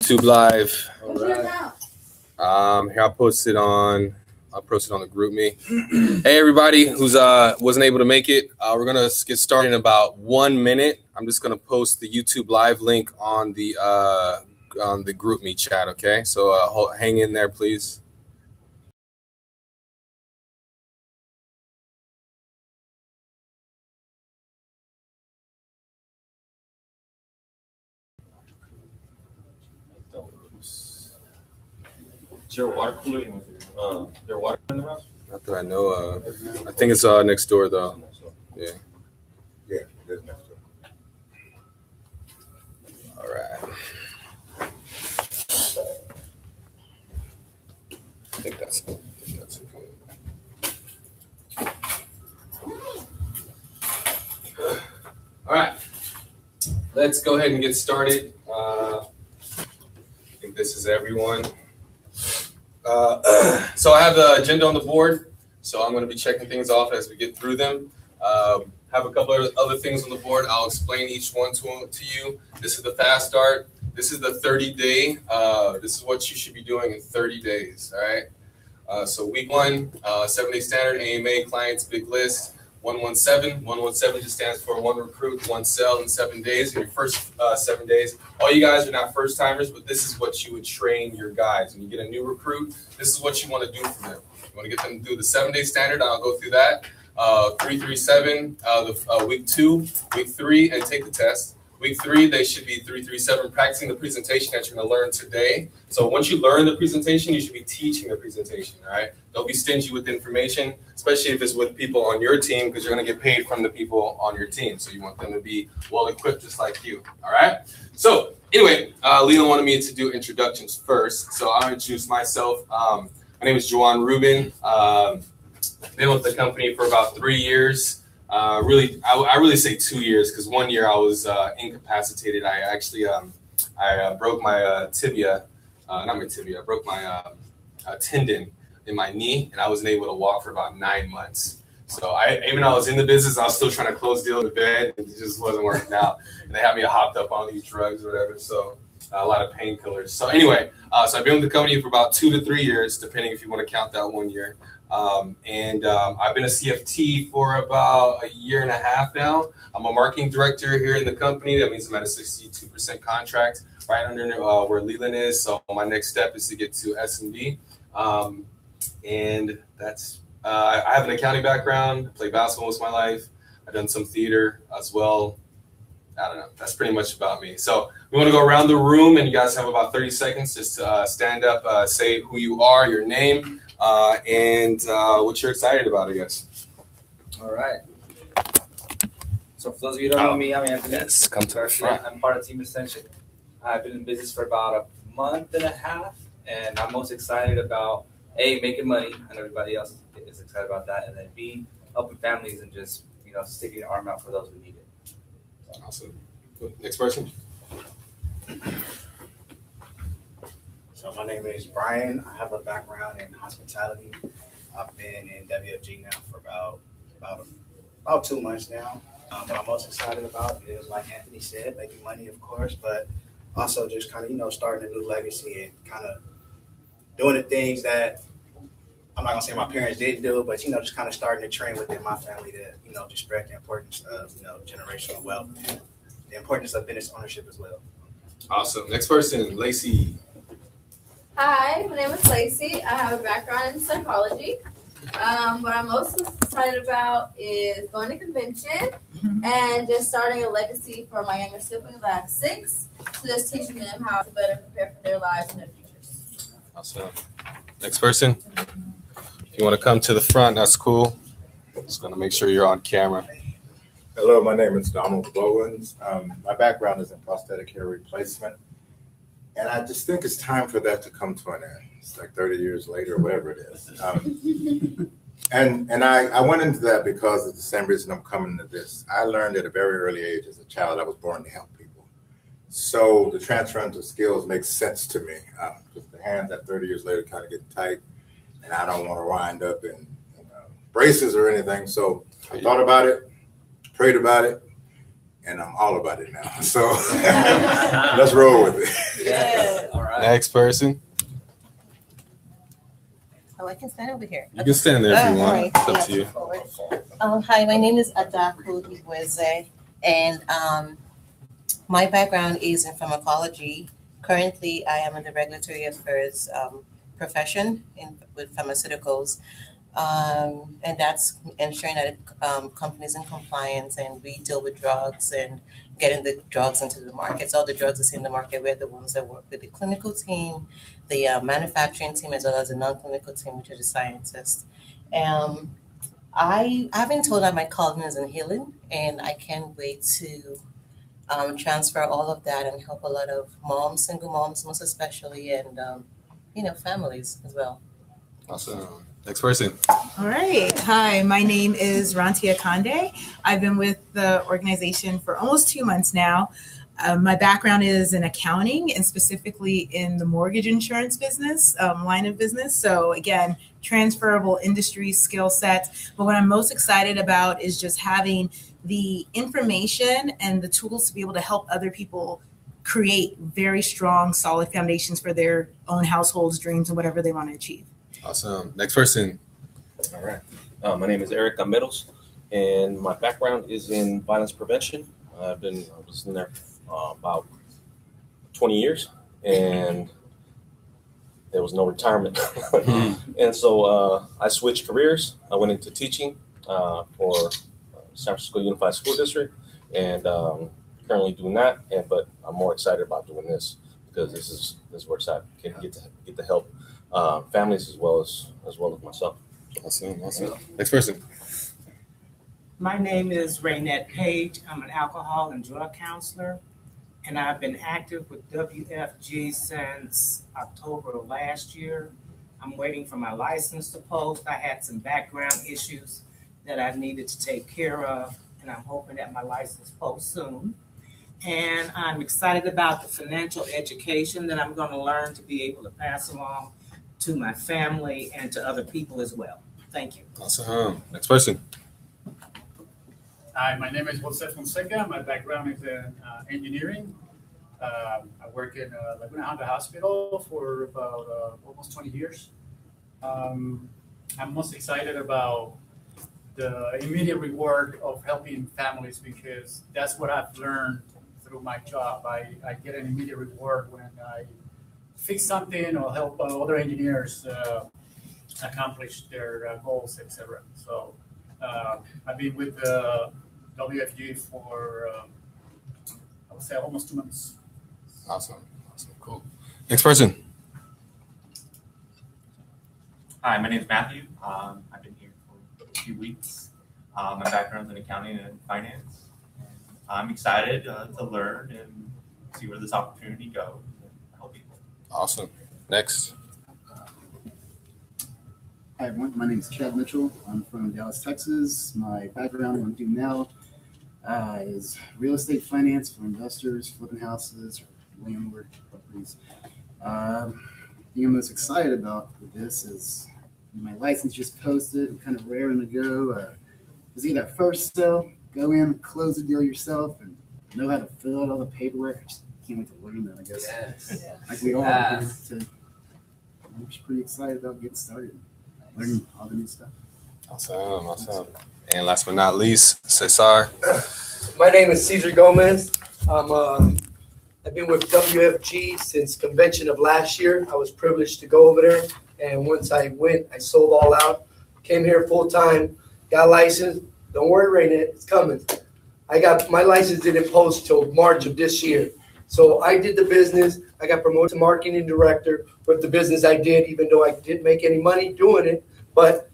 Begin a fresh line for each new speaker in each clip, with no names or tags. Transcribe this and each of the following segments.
YouTube live. All right. Here I'll post it on the group me. Hey everybody who's wasn't able to make it. We're gonna get started in about 1 minute. I'm just gonna post the YouTube live link on the group me chat. Okay, so hang in there, please.
Is there a water cooler? There water in the house?
Not that I know of. I think it's next door though. Yeah.
Yeah, it's next door.
All right. I think that's okay. All right. Let's go ahead and get started. I think this is everyone. So I have the agenda on the board, so I'm going to be checking things off as we get through them. Have a couple of other things on the board. I'll explain each one to you. This is the fast start. This is the 30-day. This is what you should be doing in 30 days, all right? So week 1, 7-day standard, AMA, clients, big list. 117. 117 just stands for 1 recruit, 1 sell in 7 days. In your first 7 days, all you guys are not first timers, but this is what you would train your guys. When you get a new recruit, this is what you want to do for them. You want to get them to do the 7-day standard. I'll go through that. 337, week 2, week 3, and take the test. Week 3, they should be 337, practicing the presentation that you're going to learn today. So once you learn the presentation, you should be teaching the presentation, all right? Don't be stingy with information, especially if it's with people on your team, because you're going to get paid from the people on your team. So you want them to be well-equipped just like you, all right? So anyway, Leland wanted me to do introductions first. So I'll introduce myself. My name is Juwan Rubin. Been with the company for about 3 years. I really say 2 years because 1 year I was incapacitated. I actually I broke my tibia, not my tibia. I broke my tendon in my knee, and I wasn't able to walk for about 9 months. So even though I was in the business, I was still trying to close deal to bed, and it just wasn't working out. And they had me hopped up on these drugs or whatever. So a lot of painkillers. So anyway, so I've been with the company for about 2 to 3 years, depending if you want to count that 1 year. I've been a CFT for about 1.5 years now. I'm a marketing director here in the company. That means I'm at a 62% contract right under where Leland is. So my next step is to get to S&B. And that's, I have an accounting background. I played basketball most of my life. I've done some theater as well. I don't know. That's pretty much about me. So we want to go around the room, and you guys have about 30 seconds just to stand up, say who you are, your name, and what you're excited about, I guess.
All right. So for those of you who don't know me, I'm Anthony.
Yes, come to the front.
I'm part of Team Ascension. I've been in business for about 1.5 months, and I'm most excited about A, making money, and everybody else is excited about that, and then B, helping families and just, sticking your arm out for those who need it.
Awesome. Next person.
So my name is Brian. I have a background in hospitality. I've been in WFG now for about 2 months now. What I'm most excited about is, like Anthony said, making money, of course, but also just kind of, starting a new legacy and kind of doing the things that I'm not gonna say my parents didn't do, but just kind of starting to train within my family to, just spread the importance of, generational wealth and the importance of business ownership as well.
Awesome. Next person, Lacey.
Hi, my name is Lacey. I have a background in psychology. What I'm most excited about is going to convention and just starting a legacy for my younger siblings. I have 6, so just teaching them how to better prepare for their lives and their futures.
Awesome. Next person. If you want to come to the front, that's cool. Just going to make sure you're on camera.
Hello, my name is Donald Bowens. My background is in prosthetic hair replacement. And I just think it's time for that to come to an end. It's like 30 years later, whatever it is. And I went into that because of the same reason I'm coming to this. I learned at a very early age as a child I was born to help people. So the transference of skills makes sense to me. Because the hands at 30 years later kind of get tight, and I don't want to wind up in braces or anything. So I thought about it, prayed about it, and I'm all about it now. So let's roll with it.
Yeah. All right.
Next person.
Oh, I can stand over here.
You can stand there if you want.
Right.
It's up to you.
Hi, my name is Adaku Igweze, and my background is in pharmacology. Currently, I am in the regulatory affairs profession with pharmaceuticals, and that's ensuring that companies in compliance, and we deal with drugs and getting the drugs into the markets. All the drugs that's in the market, we're the ones that work with the clinical team, the manufacturing team, as well as the non-clinical team, which are the scientists. I've been told that my calling is in healing, and I can't wait to transfer all of that and help a lot of moms, single moms, most especially, and families as well.
Awesome. Next person.
All right. Hi, my name is Rantia Kande. I've been with the organization for almost 2 months now. My background is in accounting and specifically in the mortgage insurance business, line of business. So again, transferable industry skill sets. But what I'm most excited about is just having the information and the tools to be able to help other people create very strong, solid foundations for their own households, dreams, and whatever they want to achieve.
Awesome. Next person.
All right. My name is Eric Ameros, and my background is in violence prevention. I was in there about 20 years, and there was no retirement. And so I switched careers. I went into teaching for San Francisco Unified School District, and currently doing that. But I'm more excited about doing this because this is where I can get to help families as well as myself.
Awesome. Next person.
My name is Raynette Page. I'm an alcohol and drug counselor, and I've been active with WFG since October of last year. I'm waiting for my license to post. I had some background issues that I needed to take care of, and I'm hoping that my license posts soon. And I'm excited about the financial education that I'm going to learn to be able to pass along to my family and to other people as well. Thank you.
Awesome. Next person.
Hi, my name is Jose Fonseca. My background is in engineering. I work in Laguna Honda Hospital for about almost 20 years. I'm most excited about the immediate reward of helping families because that's what I've learned through my job. I get an immediate reward when I fix something or help other engineers accomplish their goals, etc. So I've been with WFG for I would say almost 2 months.
Awesome. Cool. Next person.
Hi, my name is Matthew. I've been here for a few weeks. My background is in accounting and finance. I'm excited to learn and see where this opportunity goes and help people.
Awesome. Next.
Hi, everyone. My name is Chad Mitchell. I'm from Dallas, Texas. My background, what I do now, is real estate finance for investors, flipping houses, or landlord properties. The thing I'm most excited about with this is my license just posted. I'm kind of raring to go. Is either that first sale, go in, close the deal yourself, and know how to fill out all the paperwork. I just can't wait to learn that, I guess.
Yes.
Like we all do. I'm just pretty excited about getting started, learning all the new stuff.
Awesome. And last but not least, Cesar.
My name is Cesar Gomez. I've been with WFG since convention of last year. I was privileged to go over there, and once I went, I sold all out. Came here full time, got licensed. Don't worry, Raynette, it's coming. I got my license didn't post till March of this year. So I did the business. I got promoted to marketing director with the business I did, even though I didn't make any money doing it. But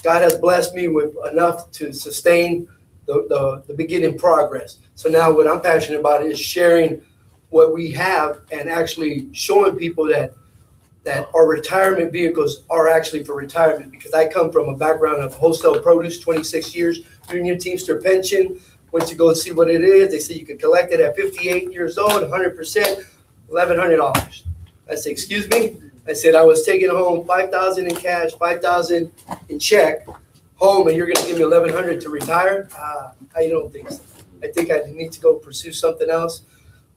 God has blessed me with enough to sustain the beginning progress. So now what I'm passionate about is sharing what we have and actually showing people that our retirement vehicles are actually for retirement, because I come from a background of wholesale produce, 26 years, union teamster pension. Once you go and see what it is, they say you can collect it at 58 years old, 100%, $1,100. I said, excuse me? I said, I was taking home $5,000 in cash, $5,000 in check home, and you're going to give me $1,100 to retire? I don't think so. I think I need to go pursue something else.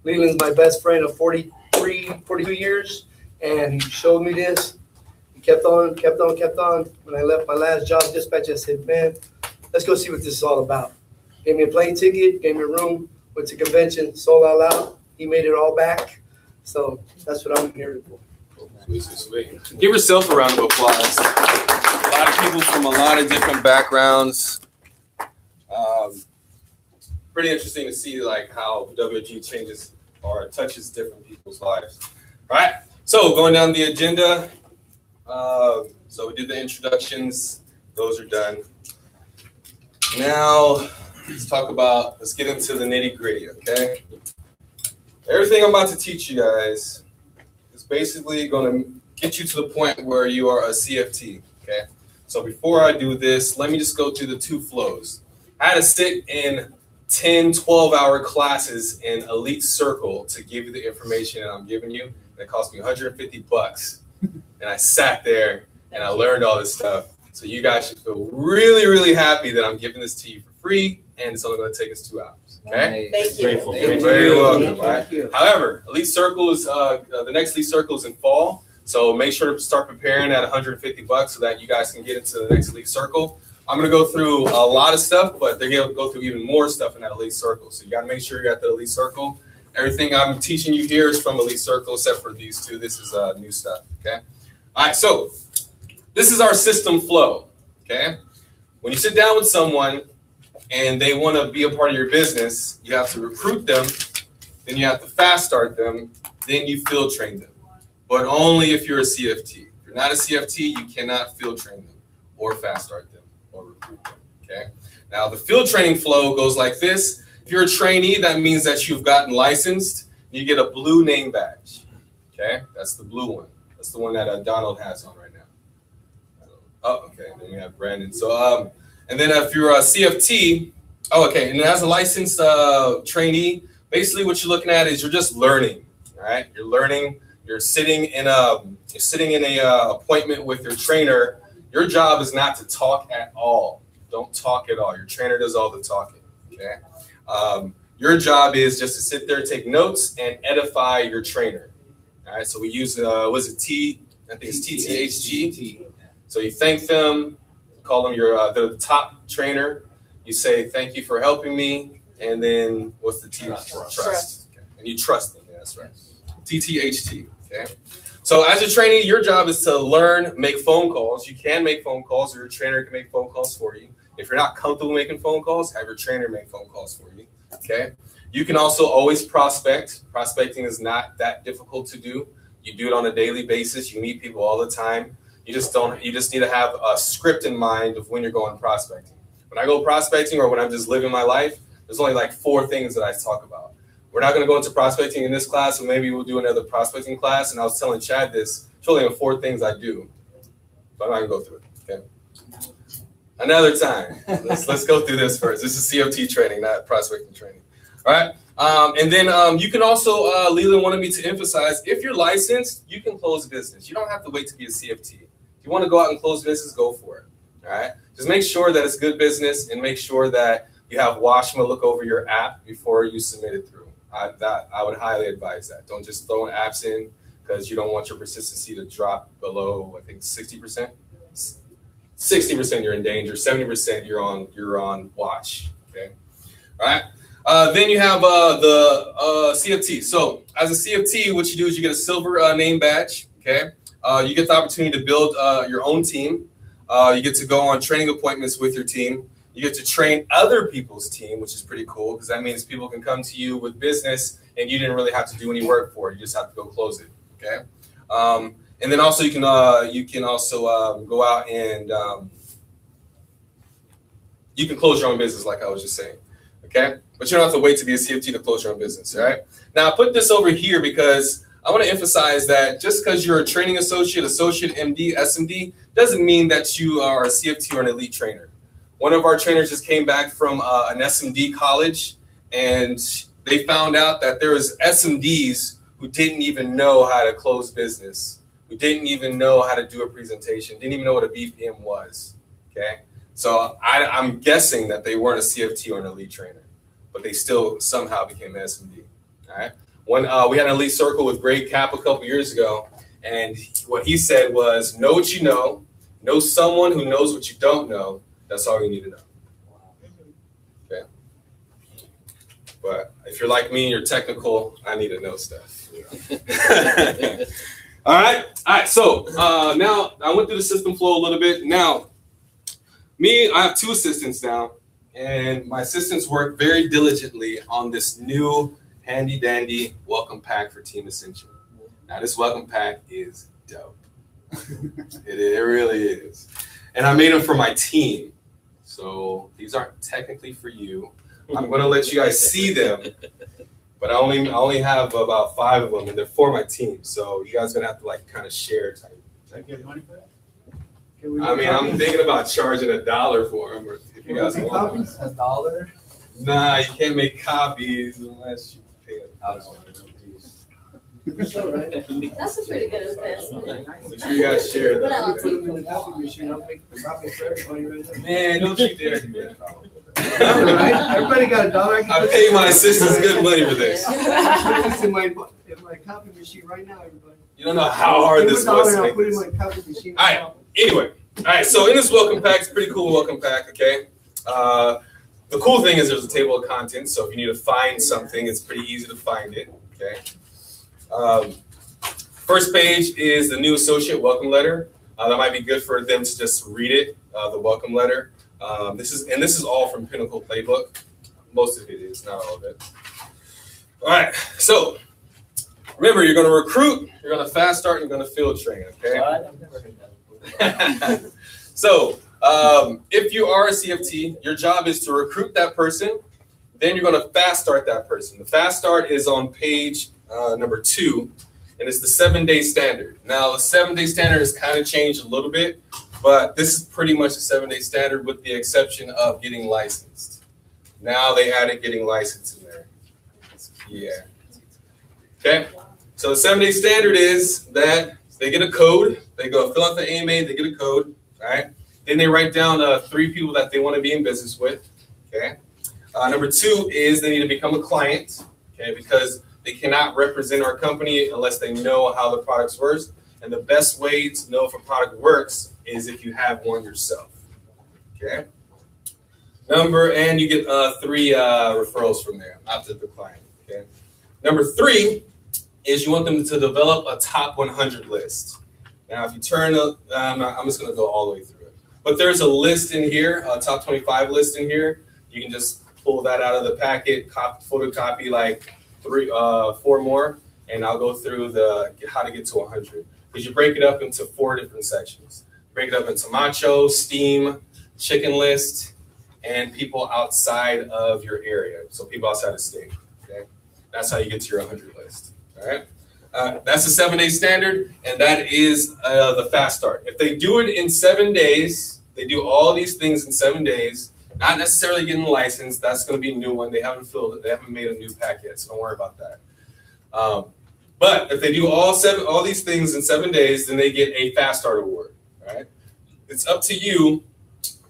Leland's my best friend of 42 years. and he showed me this. He kept on. When I left my last job dispatch, I said, man, let's go see what this is all about. Gave me a plane ticket, gave me a room, went to convention, sold all out. He made it all back. So that's what I'm here for.
Sweet. Give yourself a round of applause. A lot of people from a lot of different backgrounds. Pretty interesting to see like how WFG changes or touches different people's lives. All right. So going down the agenda. So we did the introductions. Those are done. Now let's get into the nitty gritty. Okay. Everything I'm about to teach you guys is basically going to get you to the point where you are a CFT, okay? So before I do this, let me just go through the 2 flows. I had to sit in 10, 12-hour classes in Elite Circle to give you the information that I'm giving you. That cost me $150. And I sat there and I learned all this stuff. So you guys should feel really, really happy that I'm giving this to you for free, and it's only going to take us 2 hours. Okay.
Thank you.
Grateful. You're very welcome. Right? However, Elite Circle is the next Elite Circle is in fall, so make sure to start preparing at $150 so that you guys can get into the next Elite Circle. I'm going to go through a lot of stuff, but they're going to go through even more stuff in that Elite Circle. So you got to make sure you're at the Elite Circle. Everything I'm teaching you here is from Elite Circle, except for these 2. This is new stuff. Okay. All right. So this is our system flow. Okay. When you sit down with someone and they want to be a part of your business, you have to recruit them, then you have to fast start them, then you field train them. But only if you're a CFT. If you're not a CFT, you cannot field train them or fast start them or recruit them. Okay. Now the field training flow goes like this. If you're a trainee, that means that you've gotten licensed. You get a blue name badge. Okay. That's the blue one. That's the one that Donald has on right now. Oh, okay. Then we have Brandon. So and then if you're a CFT, and as a licensed trainee, basically what you're looking at is you're just learning, all right? You're learning, you're sitting in a appointment with your trainer. Your job is not to talk at all. Don't talk at all. Your trainer does all the talking, okay? Your job is just to sit there, take notes, and edify your trainer, all right? So we use, I think it's TTHG. So you thank them, call them the top trainer. You say, thank you for helping me. And then what's the T? Trust. Okay. And you trust them. Yeah, that's right. TTHT. Okay. So as a trainee, your job is to learn, make phone calls. You can make phone calls, or your trainer can make phone calls for you. If you're not comfortable making phone calls, have your trainer make phone calls for you. Okay. You can also always prospect. Prospecting is not that difficult to do. You do it on a daily basis. You meet people all the time. You just need to have a script in mind of when you're going prospecting. When I go prospecting or when I'm just living my life, there's only like 4 things that I talk about. We're not going to go into prospecting in this class, so maybe we'll do another prospecting class. And I was telling Chad this, it's only 4 things I do. But I'm not going to go through it, okay? Another time. Let's go through this first. This is CFT training, not prospecting training. All right? And then you can also, Leland wanted me to emphasize, if you're licensed, you can close business. You don't have to wait to be a CFT. If you want to go out and close business, go for it. All right. Just make sure that it's good business and make sure that you have Washma look over your app before you submit it through. I would highly advise that. Don't just throw apps in because you don't want your persistency to drop below, I think, 60%. 60% you're in danger. 70% you're on watch. Okay. All right. Then you have the CFT. So as a CFT, what you do is you get a silver name badge. Okay. You get the opportunity to build your own team. You get to go on training appointments with your team. You get to train other people's team, which is pretty cool because that means people can come to you with business and you didn't really have to do any work for it. You just have to go close it. Okay. And then also you can also go out and you can close your own business, like I was just saying. Okay. But you don't have to wait to be a CFT to close your own business. All right. Now I put this over here because I want to emphasize that just because you're a training associate, MD, SMD, doesn't mean that you are a CFT or an elite trainer. One of our trainers just came back from an SMD college, and they found out that there was SMDs who didn't even know how to close business, who didn't even know how to do a presentation, didn't even know what a BPM was. Okay, so I'm guessing that they weren't a CFT or an elite trainer, but they still somehow became an SMD. All right. When we had an elite circle with Greg Cap a couple years ago, And what he said was, know what you know someone who knows what you don't know. That's all you need to know. Okay. But if you're like me and you're technical, I need to know stuff. All right. So now I went through the system flow a little bit. Now, I have 2 assistants now, and my assistants work very diligently on this new handy dandy welcome pack for Team Ascension. Now, this welcome pack is dope. It really is. And I made them for my team. So these aren't technically for you. I'm going to let you guys see them. But I only have about 5 of them, and they're for my team. So you guys are gonna have to like kind of share type.
Should I get money for that?
I mean, I'm thinking about charging $1 for them, or if you guys want.
Copies? $1?
Nah, you can't make copies unless you pay $1.
That's all right.
That's a pretty good investment.
Make sure you guys share
What
them.
else?
Put them in the copy machine. I'll make the copy for everybody right there.
Man, don't you dare do that.
All right. Everybody got $1.
I pay my assistants good money for this.
It's in my copy machine right now, everybody.
You don't know how hard this was to
I'll
make
put it in
this.
my copy machine.
All right. Anyway, all right. So in this welcome pack, it's a pretty cool welcome pack. Okay. The cool thing is there's a table of contents. So if you need to find something, it's pretty easy to find it. Okay. First page is the new associate welcome letter. That might be good for them to just read it. The welcome letter. This is all from Pinnacle Playbook. Most of it is, not all of it. All right. So remember, you're going to recruit, you're going to fast start, and you're going to field train. Okay.
I've never heard that.
So if you are a CFT, your job is to recruit that person. Then you're going to fast start that person. The fast start is on page number 2, and it's the 7-day standard. Now, the 7-day standard has kind of changed a little bit, but this is pretty much the 7-day standard with the exception of getting licensed. Now they added getting licensed in there. Yeah. Okay. So the 7-day standard is that they get a code. They go fill out the AMA. They get a code. All right. Then they write down 3 people that they want to be in business with. Okay. Number 2 is they need to become a client. Okay, because they cannot represent our company unless they know how the products works. And the best way to know if a product works is if you have one yourself. Okay. And you get 3 referrals from there after the client. Okay. Number 3 is you want them to develop a top 100 list. Now, if you turn, I'm just going to go all the way through it. But there's a list in here, a top 25 list in here. You can just pull that out of the packet, photocopy like 4 more, and I'll go through the how to get to 100. Because you break it up into 4 different sections. Break it up into macho, steam, chicken list, and people outside of your area. So people outside of state. Okay, that's how you get to your 100 list. All right. That's the 7-day standard, and that is the fast start. If they do it in 7 days, they do all these things in 7 days. Not necessarily getting licensed. That's going to be a new one. They haven't filled it. They haven't made a new pack yet, so don't worry about that. But if they do all these things in 7 days, then they get a fast start award. Right? It's up to you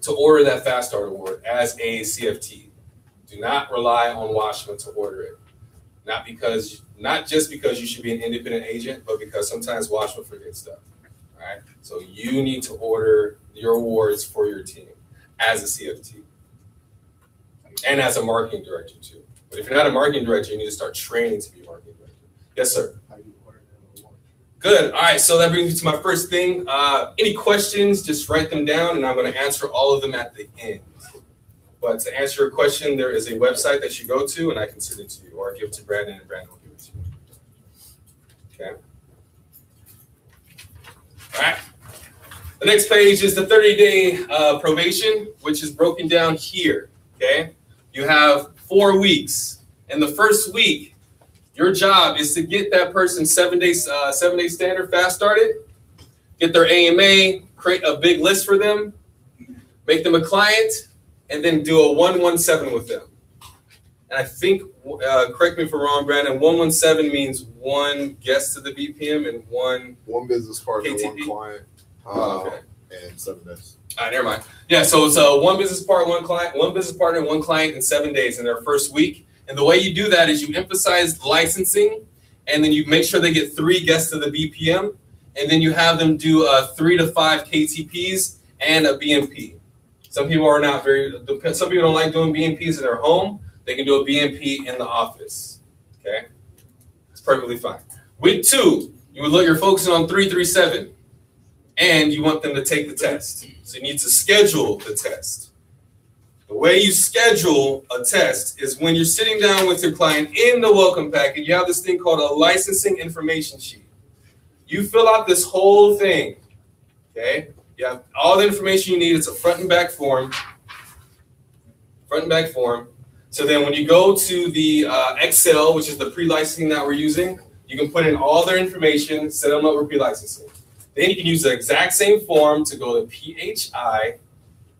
to order that fast start award as a CFT. Do not rely on Washington to order it. Not just because you should be an independent agent, but because sometimes Washington forgets stuff. All right? So you need to order your awards for your team as a CFT. And as a marketing director too. But if you're not a marketing director, you need to start training to be a marketing director. Yes, sir. Good. All right. So that brings me to my first thing. Any questions, just write them down, and I'm going to answer all of them at the end. But to answer your question, there is a website that you go to, and I can send it to you, or give it to Brandon, and Brandon will give it to you. Okay. All right. The next page is the 30-day probation, which is broken down here. Okay. You have 4 weeks. In the first week, your job is to get that person 7-day standard fast started, get their AMA, create a big list for them, make them a client, and then do a 117 with them. And I think, correct me if I'm wrong, Brandon, 117 means 1 guest to the BPM and 1
business partner,
KTP?
1 client,
Okay.
and 7 days.
All right, never mind. Yeah, so it's 1 business partner, 1 client, 1 business partner, 1 client in 7 days in their first week. And the way you do that is you emphasize licensing, and then you make sure they get 3 guests to the BPM, and then you have them do 3 to 5 KTPs and a BMP. Some people are not some people don't like doing BMPs in their home. They can do a BMP in the office. Okay, it's perfectly fine. Week 2, you're focusing on 337, and you want them to take the test. So you need to schedule the test. The way you schedule a test is when you're sitting down with your client in the welcome packet, you have this thing called a licensing information sheet. You fill out this whole thing, okay? You have all the information you need. It's a front and back form. So then when you go to the Excel, which is the pre-licensing that we're using, you can put in all their information, set them up with pre-licensing. Then you can use the exact same form to go to PHI.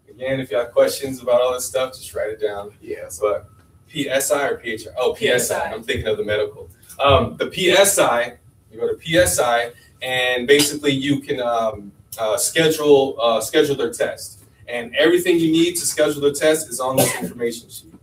Again, if you have questions about all this stuff, just write it down. Yes. But PSI or PHI? Oh, PSI. I'm thinking of the medical. The PSI, you go to PSI, and basically you can schedule their test. And everything you need to schedule the test is on this information sheet.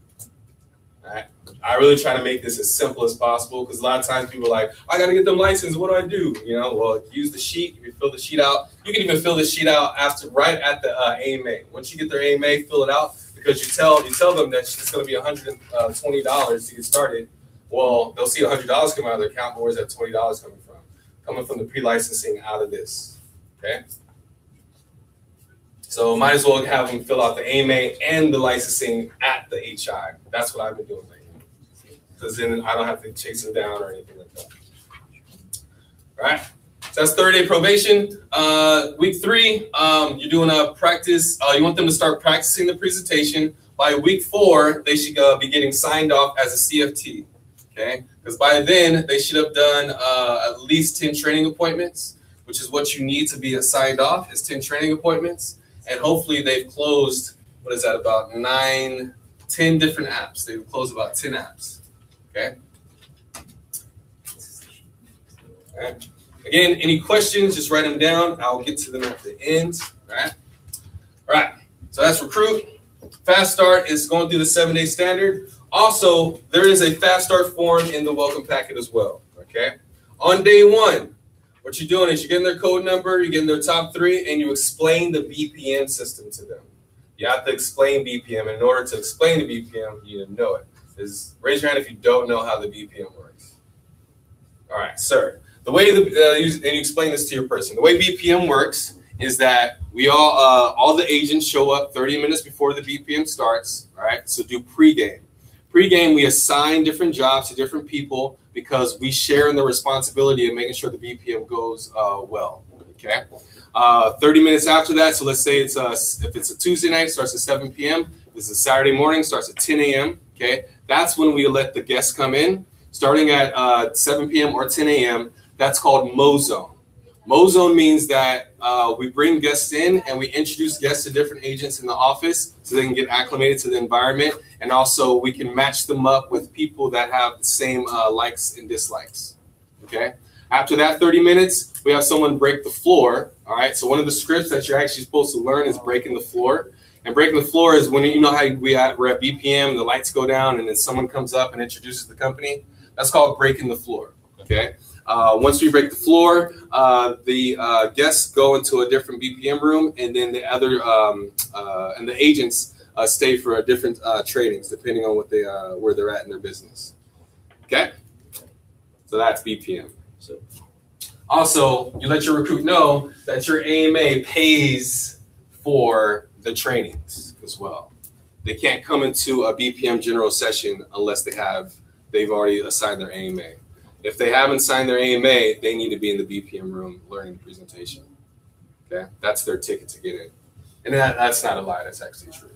All right. I really try to make this as simple as possible because a lot of times people are like, I got to get them licensed. What do I do? Well, use the sheet. If you fill the sheet out, you can even fill the sheet out right at the AMA. Once you get their AMA, fill it out because you tell them that it's going to be $120 to get started. Well, they'll see $100 come out of their account, but where's that $20 coming from? Coming from the pre-licensing out of this. Okay. So might as well have them fill out the AMA and the licensing at the HI. That's what I've been doing lately. Because then I don't have to chase them down or anything like that. All right. So that's 30-day probation. Week 3, you're doing a practice. You want them to start practicing the presentation. By week 4, they should be getting signed off as a CFT. Okay. Because by then they should have done at least 10 training appointments, which is what you need to be signed off is 10 training appointments. And hopefully they've closed, what is that, about 10 different apps. They've closed about 10 apps, okay? All right. Again, any questions, just write them down. I'll get to them at the end, all right? All right, so that's recruit. Fast start is going through the 7-day standard. Also, there is a fast start form in the welcome packet as well, okay? On day 1, what you're doing is you're getting their code number, you're getting their top 3, and you explain the BPM system to them. You have to explain BPM. And in order to explain the BPM, you need to know it. Raise your hand if you don't know how the BPM works. All right, sir. The way and you explain this to your person. The way BPM works is that we all the agents show up 30 minutes before the BPM starts. All right, so do pregame. Pregame, we assign different jobs to different people because we share in the responsibility of making sure the BPM goes well, okay? 30 minutes after that, so let's say if it's a Tuesday night, starts at 7 p.m. If it's a Saturday morning, starts at 10 a.m., okay? That's when we let the guests come in. Starting at 7 p.m. or 10 a.m., that's called Mozone. Mozone means that we bring guests in and we introduce guests to different agents in the office so they can get acclimated to the environment. And also we can match them up with people that have the same likes and dislikes, okay? After that 30 minutes, we have someone break the floor, all right? So one of the scripts that you're actually supposed to learn is breaking the floor. And breaking the floor is when, you know how we're at BPM, the lights go down, and then someone comes up and introduces the company. That's called breaking the floor, okay? Once we break the floor, the guests go into a different BPM room, and then the other and the agents stay for different trainings depending on what where they're at in their business. Okay, so that's BPM. So also, you let your recruit know that your AMA pays for the trainings as well. They can't come into a BPM general session unless they've already assigned their AMA. If they haven't signed their AMA, they need to be in the BPM room learning the presentation. Okay, that's their ticket to get in. And that's not a lie, that's actually true.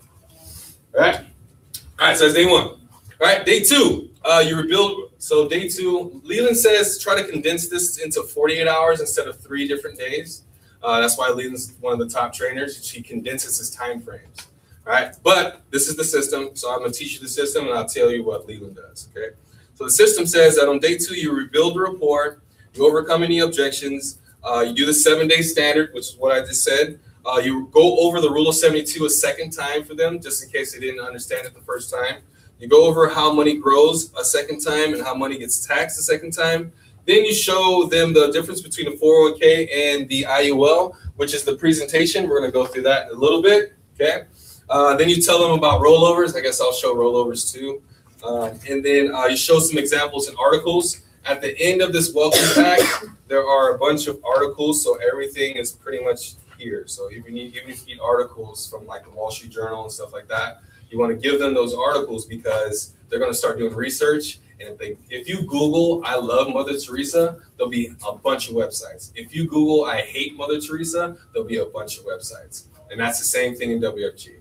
All right, so that's day 1. All right, day 2, you rebuild. So day 2, Leland says try to condense this into 48 hours instead of 3 different days. That's why Leland's one of the top trainers. He condenses his time frames. All right, but this is the system. So I'm going to teach you the system, and I'll tell you what Leland does, okay? So the system says that on day 2, you rebuild the report, you overcome any objections, you do the 7-day standard, which is what I just said. You go over the rule of 72 a second time for them, just in case they didn't understand it the first time. You go over how money grows a second time and how money gets taxed a second time. Then you show them the difference between the 401k and the IUL, which is the presentation. We're going to go through that in a little bit. Okay. Then you tell them about rollovers. I guess I'll show rollovers too. And then you show some examples and articles. At the end of this welcome pack, there are a bunch of articles, so everything is pretty much here. So if you need, even if you need articles from like the Wall Street Journal and stuff like that, you want to give them those articles because they're going to start doing research. And if you Google "I love Mother Teresa," there'll be a bunch of websites. If you Google "I hate Mother Teresa," there'll be a bunch of websites. And that's the same thing in WFG.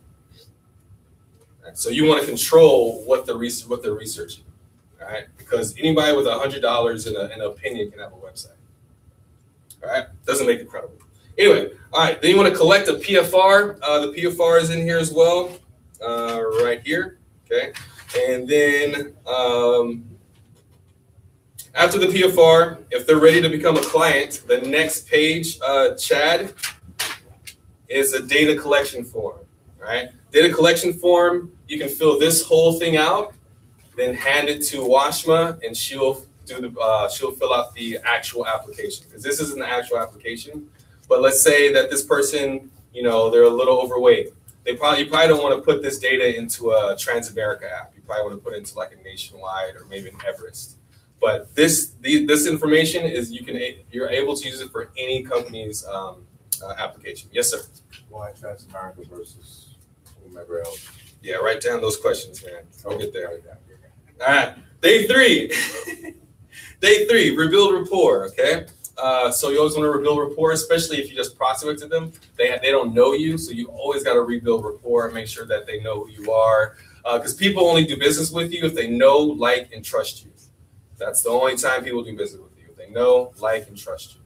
So you want to control what they're researching, all right? Because anybody with $100 in an opinion can have a website, all right? Doesn't make it credible. Anyway, all right. Then you want to collect a PFR. The PFR is in here as well, right here, okay? And then after the PFR, if they're ready to become a client, the next page, Chad, is a data collection form, all right? Data collection form, you can fill this whole thing out, then hand it to Washma, and she'll fill out the actual application. Because this isn't the actual application, but let's say that this person, you know, they're a little overweight. You probably don't want to put this data into a Transamerica app. You probably want to put it into like a Nationwide or maybe an Everest. But this information is you're able to use it for any company's application. Yes, sir.
Why Transamerica versus whomever else?
Yeah, write down those questions, man. I'll get there. All right, day 3. Day 3, rebuild rapport, okay? So you always want to rebuild rapport, especially if you just prospected them. They don't know you, so you always got to rebuild rapport and make sure that they know who you are. Because people only do business with you if they know, like, and trust you. That's the only time people do business with you. If they know, like, and trust you,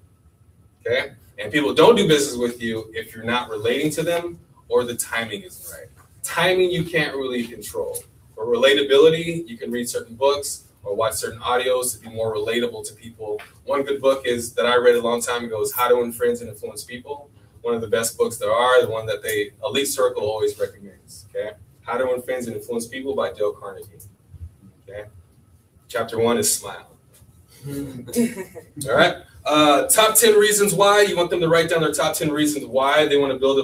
okay? And people don't do business with you if you're not relating to them or the timing isn't right. Timing you can't really control. For relatability, you can read certain books or watch certain audios to be more relatable to people. One good book that I read a long time ago is How to Win Friends and Influence People. One of the best books there are, the one that the Elite Circle always recommends, okay? How to Win Friends and Influence People by Dale Carnegie, okay? Chapter 1 is Smile. All right. Top 10 reasons why. You want them to write down their top 10 reasons why they want to build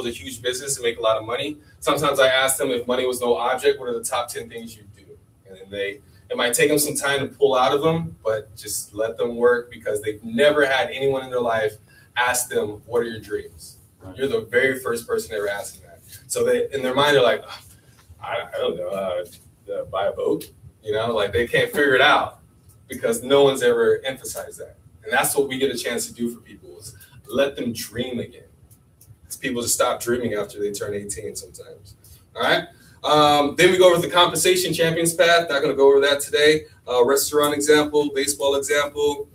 a huge business and make a lot of money. Sometimes I ask them, if money was no object, what are the top 10 things you do? And then it might take them some time to pull out of them, but just let them work because they've never had anyone in their life ask them, what are your dreams? You're the very first person ever asking that. So in their mind, they're like, I don't know, buy a boat. You know, like they can't figure it out because no one's ever emphasized that. And that's what we get a chance to do for people is let them dream again. Because people just stop dreaming after they turn 18 sometimes. All right. Then we go over the compensation champions path. Not going to go over that today. Restaurant example, baseball example,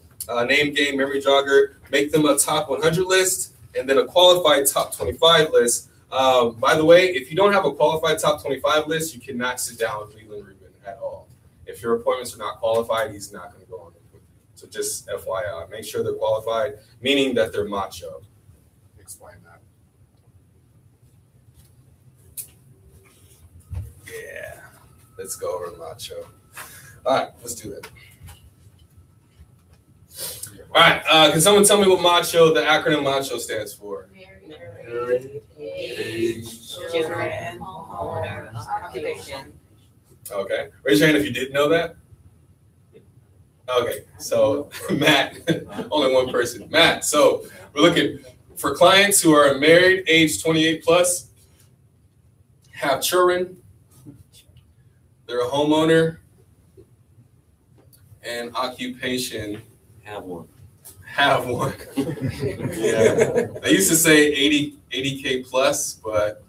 name game, memory jogger. Make them a top 100 list and then a qualified top 25 list. By the way, if you don't have a qualified top 25 list, you cannot sit down with Leland Rubin at all. If your appointments are not qualified, he's not going to go on with you. So just FYI, make sure they're qualified, meaning that they're macho.
Explain that.
Yeah, let's go over macho. All right, let's do that. All right, can someone tell me what macho, the acronym macho stands for?
Married, age, children, homeowner, occupation.
Okay, raise your hand if you didn't know that. Okay, so Matt, only one person. Matt, so we're looking for clients who are married, age 28 plus, have children, they're a homeowner, and occupation.
Have one.
Yeah, they used to say 80K plus, but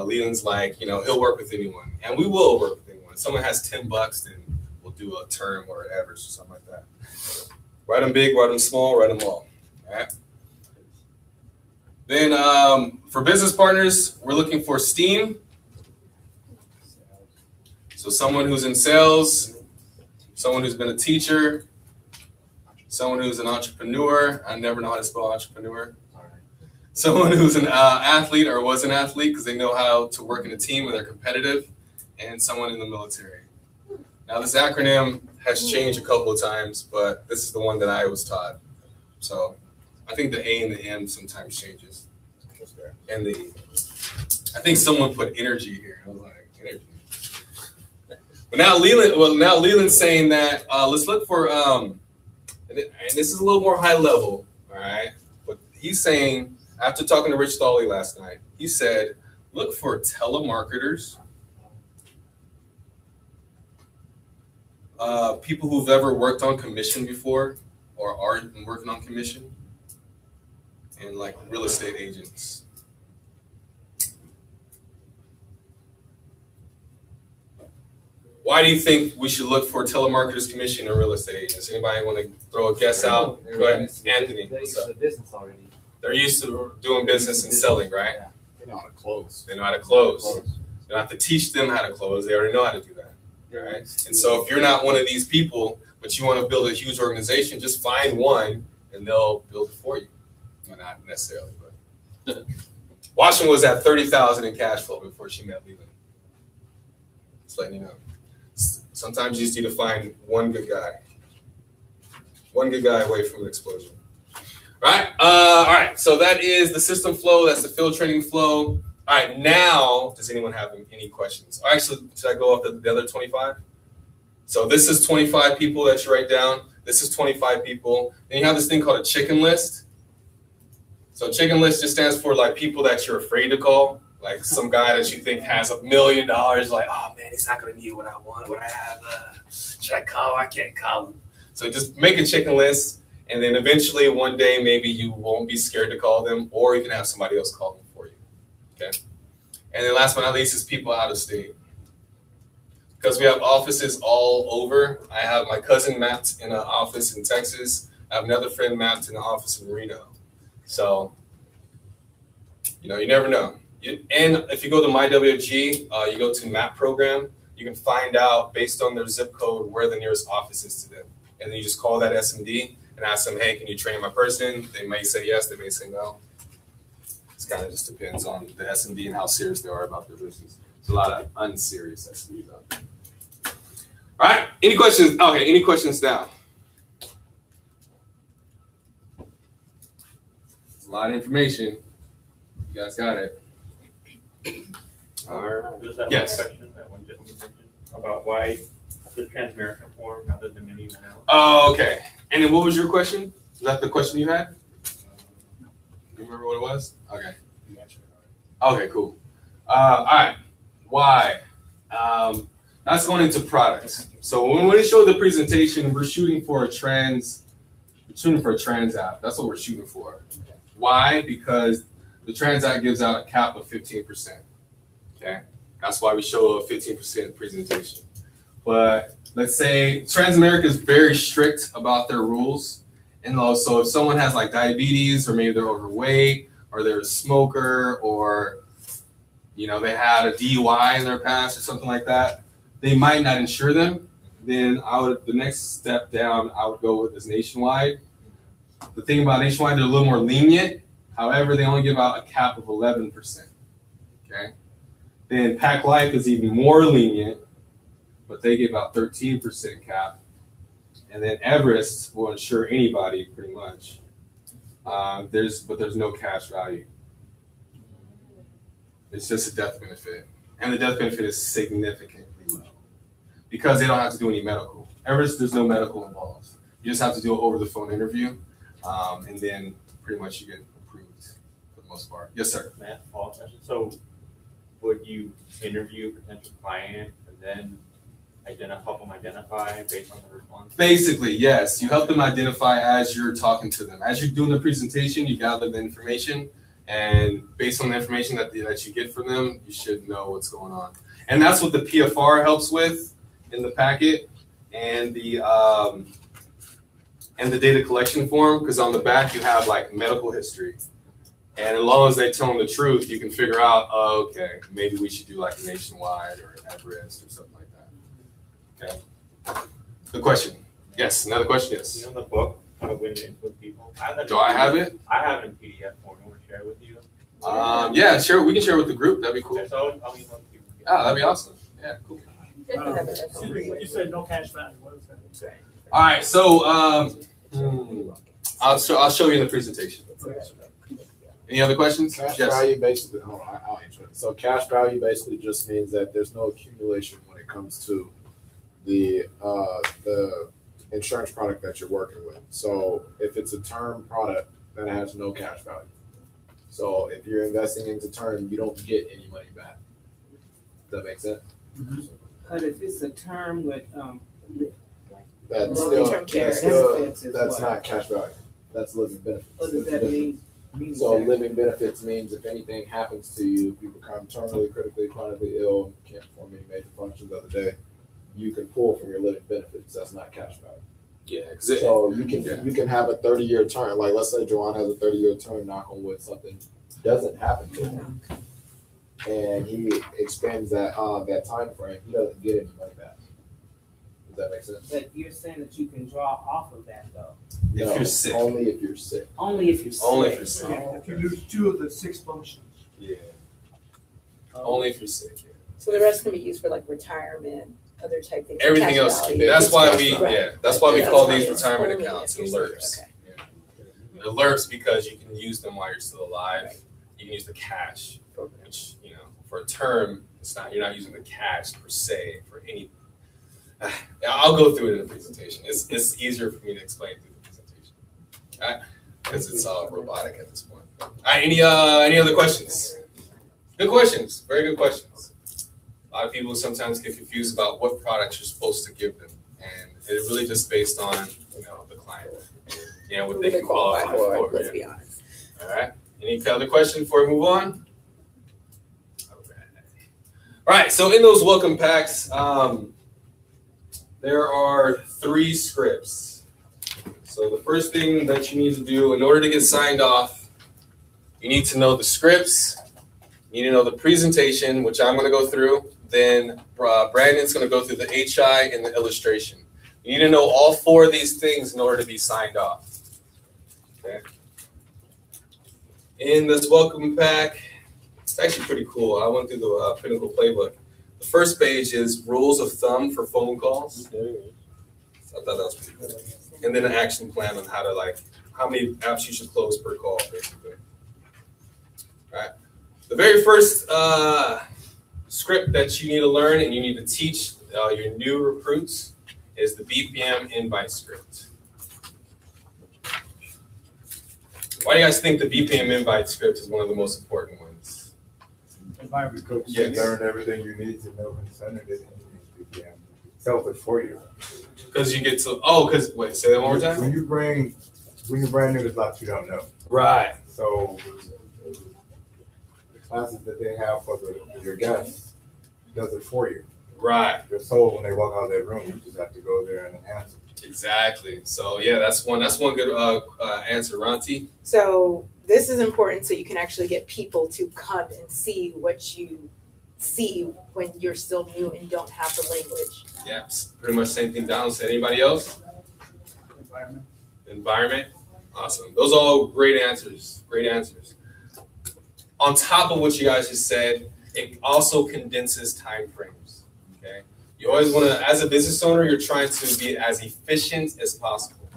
Leland's like, you know, he'll work with anyone, and we will work with anyone. If someone has $10, then we'll do a term or an average or something like that. Write them big, write them small, write them all. All right. Then for business partners, we're looking for STEAM. So someone who's in sales, someone who's been a teacher, someone who's an entrepreneur. I never know how to spell entrepreneur. Someone who's an athlete or was an athlete because they know how to work in a team and they're competitive, and someone in the military. Now this acronym has changed a couple of times, but this is the one that I was taught. So I think the A and the M sometimes changes. And I think someone put energy here. I was like, energy. But now Leland's saying that let's look for and this is a little more high level, all right? But he's saying, after talking to Rich Thawley last night, he said, look for telemarketers, people who've ever worked on commission before or are working on commission, and like real estate agents. Why do you think we should look for telemarketers, commission, or real estate agents? Anybody want to throw a guess out? Go ahead, Anthony.
They're used to business already.
They're used to doing business and selling, right?
Yeah.
They know how to close.
They know how to close. You don't have to teach them how to close. They already know how to do that, right? And so if you're not one of these people, but you want to build a huge organization, just find one and they'll build it for you. Well, not necessarily, but Washington was at 30,000 in cash flow before she met Leland. Just letting you know. Sometimes you just need to find one good guy away from an explosion. All right. So that is the system flow. That's the field training flow. All right. Now, does anyone have any questions? Actually, should I go off the other 25? So this is 25 people that you write down. This is 25 people. Then you have this thing called a chicken list. So chicken list just stands for like people that you're afraid to call. Like some guy that you think has $1 million, like, oh man, he's not gonna need what I want, what I have. Should I call? I can't call him. So just make a chicken list, and then eventually one day maybe you won't be scared to call them, or you can have somebody else call them for you. Okay. And then last but not least is people out of state. Because we have offices all over. I have my cousin mapped in an office in Texas. I have another friend mapped in an office in Reno. So, you never know. And if you go to MyWFG, you go to map program, you can find out based on their zip code where the nearest office is to them. And then you just call that SMD and ask them, hey, can you train my person? They may say yes, they may say no. It kind of just depends on the SMD and how serious they are about their business. There's a lot of unserious SMDs out there. All right, any questions? Okay, any questions now? It's a lot of information. You guys got it.
Just that
Yes.
one question that one gentleman mentioned about why the Transamerica form rather than an email.
Oh, okay. And then what was your question? Was that the question you had? You remember what it was? Okay. Okay, cool. All right. Why? That's going into products. So when we show the presentation, we're shooting for a trans app. That's what we're shooting for. Why? Because the Trans Act gives out a cap of 15%. Okay, that's why we show a 15% presentation. But let's say Transamerica is very strict about their rules, and also if someone has like diabetes, or maybe they're overweight, or they're a smoker, or they had a DUI in their past or something like that, they might not insure them. Then the next step down, I would go with this Nationwide. The thing about Nationwide, they're a little more lenient. However, they only give out a cap of 11%. Okay. Then Pac Life is even more lenient, but they give out 13% cap. And then Everest will insure anybody pretty much. There's no cash value. It's just a death benefit, and the death benefit is significantly low because they don't have to do any medical. Everest, there's no medical involved. You just have to do an over-the-phone interview, and then pretty much you get approved for the most part. Yes, sir.
Matt, follow-up question. So would you interview a potential client and then help them identify based on the response?
Basically, yes. You help them identify as you're talking to them. As you're doing the presentation, you gather the information, and based on the information that you get from them, you should know what's going on. And that's what the PFR helps with in the packet, and the data collection form, because on the back you have like medical history. And as long as they tell them the truth, you can figure out, oh, okay, maybe we should do like a Nationwide or an Everest or something like that. Okay. Good question. Yes, another question, yes.
The book, How to Win with People.
Do I have it?
I have it in PDF form. I want to share it with you.
Yeah, sure. We can share it with the group. That'd be cool.
Okay, so I'll email it to you.
Oh, that'd be awesome. Yeah, cool.
You said no cash value. What does that say?
All right, so I'll show you in the presentation. Any other questions?
Cash
Yes.
value basically, hold on, I'll answer it. So cash value basically just means that there's no accumulation when it comes to the insurance product that you're working with. So if it's a term product, then it has no cash value. So if you're investing into term, you don't get any money back. Does that make sense?
But if it's a term with,
That's
long-term care
still,
benefits is
that's
what?
not cash value. That's living benefits.
What does that mean?
So living benefits means if anything happens to you, if you become terminally, critically, chronically ill, can't perform any major functions of the day, you can pull from your living benefits. That's not cash value.
Yeah.
So you can have a 30-year term. Like let's say Joanne has a 30-year term, knock on wood, something doesn't happen to him, and he expends that time frame, he doesn't get any money back. Does that make sense?
But you're saying that you can draw off of that though?
No,
if you're sick.
Only if you're sick.
Only if you're sick.
Only if you're sick.
If you lose 2 of the 6 functions.
Yeah. Only if you're sick. Yeah.
So the rest can be used for like retirement, other type things.
Everything
cash
else.
value.
That's why we
Right.
call
That's
these
fine.
retirement
Only
accounts
if you're
alerts.
sick.
Yeah. They're alerts because you can use them while you're still alive. You can use the cash, which for a term, you're not using the cash per se for any. I'll go through it in the presentation. It's easier for me to explain through the presentation, because it's all robotic at this point. All right, any other questions? Good questions, very good questions. A lot of people sometimes get confused about what products you're supposed to give them, and it's really just based on the client, what they can qualify for.
Let's be honest.
All right. Any other questions before we move on? All right. So in those welcome packs, there are 3 scripts. So the first thing that you need to do in order to get signed off, you need to know the scripts. You need to know the presentation, which I'm going to go through. Then Brandon's going to go through the HI and the illustration. You need to know all 4 of these things in order to be signed off. Okay. In this welcome pack, it's actually pretty cool. I went through the Pinnacle playbook. The first page is rules of thumb for phone calls. So I thought that was pretty cool. And then an action plan on how many apps you should close per call, basically. All right. The very first script that you need to learn and you need to teach your new recruits is the BPM invite script. Why do you guys think the BPM invite script is one of the most important ones?
Because you learn everything you need to know and send it in BPM. Self it for you.
Because you get to wait, say that one more time.
When you're brand new, there's lots you don't know.
Right.
So the classes that they have for your guests does it for you.
Right.
They're sold when they walk out of that room. You just have to go there and enhance it.
Exactly. So yeah, that's one good answer, Ranti.
So this is important so you can actually get people to come and see what you see when you're still new and don't have the language.
Yeah, pretty much same thing Donald said. Anybody else? Environment. Awesome. Those are all great answers. Great answers. On top of what you guys just said, it also condenses time frames. Okay. You always want to, as a business owner, you're trying to be as efficient as possible.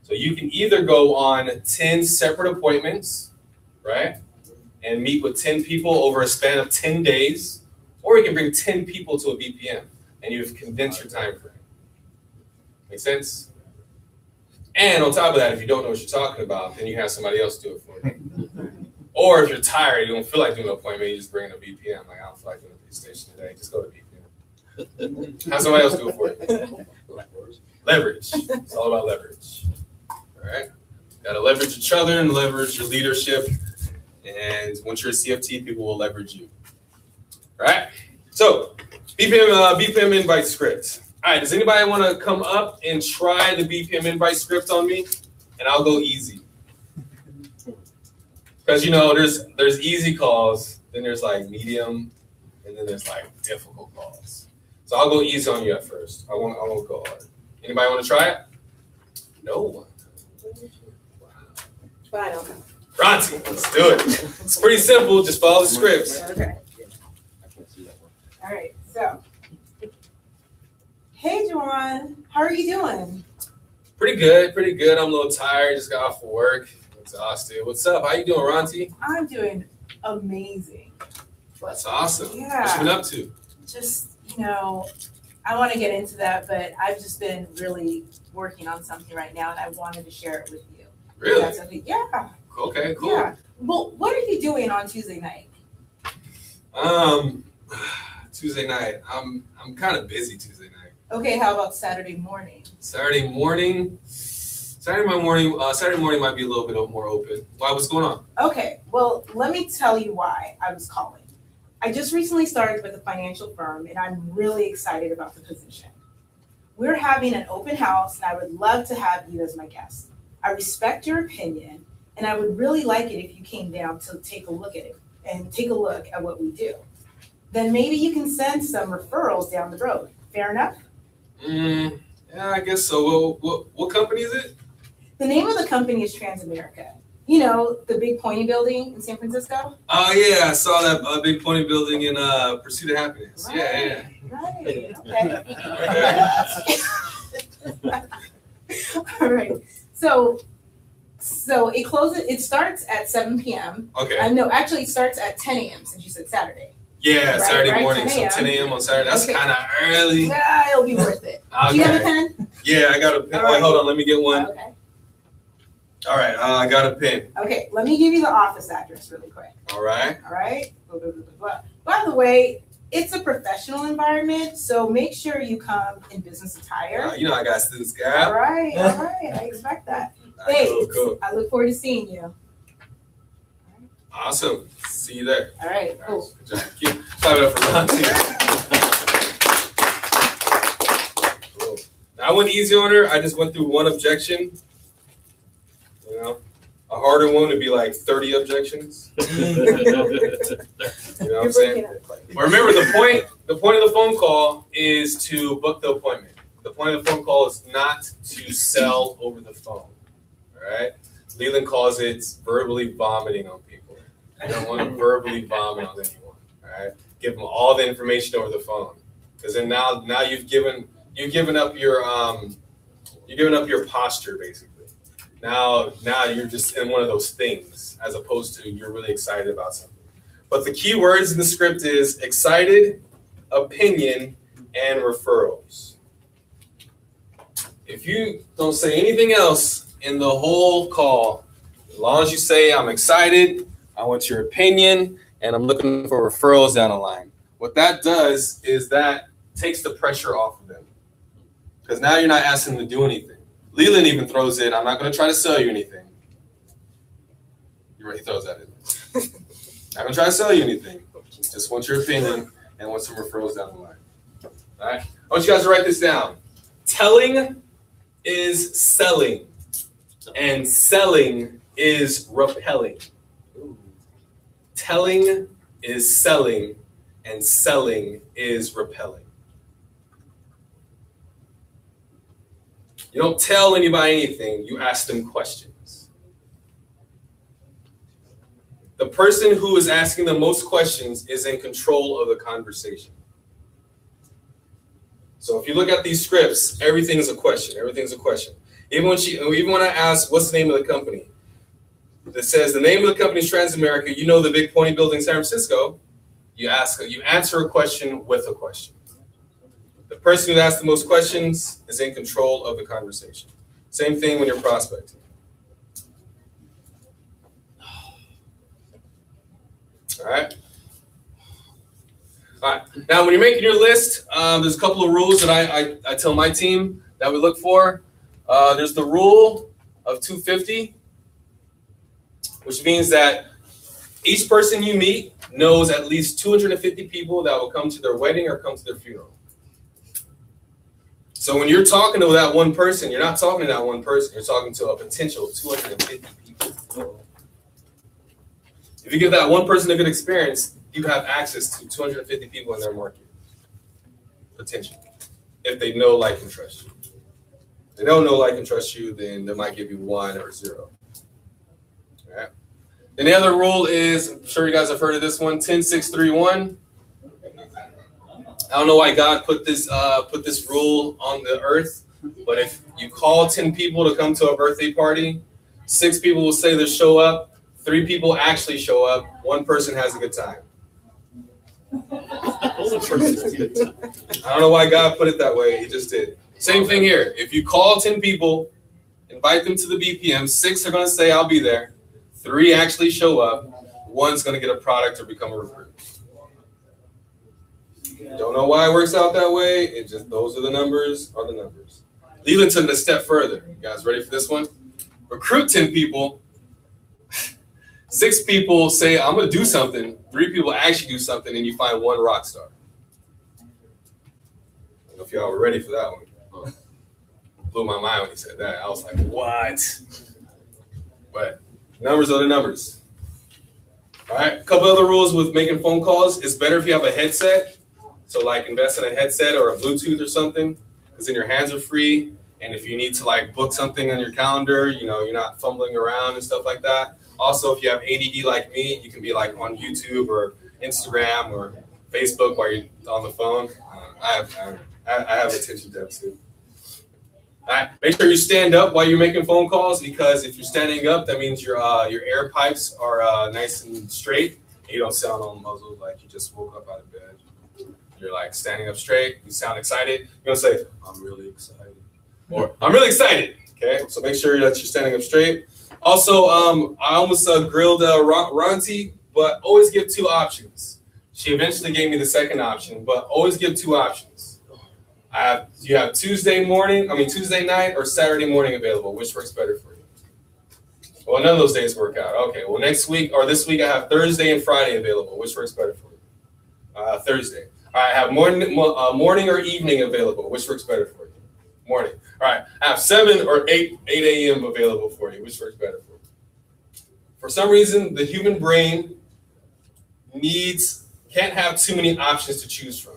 So you can either go on 10 separate appointments, right? And meet with 10 people over a span of 10 days, or you can bring 10 people to a BPM and you've condensed your time frame. Make sense? And on top of that, if you don't know what you're talking about, then you have somebody else do it for you. Or if you're tired, you don't feel like doing an appointment, you just bring in a BPM. Like, I don't feel like doing a presentation today. Just go to BPM. Have somebody else do it for you. Leverage. It's all about leverage. All right? Got to leverage each other and leverage your leadership. And once you're a CFT, people will leverage you. All right? So, BPM invite script. All right, does anybody want to come up and try the BPM invite script on me? And I'll go easy. Because, there's easy calls, then there's like medium, and then there's like difficult calls. So I'll go easy on you at first. I won't go hard. Anybody want to try it? No one.
Well, I don't know.
Ronti, let's do it. It's pretty simple. Just follow the scripts.
Okay. All right. So
Hey, Juwan. How are you doing?
Pretty good, pretty good. I'm a little tired. Just got off of work. Exhausted. What's up? How you doing, Ronti?
I'm doing amazing.
That's awesome.
Yeah.
What you been up to?
Just, I want to get into that, but I've just been really working on something right now, and I wanted to share it with you.
Really?
That's okay. Yeah.
Okay, cool.
Yeah. Well, what are you doing on Tuesday night?
Tuesday night. I'm kind of busy Tuesday night.
Okay, how about Saturday morning?
Saturday morning might be a little bit more open. Why? What's going on?
Okay, well, let me tell you why I was calling. I just recently started with a financial firm, and I'm really excited about the position. We're having an open house, and I would love to have you as my guest. I respect your opinion, and I would really like it if you came down to take a look at it and take a look at what we do. Then maybe you can send some referrals down the road. Fair enough?
Yeah, I guess so. What company is it?
The name of the company is Transamerica. You know, the big pointy building in San Francisco?
Oh, yeah, I saw that big pointy building in Pursuit of Happiness.
Right,
Yeah.
Right, okay. All right. So it starts at 7 p.m.
Okay.
No, actually it starts at 10 a.m. since you said Saturday.
Yeah,
Right,
Saturday morning,
10
so 10 a.m. on Saturday. That's
Okay.
kind of early.
Yeah, it'll be worth it.
Okay.
Do you have a pen?
Yeah, I got a pen.
All right.
Wait, hold on, let me get one.
Okay.
All right, I got a pen.
Okay, let me give you the office address really quick.
All right.
All right. Blah, blah, blah, blah, blah. By the way, it's a professional environment, so make sure you come in business attire.
You know I got students,
All
guy.
right, all right. I expect that. Thanks.
Cool.
I look forward to seeing you.
Awesome. See you there.
All right, cool.
Good job. Clap it up for Monty. Cool. I went easy on her. I just went through one objection. You know, a harder one would be like 30 objections. You know what I'm saying? But remember, the point of the phone call is to book the appointment. The point of the phone call is not to sell over the phone. All right? Leland calls it verbally vomiting on people. You don't want to verbally vomit on anyone. All right? Give them all the information over the phone, because then now you've given up your posture basically. Now you're just in one of those things, as opposed to you're really excited about something. But the key words in the script is excited, opinion, and referrals. If you don't say anything else in the whole call, as long as you say, I'm excited, I want your opinion, and I'm looking for referrals down the line. What that does is that takes the pressure off of them. Because now you're not asking them to do anything. Leland even throws in, I'm not going to try to sell you anything. He throws that in. Not going to try to sell you anything. Just want your opinion and want some referrals down the line. All right? I want you guys to write this down. Telling is selling, and selling is repelling. Telling is selling, and selling is repelling. You don't tell anybody anything, you ask them questions. The person who is asking the most questions is in control of the conversation. So if you look at these scripts, everything is a question. Everything's a question. Even when I ask, what's the name of the company? That says the name of the company is Transamerica. You know the big pointy building in San Francisco. You answer a question with a question. The person who asks the most questions is in control of the conversation. Same thing when you're prospecting. All right. All right. Now, when you're making your list, there's a couple of rules that I tell my team that we look for. There's the rule of 250, which means that each person you meet knows at least 250 people that will come to their wedding or come to their funeral. So when you're talking to that one person, you're not talking to that one person. You're talking to a potential 250 people. If you give that one person a good experience, you have access to 250 people in their market. Potential. If they know, like, and trust you. If they don't know, like, and trust you, then they might give you 1 or 0. All right. And the other rule is, I'm sure you guys have heard of this one, 10-6-3-1. I don't know why God put this rule on the earth, but if you call 10 people to come to a birthday party, 6 people will say they'll show up, 3 people actually show up, 1 person has a good time. I don't know why God put it that way. He just did. Same thing here. If you call 10 people, invite them to the BPM, 6 are going to say, I'll be there. 3 actually show up. 1's going to get a product or become a recruit. Don't know why it works out that way. It just, those are the numbers. Leland took it a step further. You guys ready for this one? Recruit 10 people. 6 people say, I'm going to do something. 3 people actually do something, and you find 1 rock star. I don't know if y'all were ready for that one. Blew my mind when he said that. I was like, what? But numbers are the numbers. All right, a couple other rules with making phone calls. It's better if you have a headset. So like invest in a headset or a Bluetooth or something, because then your hands are free. And if you need to like book something on your calendar, you know, you're not fumbling around and stuff like that. Also, if you have ADD like me, you can be like on YouTube or Instagram or Facebook while you're on the phone. I have attention deficit. All right, make sure you stand up while you're making phone calls, because if you're standing up, that means your air pipes are nice and straight. And you don't sound all muzzled like you just woke up out of bed. You're like standing up straight. You sound excited. You're gonna say, "I'm really excited," or "I'm really excited." Okay, so make sure that you're standing up straight. Also, I almost grilled Ronti, but always give 2 options. She eventually gave me the second option, but always give 2 options. You have Tuesday night or Saturday morning available. Which works better for you? Well, none of those days work out. Okay, well next week or this week I have Thursday and Friday available. Which works better for you? Thursday. All right, I have morning or evening available. Which works better for you? Morning. All right, I have 7 or 8 a.m. available for you. Which works better for you? For some reason, the human brain can't have too many options to choose from.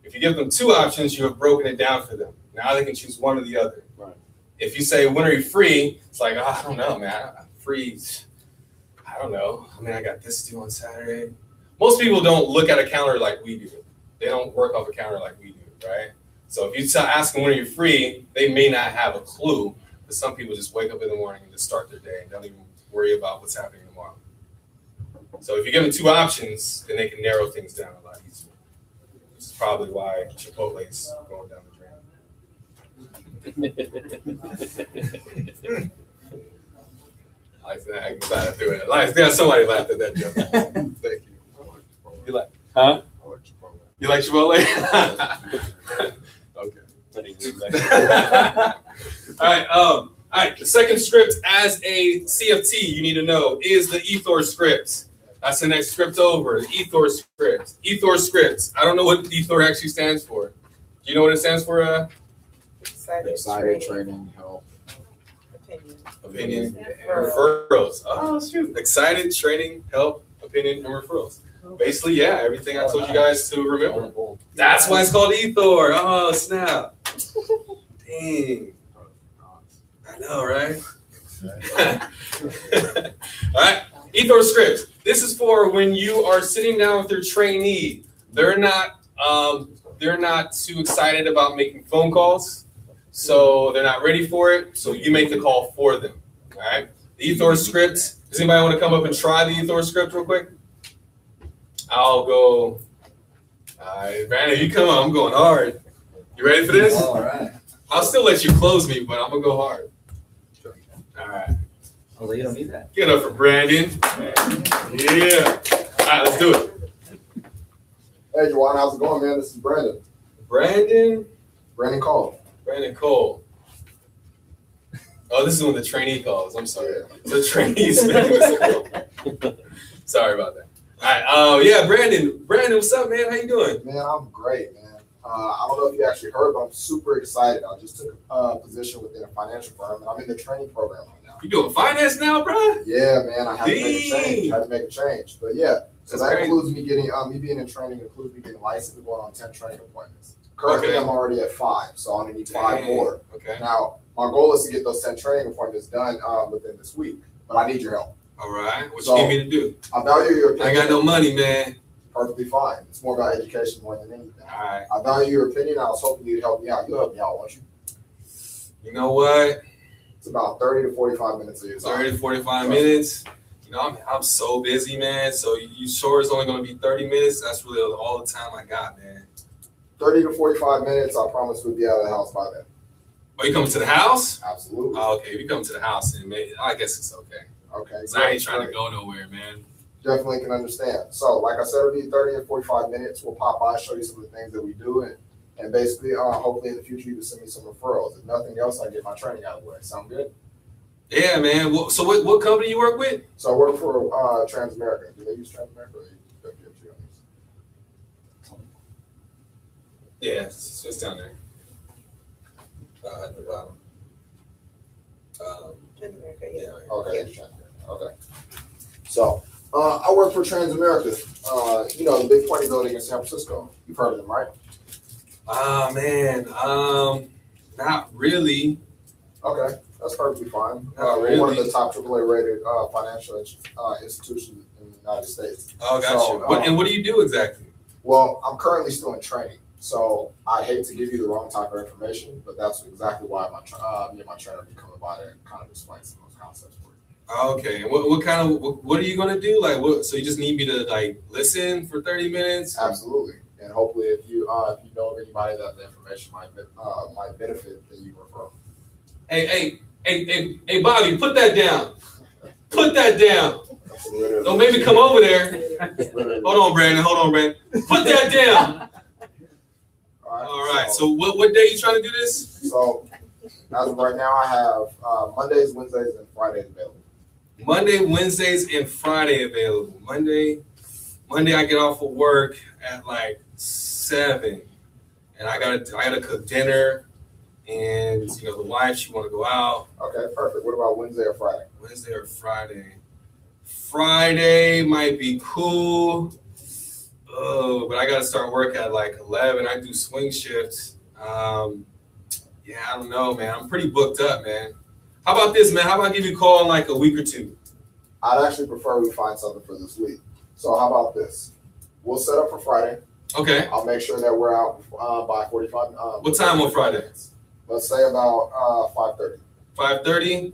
If you give them 2 options, you have broken it down for them. Now they can choose one or the other. Right. If you say, when are you free? It's like, I don't know, man. I'm free. I don't know. I mean, I got this to do on Saturday. Most people don't look at a calendar like we do. They don't work off a calendar like we do, right? So if you ask them when are you free, they may not have a clue. But some people just wake up in the morning and just start their day and don't even worry about what's happening tomorrow. So if you give them 2 options, then they can narrow things down a lot easier. This is probably why Chipotle is going down the drain. I'm glad I threw it. Somebody laughed at that joke. Thank you. You like, huh? You like Chipotle? Okay. All right. The second script as a CFT you need to know is the Ethor script. That's the next script over. The Ethor script. Ethor script. I don't know what Ethor actually stands for. Do you know what it stands for?
Excited training, help.
Opinion, and referrals. Oh, shoot. Excited, training, help, opinion, and referrals. Basically, yeah, everything I told you guys to remember. That's why it's called Ethor. Oh, snap. Dang. I know, right? All right. Ethor scripts. This is for when you are sitting down with your trainee. They're not too excited about making phone calls. So they're not ready for it. So you make the call for them. All right. The Ethor script. Does anybody want to come up and try the Ethor script real quick? I'll go. All right, Brandon, you come on. I'm going hard. You ready for this?
All right.
I'll still let you close me, but I'm going to go hard. All right.
Oh, you don't need that.
Get up for Brandon. Yeah. All right, let's do it.
Hey, Juwan, how's it going, man? This is Brandon.
Brandon
Cole.
Brandon Cole. Oh, this is when the trainee calls. I'm sorry. The trainees. Sorry about that. All right. Yeah, Brandon. Brandon, what's up, man? How you doing?
Man, I'm great, man. I don't know if you actually heard, but I'm super excited. I just took a position within a financial firm, and I'm in the training program right now.
You doing finance now, bro?
Yeah, man. I had to make a change. But yeah, so that includes me getting me being in training, includes me getting licensed and going on 10 training appointments. Currently, I'm already at 5, so I'm gonna need 5 more.
Okay.
Now, my goal is to get those 10 training appointments done within this week, but I need your help.
All right. What you need me to do?
I value your opinion.
I got no money, man.
Perfectly fine. It's more about education more than anything.
All right.
I value your opinion. I was hoping you'd help me out. You'll help me out, won't you?
You know what?
It's about 30 to 45 minutes of your time.
30 to 45 minutes. You know, I'm so busy, man. So you sure it's only going to be 30 minutes? That's really all the time I got, man.
30 to 45 minutes. I promise we'll be out of the house by then.
Oh, you coming to the house?
Absolutely.
Oh, okay, we come to the house, and maybe, I guess it's okay.
Okay.
So I ain't trying to go nowhere, man.
Definitely can understand. So, like I said, it'll be 30 and 45 minutes. We'll pop by, show you some of the things that we do, and basically, hopefully in the future, you can send me some referrals. If nothing else, I get my training out of the way. Sound good?
Yeah, man. So what company you work with?
So I work for Transamerica. Do they use Transamerica or WFG on these?
Yeah, it's down there. At the bottom.
Yeah.
Okay. Okay. So I work for Transamerica. You know, the big 20 building in San Francisco. You've heard of them, right?
Ah, man. Not really.
Okay, that's perfectly fine.
Not really.
One of the top AAA rated financial institutions in the United States.
Oh, got you. What do you do exactly?
Well, I'm currently still in training, so I hate to give you the wrong type of information, but that's exactly why me and my trainer be coming by to kind of explain some of those concepts for you.
Okay, and what are you gonna do? Like, what? So you just need me to like listen for 30 minutes?
Absolutely, and hopefully, if you know of anybody that the information might benefit, then you refer them.
Hey, Bobby, put that down. Put that down. Don't make me come over there. Hold on, Brandon. Put that down. All right. So what day you trying to do this?
So as of right now, I have Mondays, Wednesdays, and Fridays available.
Monday, Wednesdays, and Friday available. Monday, I get off of work at like 7, and I gotta cook dinner. And you know, the wife, she want to go out.
Okay, perfect. What about Wednesday or Friday?
Wednesday or Friday? Friday might be cool. Oh, but I gotta start work at like 11. I do swing shifts. Yeah, I don't know, man. I'm pretty booked up, man. How about this, man? How about I give you a call in like a week or two?
I'd actually prefer we find something for this week. So how about this? We'll set up for Friday.
Okay.
I'll make sure that we're out by 45.
What time on Friday?
Let's say about 5:30.
5:30?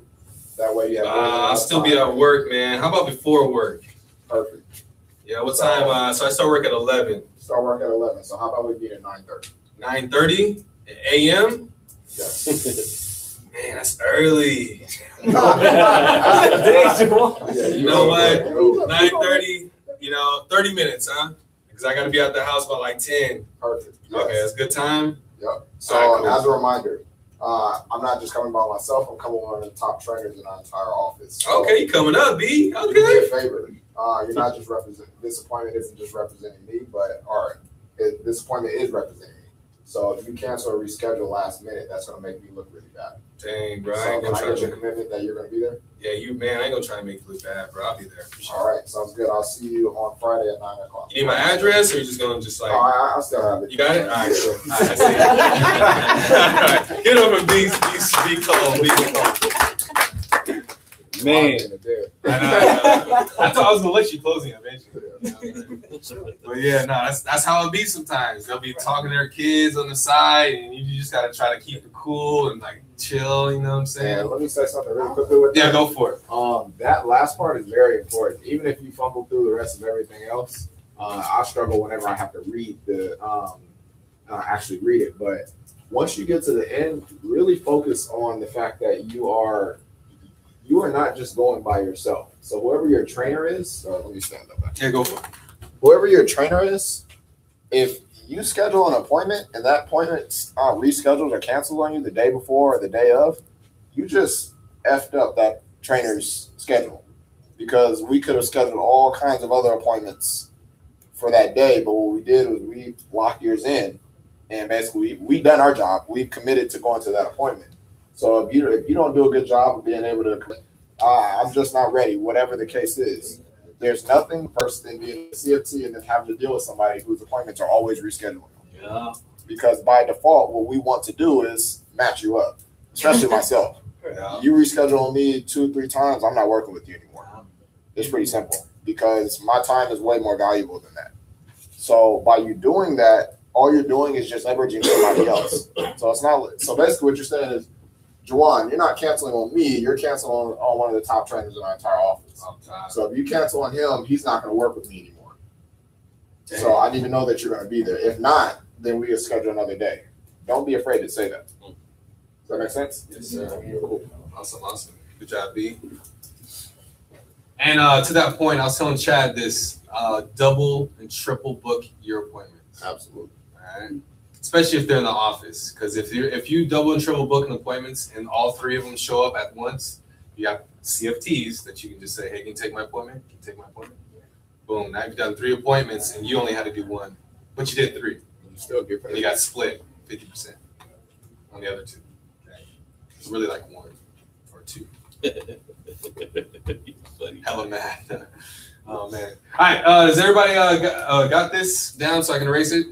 That way you have
I'll still be at work, man. How about before work?
Perfect.
Yeah, what time? So I start work at 11.
Start work at 11. So how about we meet at 9:30?
9:30 a.m.?
Yes.
Man, that's early.
You
know what? 9:30, 30 minutes, huh? Because I got to be out the house by like 10.
Perfect.
Yes. Okay, that's a good time.
Yep. So
right, cool.
As a reminder, I'm not just coming by myself. I'm coming with one of the top trainers in our entire office. So
okay, you coming up, B. Okay.
Do me a favor. You're not just representing. This appointment isn't just representing me, but this appointment is representing me. So if you cancel or reschedule last minute, that's going to make me look really bad.
Dang, bro.
So can I get your commitment that you're going to be there?
Yeah, man. I ain't gonna try to make you look bad, bro. I'll be there for sure.
All right, sounds good. I'll see you on Friday at 9 o'clock.
You need my address, or you just gonna just like?
I still have it.
You got it? All right, cool. All right, I see it. All right. Get over be calm. Man, I thought I was gonna let you close it eventually. But yeah, no, that's how it be sometimes. They'll be talking to their kids on the side, and you just gotta try to keep it cool and like chill. You know what I'm saying?
Yeah, let me say something really quickly with that.
Yeah, go for it.
That last part is very important. Even if you fumble through the rest of everything else, I struggle whenever I have to read actually read it. But once you get to the end, really focus on the fact that you are not just going by yourself. So whoever your trainer is, let me stand up.
Yeah, go for it.
Whoever your trainer is, if you schedule an appointment and that appointment rescheduled or canceled on you the day before or the day of, you just effed up that trainer's schedule, because we could have scheduled all kinds of other appointments for that day. But what we did was we locked yours in, and basically we done our job. We've committed to going to that appointment. So if you don't do a good job of being able to, I'm just not ready, whatever the case is. There's nothing worse than being a CFT and then having to deal with somebody whose appointments are always rescheduled.
Yeah.
Because by default, what we want to do is match you up, especially myself.
Yeah.
You reschedule me 2-3 times, I'm not working with you anymore. It's pretty simple, because my time is way more valuable than that. So by you doing that, all you're doing is just leveraging somebody else. So it's not. So basically, what you're saying is, Juwan, you're not canceling on me. You're canceling on one of the top trainers in our entire office. So if you cancel on him, he's not going to work with me anymore.
Damn.
So I need to know that you're going to be there. If not, then we can schedule another day. Don't be afraid to say that. Does that make sense?
Yes, sir. Cool. Awesome. Good job, B. And to that point, I was telling Chad this: double and triple book your appointments.
Absolutely.
All right. Especially if they're in the office, because if you double and triple book appointments and all three of them show up at once, you got CFTs that you can just say, "Hey, can you take my appointment? Can you take my appointment?" Boom. Now you've done 3 appointments and you only had to do 1, but you did 3.
You still get paid.
And you got split 50% on the other 2. Okay. It's really like 1 or 2. Hella mad. Oh man. All right. Does everybody got this down so I can erase it?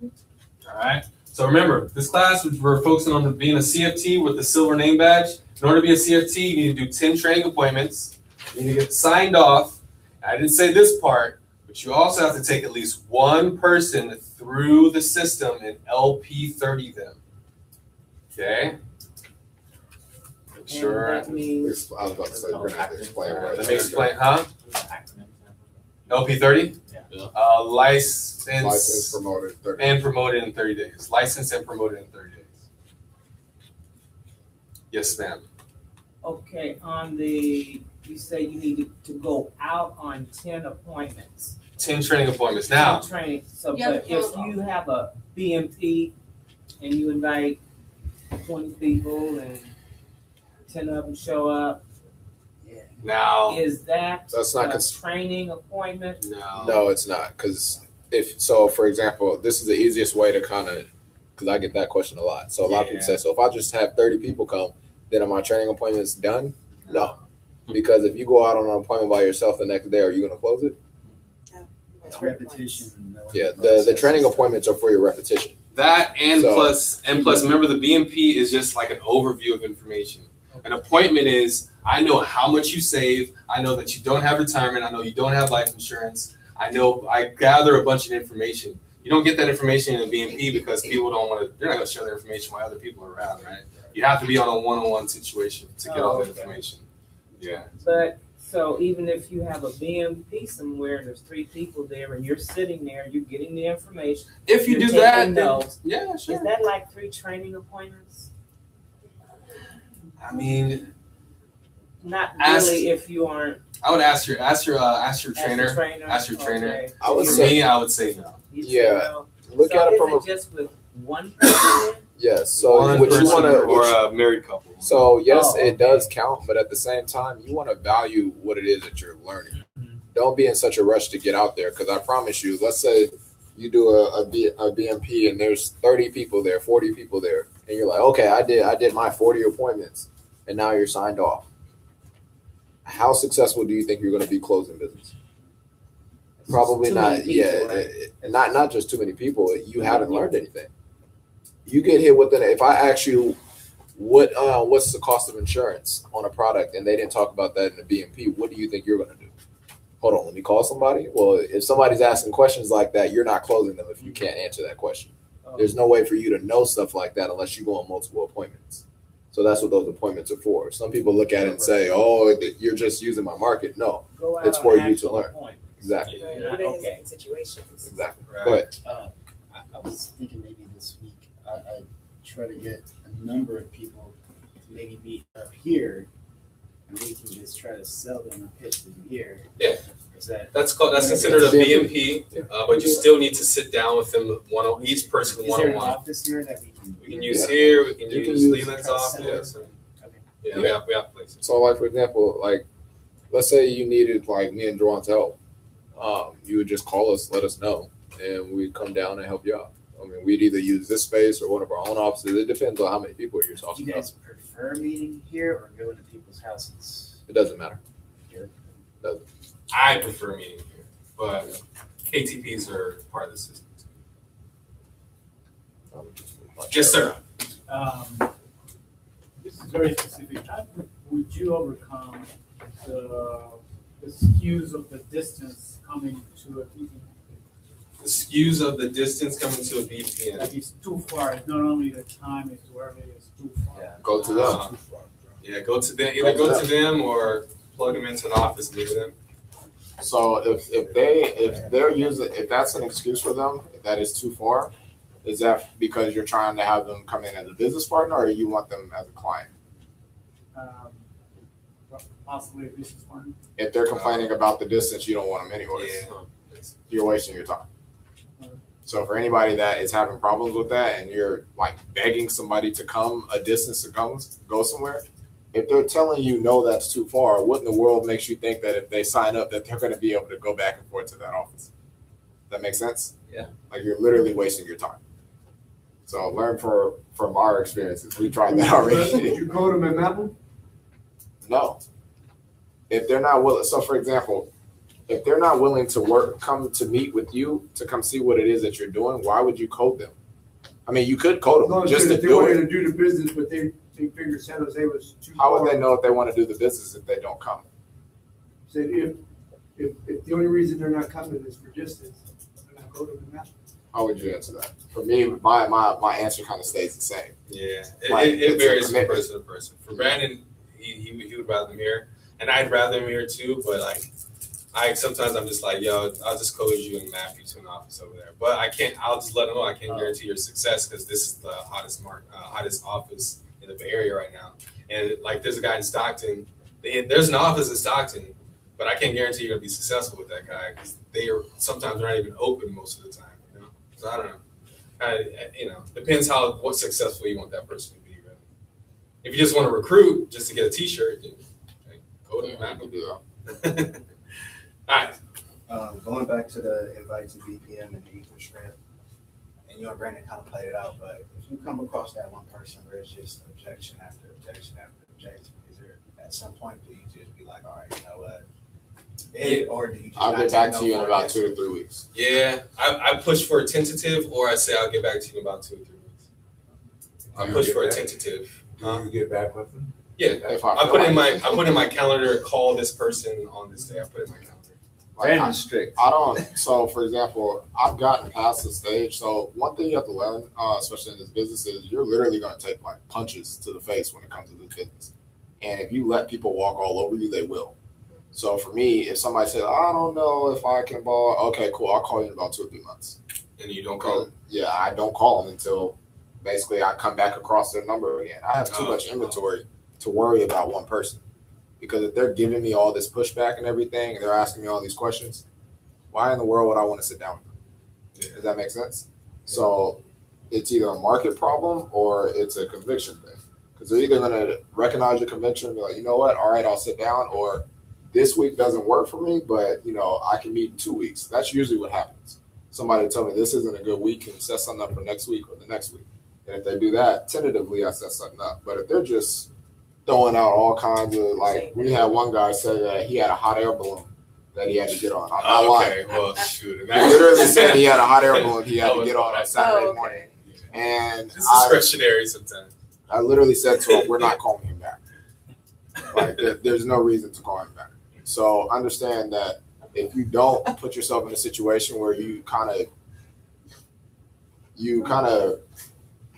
All right. So remember, this class we're focusing on being a CFT with the silver name badge. In order to be a CFT, you need to do 10 training appointments. You need to get signed off. I didn't say this part, but you also have to take at least one person through the system and LP30 them. Okay. Sure.
I was about to say, we're going to have to explain.
Let me explain, huh? LP30? Yeah. License
promoted,
and promoted in 30 days. Licensed and promoted in 30 days. Yes, ma'am.
Okay, you say you need to go out on 10 appointments.
10 training appointments. Now.
10 training. So, but if you have a BMP and you invite 20 people and 10 of them show up,
now
is
that's not
a training appointment?
No, it's not. Because for example, this is the easiest way to kind of, because I get that question a lot. So a lot of people say, so if I just have 30 people come, then are my training appointments done? No. Because if you go out on an appointment by yourself the next day, are you going to close it?
It's repetition.
Yeah, the training appointments are for your repetition.
That plus remember the BMP is just like an overview of information. An appointment is, I know how much you save. I know that you don't have retirement. I know you don't have life insurance. I gather a bunch of information. You don't get that information in a BMP because people don't want to, they're not going to share their information while other people are around, right? You have to be on a one-on-one situation to get all the information. Yeah.
But so even if you have a BMP somewhere, there's 3 people there and you're sitting there, you're getting the information.
If you do that, then, yeah, sure.
Is that like 3 training appointments?
I mean,
not really if you aren't.
I would ask your trainer. Ask your trainer.
Okay.
I would say no. Yeah. Look at it from
just with one person.
Yes. So what you want to,
or a married couple.
So yes, it does count, but at the same time, you want to value what it is that you're learning. Don't be in such a rush to get out there, because I promise you, let's say you do a BMP and there's 30 people there, 40 people there, and you're like, okay, I did my 40 appointments, and now you're signed off. How successful do you think you're going to be closing business? Probably not. Yeah, right? Not just too many people. You haven't learned anything. You get hit with if I ask you what's the cost of insurance on a product and they didn't talk about that in the BMP, what do you think you're going to do? Hold on, let me call somebody. Well, if somebody's asking questions like that, you're not closing them if you can't answer that question. There's no way for you to know stuff like that unless you go on multiple appointments. So that's what those appointments are for. Some people look at it and say, oh, you're just using my market. No, it's for you to learn. Exactly.
Okay. Situations.
Exactly.
Right.
Go ahead.
I was thinking maybe this week I try to get a number of people to maybe meet up here, and we can just try to sell them a pitch to them here.
Yeah.
That's
considered a BMP, but you still need to sit down with them each person
Is there an
one-on-one.
office here that we can
use here. We can use Leland's office. Yeah, we have places.
So, like for example, like let's say you needed like me and Juwan's help, you would just call us, let us know, and we'd come down and help you out. I mean, we'd either use this space or one of our own offices. It depends on how many people you're talking
about.
Do
you guys prefer meeting here or going to people's houses?
It doesn't matter.
I prefer meeting here, but KTPs are part of the system. Yes, sir.
This is very specific. How would you overcome the skews of the distance coming to a meeting?
skews of the distance coming to a BPM.
Like it's too far. It's not only the time, it's wherever it is too far.
Yeah.
Go to them.
Yeah, go to them. Either go to them or plug them into an office near them.
So if that's an excuse for them, if that is too far, is that because you're trying to have them come in as a business partner, or you want them as a client?
Possibly a business partner.
If they're complaining about the distance, you don't want them anyway.
Yeah.
You're wasting your time. So for anybody that is having problems with that, and you're like begging somebody to come a distance to go somewhere, if they're telling you no, that's too far, what in the world makes you think that if they sign up that they're going to be able to go back and forth to that office? That makes sense?
Yeah.
Like you're literally wasting your time. So learn from our experiences. We tried that already.
Did you call them at Maple?
No. If they're not willing, so for example, if they're not willing to come to meet with you to come see what it is that you're doing, why would you code them? I mean, you could code them just to
they
do
wanted
it.
to do the business, but they figured San Jose was too
How
far.
would they know if they want to do the business if they don't come?
Said if the only reason they're not coming is for distance, they're not going to the Maple.
How would you answer that? For me, my answer kind of stays the same.
Yeah,
Like,
it
it's a
varies from
commitment.
person to person. For Brandon, he would rather me here, and I'd rather him here too. But like, sometimes I'm just like, yo, I'll just code you and map you to an office over there. But I can't. I'll just let them know I can't guarantee your success because this is the hottest office in the Bay Area right now. And like, there's a guy in Stockton. There's an office in Stockton, but I can't guarantee you're gonna be successful with that guy because sometimes they're not even open most of the time. You know, so I don't know. Depends what successful you want that person to be. Really. If you just want to recruit just to get a T-shirt, then go to the map. All right.
Going back to the invite to BPM and the equal strength, and you and Brandon kind of played it out, but if you come across that one person where it's just objection after objection after objection, is there at some point do you just be like, all right, you know what? Or do you just
I'll
not
get back
take
to you
no
in
for
about
an
2 to 3 weeks.
Yeah, I push for a tentative, or I say I'll get back to you in about 2 or 3 weeks. I push for a tentative.
You get back with them?
Yeah, I put in my calendar. Call this person on this day. I put in my calendar.
Like, so for example, I've gotten past the stage. So one thing you have to learn, especially in this business, is you're literally going to take like punches to the face when it comes to this business. And if you let people walk all over you, they will. So for me, if somebody says, I don't know if I can ball, okay, cool, I'll call you in about 2 or 3 months.
And you don't call them?
Yeah, I don't call them until basically I come back across their number again. I have too much inventory to worry about one person. Because if they're giving me all this pushback and everything, and they're asking me all these questions, why in the world would I want to sit down with them? Yeah. Does that make sense? So it's either a market problem or it's a conviction thing. Because they're either going to recognize your conviction and be like, you know what, all right, I'll sit down, or this week doesn't work for me, but I can meet in 2 weeks. That's usually what happens. Somebody will tell me this isn't a good week and set something up for next week or the next week. And if they do that, tentatively I set something up. But if they're just throwing out all kinds of, like, we had one guy say that he had a hot air balloon that he had to get on. I'm not lying.
Well, shoot.
He literally said he had a hot air balloon he had to get on Saturday morning. And
it's discretionary sometimes.
I literally said to him, we're not calling him back. Like, there's no reason to call him back. So understand that if you don't put yourself in a situation where you kind of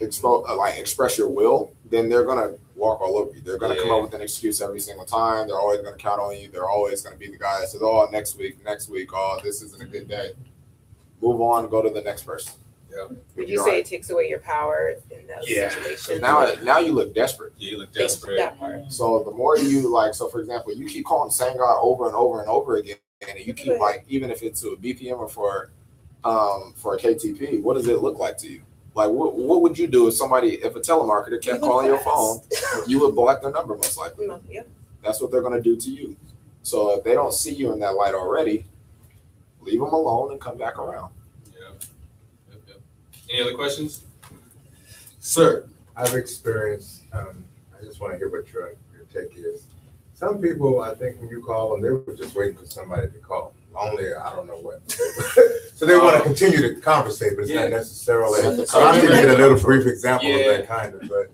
express your will, then they're gonna walk all over you. They're gonna come up with an excuse every single time. They're always gonna count on you. They're always gonna be the guy that says, "Oh, next week, oh, this isn't a good day." Move on, go to the next person.
Yeah.
Would you say it takes away your power in those situations?
Now you look desperate.
Yeah, you look desperate.
That part.
So the more you so for example, you keep calling the same guy over and over and over again, and you keep even if it's to a BPM or for a KTP, what does it look like to you? Like, what would you do if a telemarketer kept calling your phone? You would block their number most likely.
Yeah.
That's what they're going to do to you. So if they don't see you in that light already, leave them alone and come back around.
Yeah. Yep. Any other questions? Sir.
I've experienced, I just want to hear what your take is. Some people, I think when you call them, they were just waiting for somebody to call. Only, I don't know what. So they want to continue to conversate, but it's not necessarily. So I'm giving you a little brief example of that kind of, but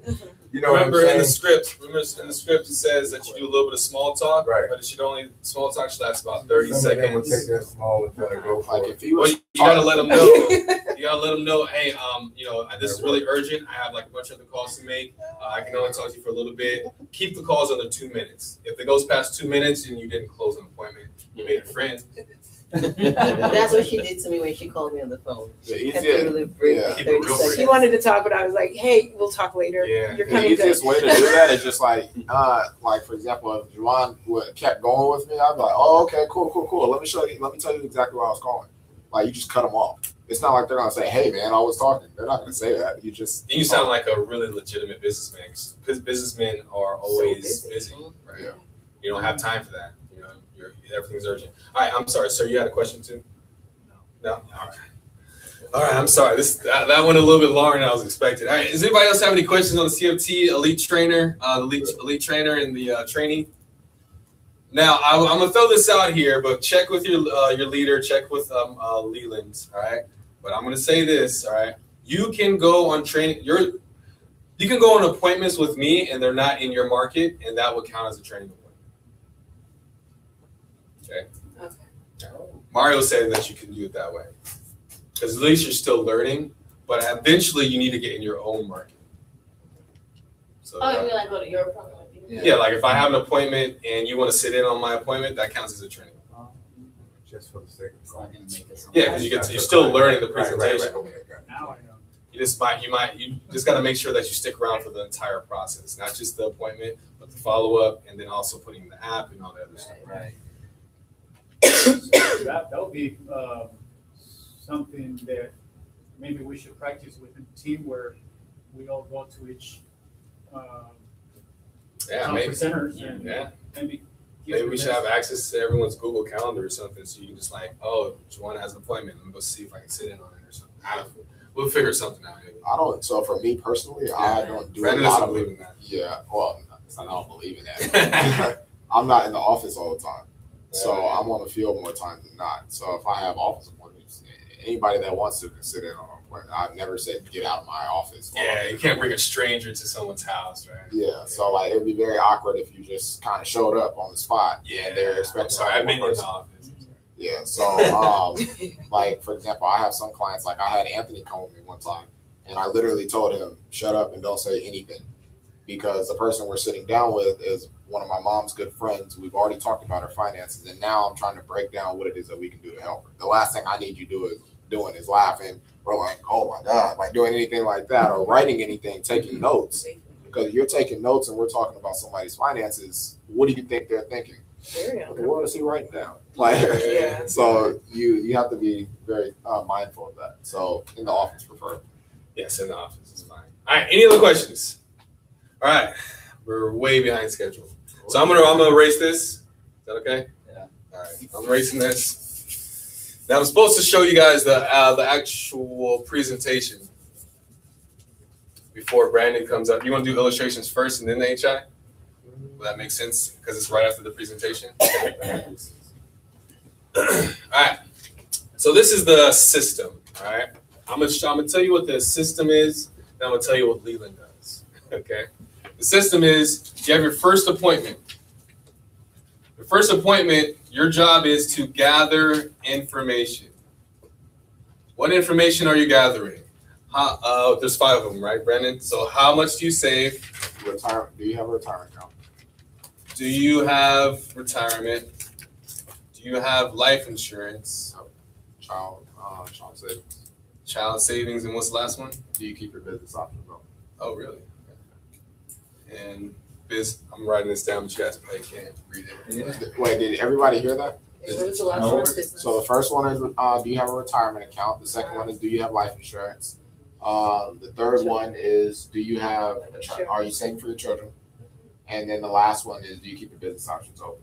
You know what I'm
remember in the
saying?
script, it says that you do a little bit of small talk,
Right.
but it should only small talk should last about 30
Some of them would
seconds.
take that small and try to go for
Like
it.
if he
Well,
was,
you gotta let them know. You gotta let them know, hey, this is really urgent. I have like a bunch of other calls to make. I can only talk to you for a little bit. Keep the calls under 2 minutes. If it goes past 2 minutes and you didn't close an appointment, you made a friend.
That's what she did to me when she called me on the phone.
the
Kept it really
easiest,
brief,
yeah.
like
Keep it
30
real
seconds.
She wanted to talk, but I was like, hey, we'll talk later.
Yeah.
You're
the
coming
easiest
good.
way to do that is just like for example, if Juwan kept going with me, I'd be like, oh, okay, cool. Let me tell you exactly what I was calling. Like, you just cut them off. It's not like they're gonna say, hey man, I was talking. They're not gonna say that. You
sound like a really legitimate businessman, because businessmen are always busy, right?
Yeah.
You don't have time for that. Everything's urgent. All right, I'm sorry, sir. You had a question too? No. All right. I'm sorry. That went a little bit longer than I was expecting. All right. Does anybody else have any questions on the CFT elite trainer, elite trainer and the training? Now I'm gonna throw this out here, but check with your leader. Check with Leland. All right. But I'm gonna say this. All right. You can go on training. You can go on appointments with me, and they're not in your market, and that would count as a training appointment. Okay. Mario said that you can do it that way, because at least you're still learning, but eventually you need to get in your own market. So,
Oh, you mean like go to your appointment with you?
yeah, like if I have an appointment and you want to sit in on my appointment, that counts as a training.
Just for the sake of
Yeah, because you're still learning the presentation.
Now I know.
You just got to make sure that you stick around for the entire process, not just the appointment, but the follow up, and then also putting in the app and all that other stuff.
Right.
That would be something that maybe we should practice within the team, where we all go to each presenters and
Maybe we should have access to everyone's Google Calendar or something, so you can just like, oh, Juwan has an appointment. Let me go see if I can sit in on it or something. We'll figure something out. Maybe.
I don't. So for me personally, I don't do
Brandon
a lot
doesn't
of
believe in that.
Yeah. Well, I don't believe in that. I'm not in the office all the time, so I'm on the field more times than not. So if I have office appointments, anybody that wants to can sit in on an appointment. I've never said get out of my office.
Yeah, you can't bring a stranger to someone's house, right?
Yeah. So like it'd be very awkward if you just kind of showed up on the spot.
Yeah.
And they're expecting.
Sorry, I've been in the office.
Yeah, so like for example, I have some clients, like I had Anthony come with me one time, and I literally told him, shut up and don't say anything, because the person we're sitting down with is one of my mom's good friends. We've already talked about her finances, and now I'm trying to break down what it is that we can do to help her. The last thing I need you doing is laughing or like, oh my God, like doing anything like that, or writing anything, taking notes, because you're taking notes and we're talking about somebody's finances. What do you think they're thinking? What is he writing down? Like, so you have to be very mindful of that. So in the office, prefer.
Yes, in the office is fine. All right. Any other questions? All right, we're way behind schedule, so I'm gonna erase this. Is that okay?
Yeah.
All right, I'm erasing this. Now I'm supposed to show you guys the actual presentation before Brandon comes up. You want to do illustrations first and then the HI? Will that make sense? Because it's right after the presentation. All right. So this is the system. All right. I'm gonna tell you what the system is, and I'm gonna tell you what Leland does. Okay. The system is you have your first appointment. The first appointment, your job is to gather information. What information are you gathering? There's 5 of them, right, Brendan? So how much do you save?
Do you have a retirement account?
Do you have retirement? Do you have life insurance?
Child savings.
Child savings, and what's the last one?
Do you keep your business options open?
Oh, really? And I'm writing this down, but you guys probably can't read it.
Wait, did everybody hear that?
What was the last one?
So the first one is, do you have a retirement account? The second one is, do you have life insurance? The third one is, do you have, are you saving for your children? And then the last one is, do you keep your business options open?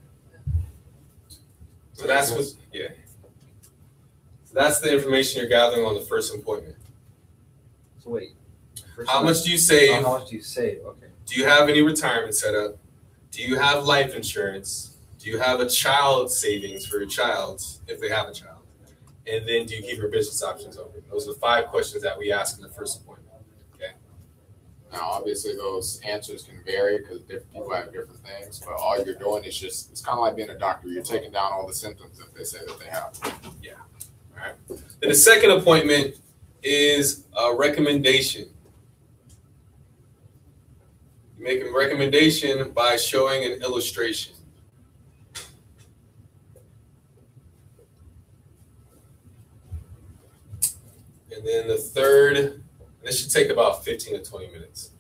So that's what, yeah. So that's the information you're gathering on the first appointment.
So wait.
How much do you save?
How much do you save? Okay.
Do you have any retirement set up? Do you have life insurance? Do you have a child savings for your child, if they have a child? And then do you keep your business options open? Those are the 5 questions that we ask in the first appointment. Okay.
Now, obviously, those answers can vary because different people have different things, but all you're doing is just, it's kind of like being a doctor. You're taking down all the symptoms that they say that they have.
Yeah. All right. Then the second appointment is a recommendation. You make a recommendation by showing an illustration. And then the third, this should take about 15 to 20 minutes.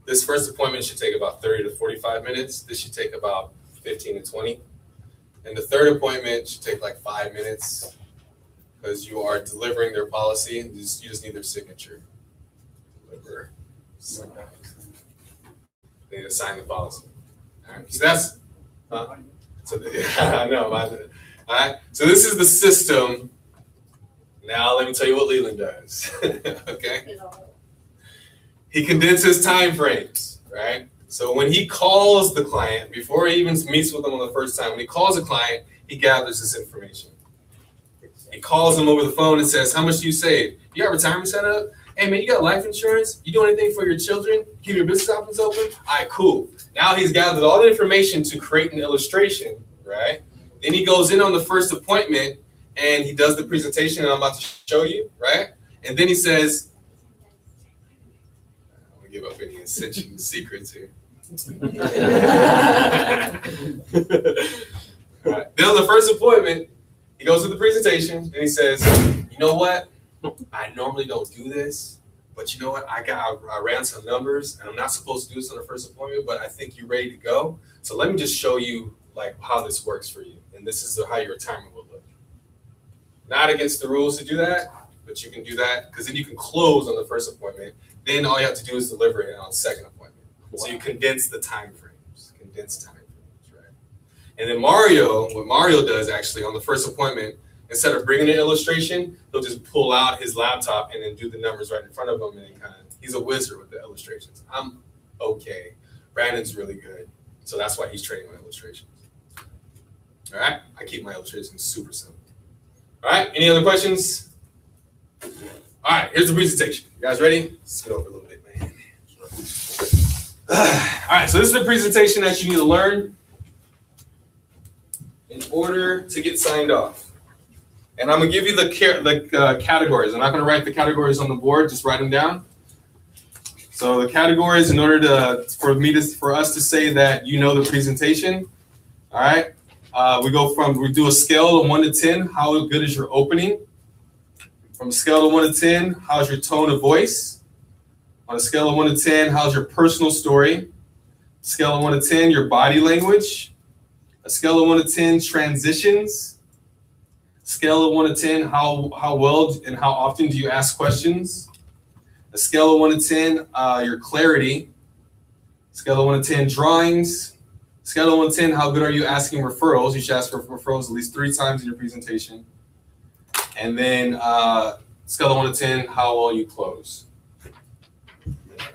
This first appointment should take about 30 to 45 minutes. This should take about 15 to 20. And the third appointment should take like 5 minutes because you are delivering their policy. You just need their signature. Deliver. They need to sign the policy. All right. So that's, I know. All right. So this is the system. Now let me tell you what Leland does. Okay. He condenses time frames, right? So when he calls the client, before he even meets with them on the first time, when he calls a client, he gathers this information. He calls them over the phone and says, how much do you save? You got retirement set up? Hey man, you got life insurance? You do anything for your children? Keep your business options open? All right, cool. Now he's gathered all the information to create an illustration, right? Then he goes in on the first appointment and he does the presentation that I'm about to show you, right? And then he says, I'm gonna give up any essential secrets here. All right. Then on the first appointment, he goes to the presentation and he says, you know what? I normally don't do this, but you know what? I ran some numbers and I'm not supposed to do this on the first appointment, but I think you're ready to go. So let me just show you like how this works for you. And this is how your retirement will look. Not against the rules to do that, but you can do that because then you can close on the first appointment. Then all you have to do is deliver it on the second appointment. So you condense the time frames, right? And then what Mario does actually on the first appointment, instead of bringing an illustration, he'll just pull out his laptop and then do the numbers right in front of him. And he's a wizard with the illustrations. I'm okay. Brandon's really good. So that's why he's training my illustrations. All right. I keep my illustrations super simple. All right. Any other questions? All right. Here's the presentation. You guys ready? Let's get over a little bit, man. All right. So this is the presentation that you need to learn in order to get signed off. And I'm going to give you the categories. I'm not going to write the categories on the board. Just write them down. So the categories, in order for us to say that you know the presentation. All right. We do a scale of 1 to 10. How good is your opening? From a scale of 1 to 10, how's your tone of voice? On a scale of 1 to 10, how's your personal story? Scale of 1 to 10, your body language. A scale of 1 to 10, transitions. Scale of 1 to 10, how well and how often do you ask questions? A scale of 1 to 10, your clarity. Scale of 1 to 10, drawings. Scale of 1 to 10, how good are you asking referrals? You should ask for referrals at least 3 times in your presentation. And then scale of 1 to 10, how well you close. All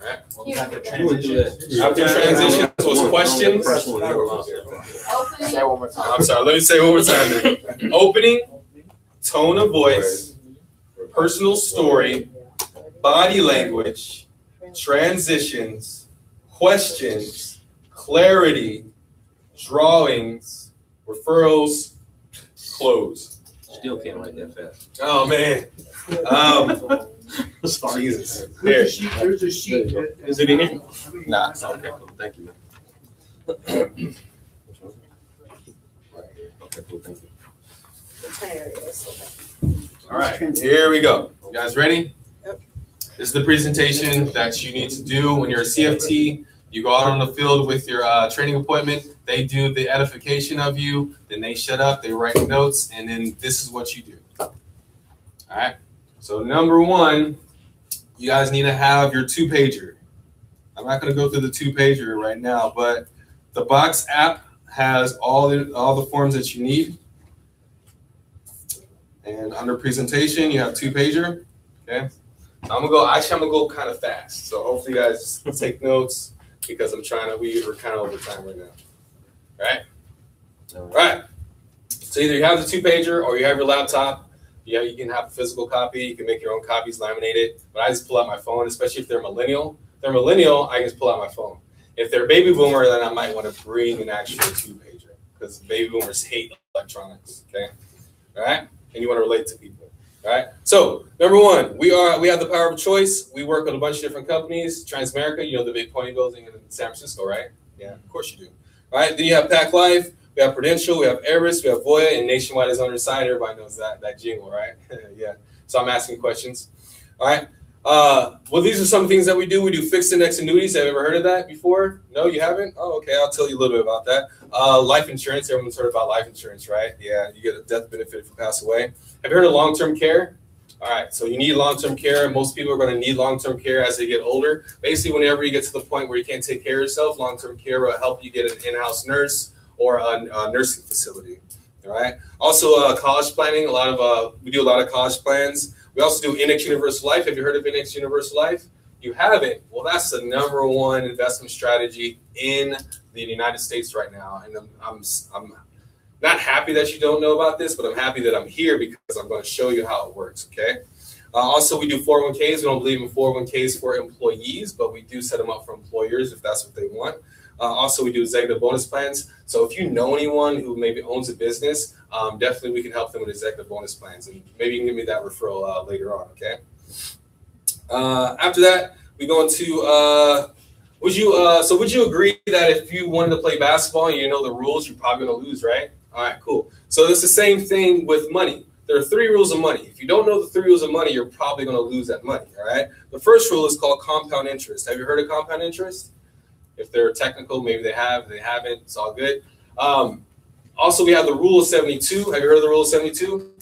right.
After transitions
was questions.
Say one more time.
I'm sorry, let me say it one more time then. Opening, tone of voice, personal story, body language, transitions, questions, clarity, drawings, referrals, close.
Still can't write that fast.
Oh man. Jesus.
There's a sheet.
Is it in here? Nah. Okay, cool. Thank you. Okay, cool. Thank you.
All right, here we go. You guys ready? Yep. This is the presentation that you need to do when you're a CFT. You go out on the field with your training appointment. They do the edification of you. Then they shut up. They write notes. And then this is what you do. All right. So number 1, you guys need to have your 2-pager. I'm not going to go through the 2-pager right now, but the Box app has all the forms that you need. And under presentation, you have 2-pager. Okay. So I'm gonna go kind of fast. So hopefully you guys take notes because we're kind of over time right now. All right. All right. So either you have the 2-pager or you have your laptop. You can have a physical copy. You can make your own copies, laminate it. But I just pull out my phone, especially if they're millennial. they're millennial, I can just pull out my phone. If they're baby boomer, then I might want to bring an actual 2-pager because baby boomers hate electronics, okay? All right? And you want to relate to people, all right? So, number one, we have the power of choice. We work with a bunch of different companies. Transamerica, you know the big pony building in San Francisco, right? Yeah, of course you do. All right, then you have Pac Life, we have Prudential, we have Eris, we have Voya, and Nationwide is on their side. Everybody knows that jingle, right? Yeah, so I'm asking questions. All right. Well, these are some things that we do. We do fixed index annuities. Have you ever heard of that before? No, you haven't? Oh, okay. I'll tell you a little bit about that. Life insurance. Everyone's heard about life insurance, right? Yeah, you get a death benefit if you pass away. Have you heard of long-term care? All right, so you need long-term care. Most people are going to need long-term care as they get older. Basically, whenever you get to the point where you can't take care of yourself, long-term care will help you get an in-house nurse or a nursing facility. All right. Also, college planning. We do a lot of college plans. We also do Index Universal Life. Have you heard of Index Universal Life? You haven't? Well, that's the #1 investment strategy in the United States right now. And I'm not happy that you don't know about this, but I'm happy that I'm here because I'm going to show you how it works, okay? Also, we do 401ks. We don't believe in 401ks for employees, but we do set them up for employers if that's what they want. Also, we do executive bonus plans. So if you know anyone who maybe owns a business, definitely we can help them with executive bonus plans. And maybe you can give me that referral later on, okay? After that, we go into, would you agree that if you wanted to play basketball and you know the rules, you're probably going to lose, right? All right, cool. So it's the same thing with money. There are 3 rules of money. If you don't know the 3 rules of money, you're probably going to lose that money, all right? The first rule is called compound interest. Have you heard of compound interest? If they're technical, maybe they have. If they haven't, it's all good. Also, we have the rule of 72. Have you heard of the rule of 72?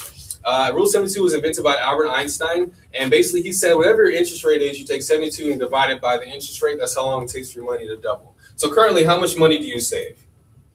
Rule 72 was invented by Albert Einstein. And basically, he said whatever your interest rate is, you take 72 and divide it by the interest rate. That's how long it takes for your money to double. So currently, how much money do you save?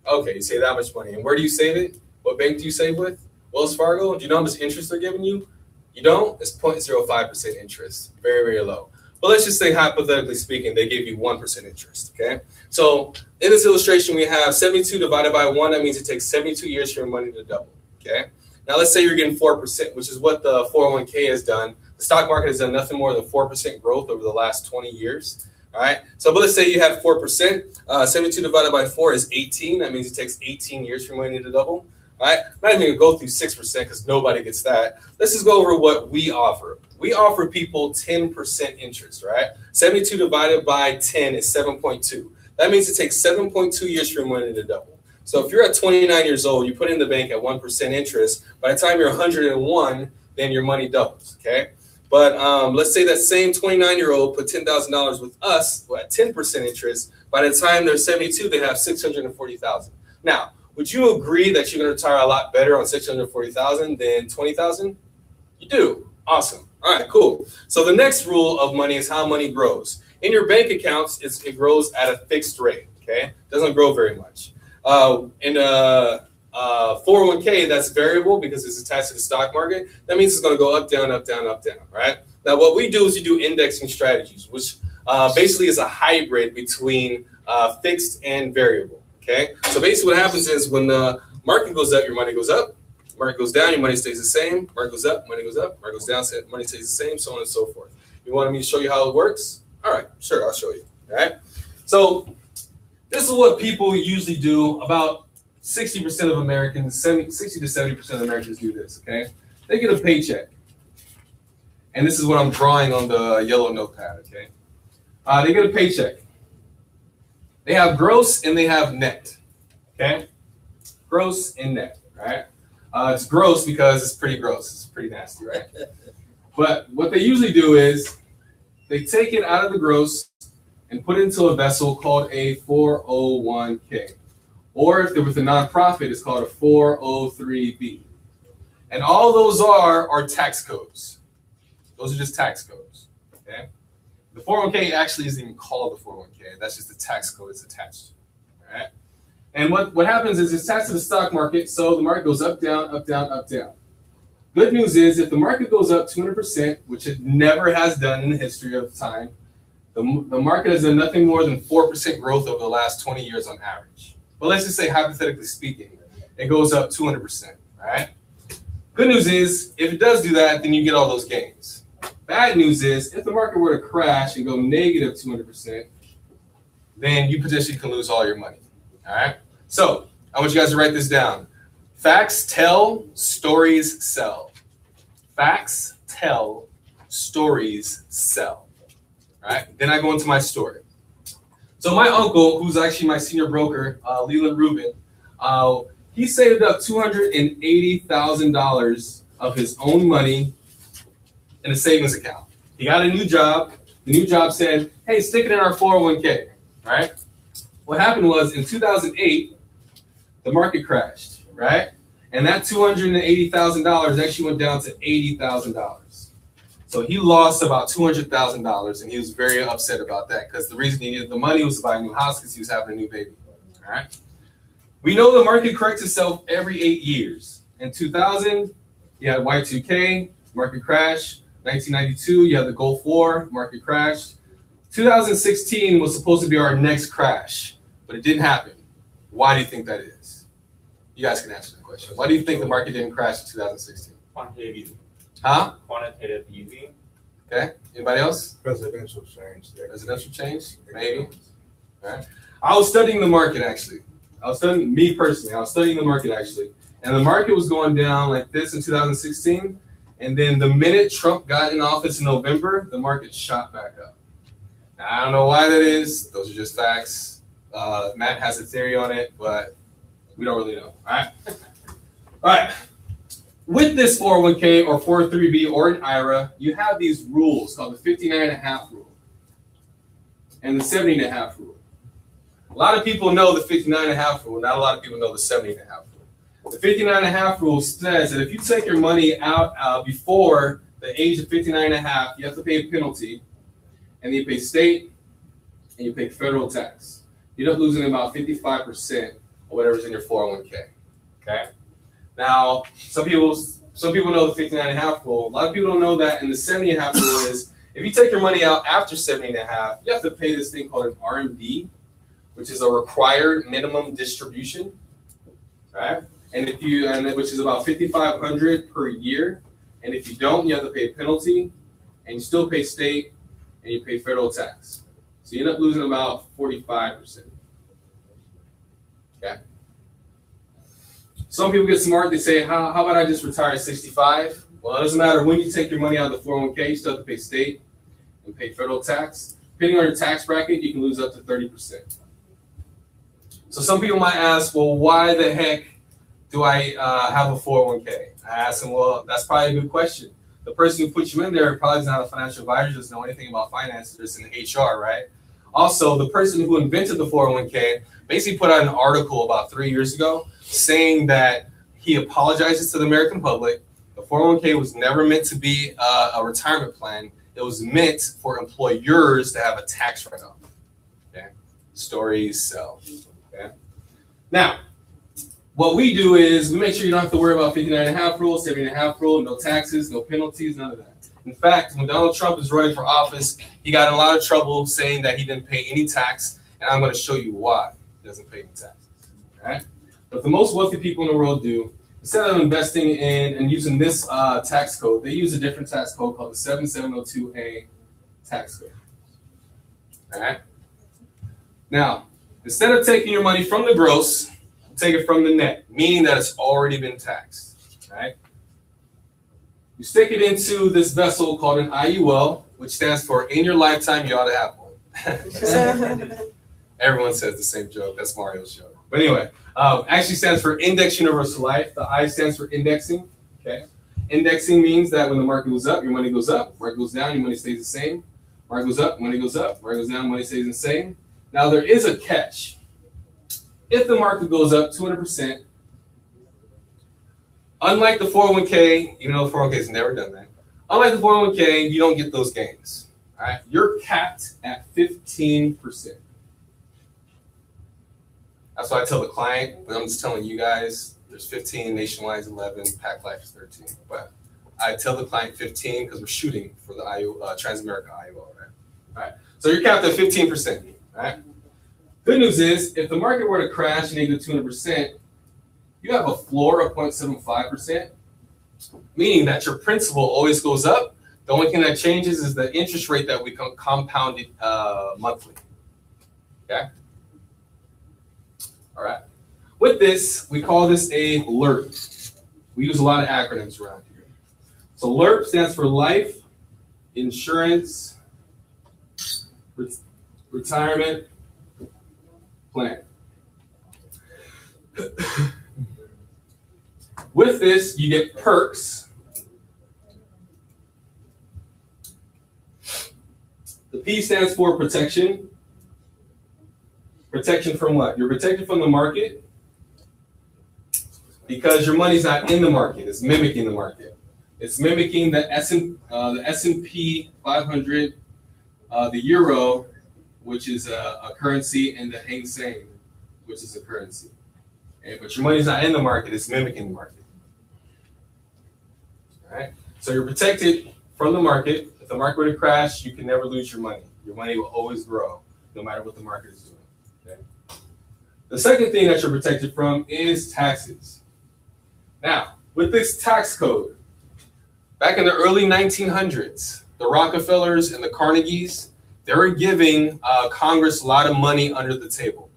Okay, you save that much money. And where do you save it? What bank do you save with? Wells Fargo. Do you know how much interest they're giving you? You don't? It's 0.05% interest. Very, very low. But let's just say, hypothetically speaking, they give you 1% interest, okay? So in this illustration, we have 72 divided by 1. That means it takes 72 years for your money to double, okay? Now, let's say you're getting 4%, which is what the 401k has done. The stock market has done nothing more than 4% growth over the last 20 years, all right? So but let's say you have 4%. 72 divided by 4 is 18. That means it takes 18 years for your money to double. All right, not even gonna go through 6% because nobody gets that. Let's just go over what we offer. We offer people 10% interest, right? 72 divided by 10 is 7.2. That means it takes 7.2 years for your money to double. So if you're at 29 years old, you put in the bank at 1% interest. By the time you're 101, then your money doubles, okay? But let's say that same 29-year-old put $10,000 with us at 10% interest. By the time they're 72, they have $640,000. Now, would you agree that you're going to retire a lot better on $640,000 than $20,000? You do. Awesome. All right, cool. So the next rule of money is how money grows. In your bank accounts, it grows at a fixed rate, okay? It doesn't grow very much. In a 401k, that's variable because it's attached to the stock market. That means it's going to go up, down, up, down, up, down, right? Now, what we do is you do indexing strategies, which basically is a hybrid between fixed and variable. Okay, so basically what happens is when the market goes up, your money goes up. Market goes down, your money stays the same. Market goes up, money goes up. Market goes down, money stays the same, so on and so forth. You wanted me to show you how it works? All right, sure, I'll show you. All right, so this is what people usually do. About 60% of Americans, 60 to 70% of Americans do this, okay? They get a paycheck. And this is what I'm drawing on the yellow notepad, okay? They get a paycheck. They have gross and they have net, okay? Gross and net, right? It's gross because it's pretty gross. It's pretty nasty, right? But what they usually do is they take it out of the gross and put it into a vessel called a 401k. Or if they're with a nonprofit, it's called a 403b. And all those are tax codes. Those are just tax codes, okay? The 401k actually isn't even called the 401k. That's just the tax code it's attached to, all right? And what happens is it's attached to the stock market, so the market goes up, down, up, down, up, down. Good news is if the market goes up 200%, which it never has done in the history of time, the market has done nothing more than 4% growth over the last 20 years on average. But let's just say, hypothetically speaking, it goes up 200%, all right? Good news is if it does do that, then you get all those gains. Bad news is if the market were to crash and go negative 200%, then you potentially can lose all your money. All right. So I want you guys to write this down. Facts tell, stories sell. Facts tell, stories sell. All right. Then I go into my story. So my uncle, who's actually my senior broker, Leland Rubin, he saved up $280,000 of his own money in a savings account. He got a new job. The new job said, hey, stick it in our 401k, right? What happened was in 2008, the market crashed, right? And that $280,000 actually went down to $80,000. So he lost about $200,000, and he was very upset about that because the reason he needed the money was to buy a new house because he was having a new baby, all right? We know the market corrects itself every 8 years. In 2000, you had Y2K, market crash. 1992, you had the Gulf War, market crashed. 2016 was supposed to be our next crash, but it didn't happen. Why do you think that is? You guys can answer the question. Why do you think the market didn't crash in 2016?
Quantitative easing.
Huh?
Quantitative easing.
Okay. Anybody else?
Presidential change.
Presidential change? Maybe. All right. I was studying the market actually. I was studying the market actually. And the market was going down like this in 2016. And then the minute Trump got in office in November, the market shot back up. Now, I don't know why that is. Those are just facts. Matt has a theory on it, but we don't really know. All right. All right. With this 401k or 403b or an IRA, you have these rules called the 59.5 rule and the 70.5 rule. A lot of people know the 59.5 rule. Not a lot of people know the 70.5 rule. The 59.5 rule says that if you take your money out before the age of 59.5, you have to pay a penalty, and you pay state and you pay federal tax. You end up losing about 55% of whatever's in your 401k. Okay. Now, some people know the 59.5 rule. A lot of people don't know that, and the 70.5 rule is if you take your money out after 70.5, you have to pay this thing called an RMD, which is a required minimum distribution. Right? And which is about $5,500 per year. And if you don't, you have to pay a penalty, and you still pay state, and you pay federal tax. So you end up losing about 45%. Okay. Some people get smart. They say, how about I just retire at 65? Well, it doesn't matter when you take your money out of the 401k. You still have to pay state and pay federal tax. Depending on your tax bracket, you can lose up to 30%. So some people might ask, well, why the heck do I have a 401k? I ask them, well, that's probably a good question. The person who put you in there probably is not a financial advisor, doesn't know anything about finances, just in HR, right? Also, the person who invented the 401k basically put out an article about 3 years ago saying that he apologizes to the American public. The 401k was never meant to be a retirement plan. It was meant for employers to have a tax write-off. Okay? Stories sell. Okay? Now, what we do is we make sure you don't have to worry about 59.5 rule, 70.5 rule, no taxes, no penalties, none of that. In fact, when Donald Trump is running for office, he got in a lot of trouble saying that he didn't pay any tax, and I'm going to show you why he doesn't pay any taxes. All right? But the most wealthy people in the world do, instead of investing in and using this tax code, they use a different tax code called the 7702A tax code. All right? Now, instead of taking your money from the gross, take it from the net, meaning that it's already been taxed. Right? You stick it into this vessel called an IUL, which stands for in your lifetime, you ought to have one. Everyone says the same joke. That's Mario's joke. But anyway, actually stands for Index Universal Life. The I stands for indexing. Okay. Indexing means that when the market goes up, your money goes up. Market goes down, your money stays the same. Market goes up, money goes up. Market goes down, money stays the same. Now there is a catch. If the market goes up 200%, unlike the 401k, even though the 401k has never done that, unlike the 401k, you don't get those gains. All right, you're capped at 15%. That's why I tell the client, but I'm just telling you guys, there's 15, Nationwide is 11, Pac Life is 13. But I tell the client 15 because we're shooting for the Transamerica IUL, right? All right, so you're capped at 15%. All right. Good news is, if the market were to crash negative 200%, you have a floor of 0.75%, meaning that your principal always goes up, The only thing that changes is the interest rate that we compound it monthly. Okay? All right. With this, we call this a LIRP. We use a lot of acronyms around here. So LIRP stands for Life Insurance Retirement Plan. With this, you get perks. The P stands for protection. Protection from what? You're protected from the market because your money's not in the market. It's mimicking the market. It's mimicking the S&P 500, the euro, which is a currency, and the Hang Seng, which is a currency. Okay? But your money's not in the market. It's mimicking the market. All right. So you're protected from the market. If the market were to crash, you can never lose your money. Your money will always grow, no matter what the market is doing. Okay? The second thing that you're protected from is taxes. Now, with this tax code, back in the early 1900s, the Rockefellers and the Carnegies, they were giving Congress a lot of money under the table.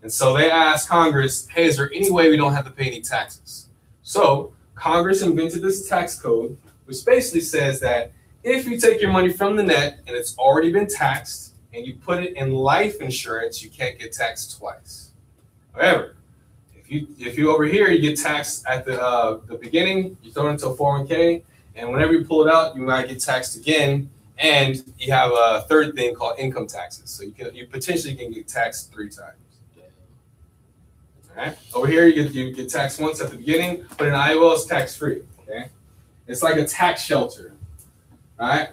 And so they asked Congress, hey, is there any way we don't have to pay any taxes? So Congress invented this tax code, which basically says that if you take your money from the net and it's already been taxed and you put it in life insurance, you can't get taxed twice. However, if you over here, you get taxed at the beginning, you throw it into a 401k, and whenever you pull it out, you might get taxed again. And you have a third thing called income taxes. So you potentially can get taxed 3 times. All right. Over here, you get taxed once at the beginning, but in IUL, it's tax-free. Okay. It's like a tax shelter. All right.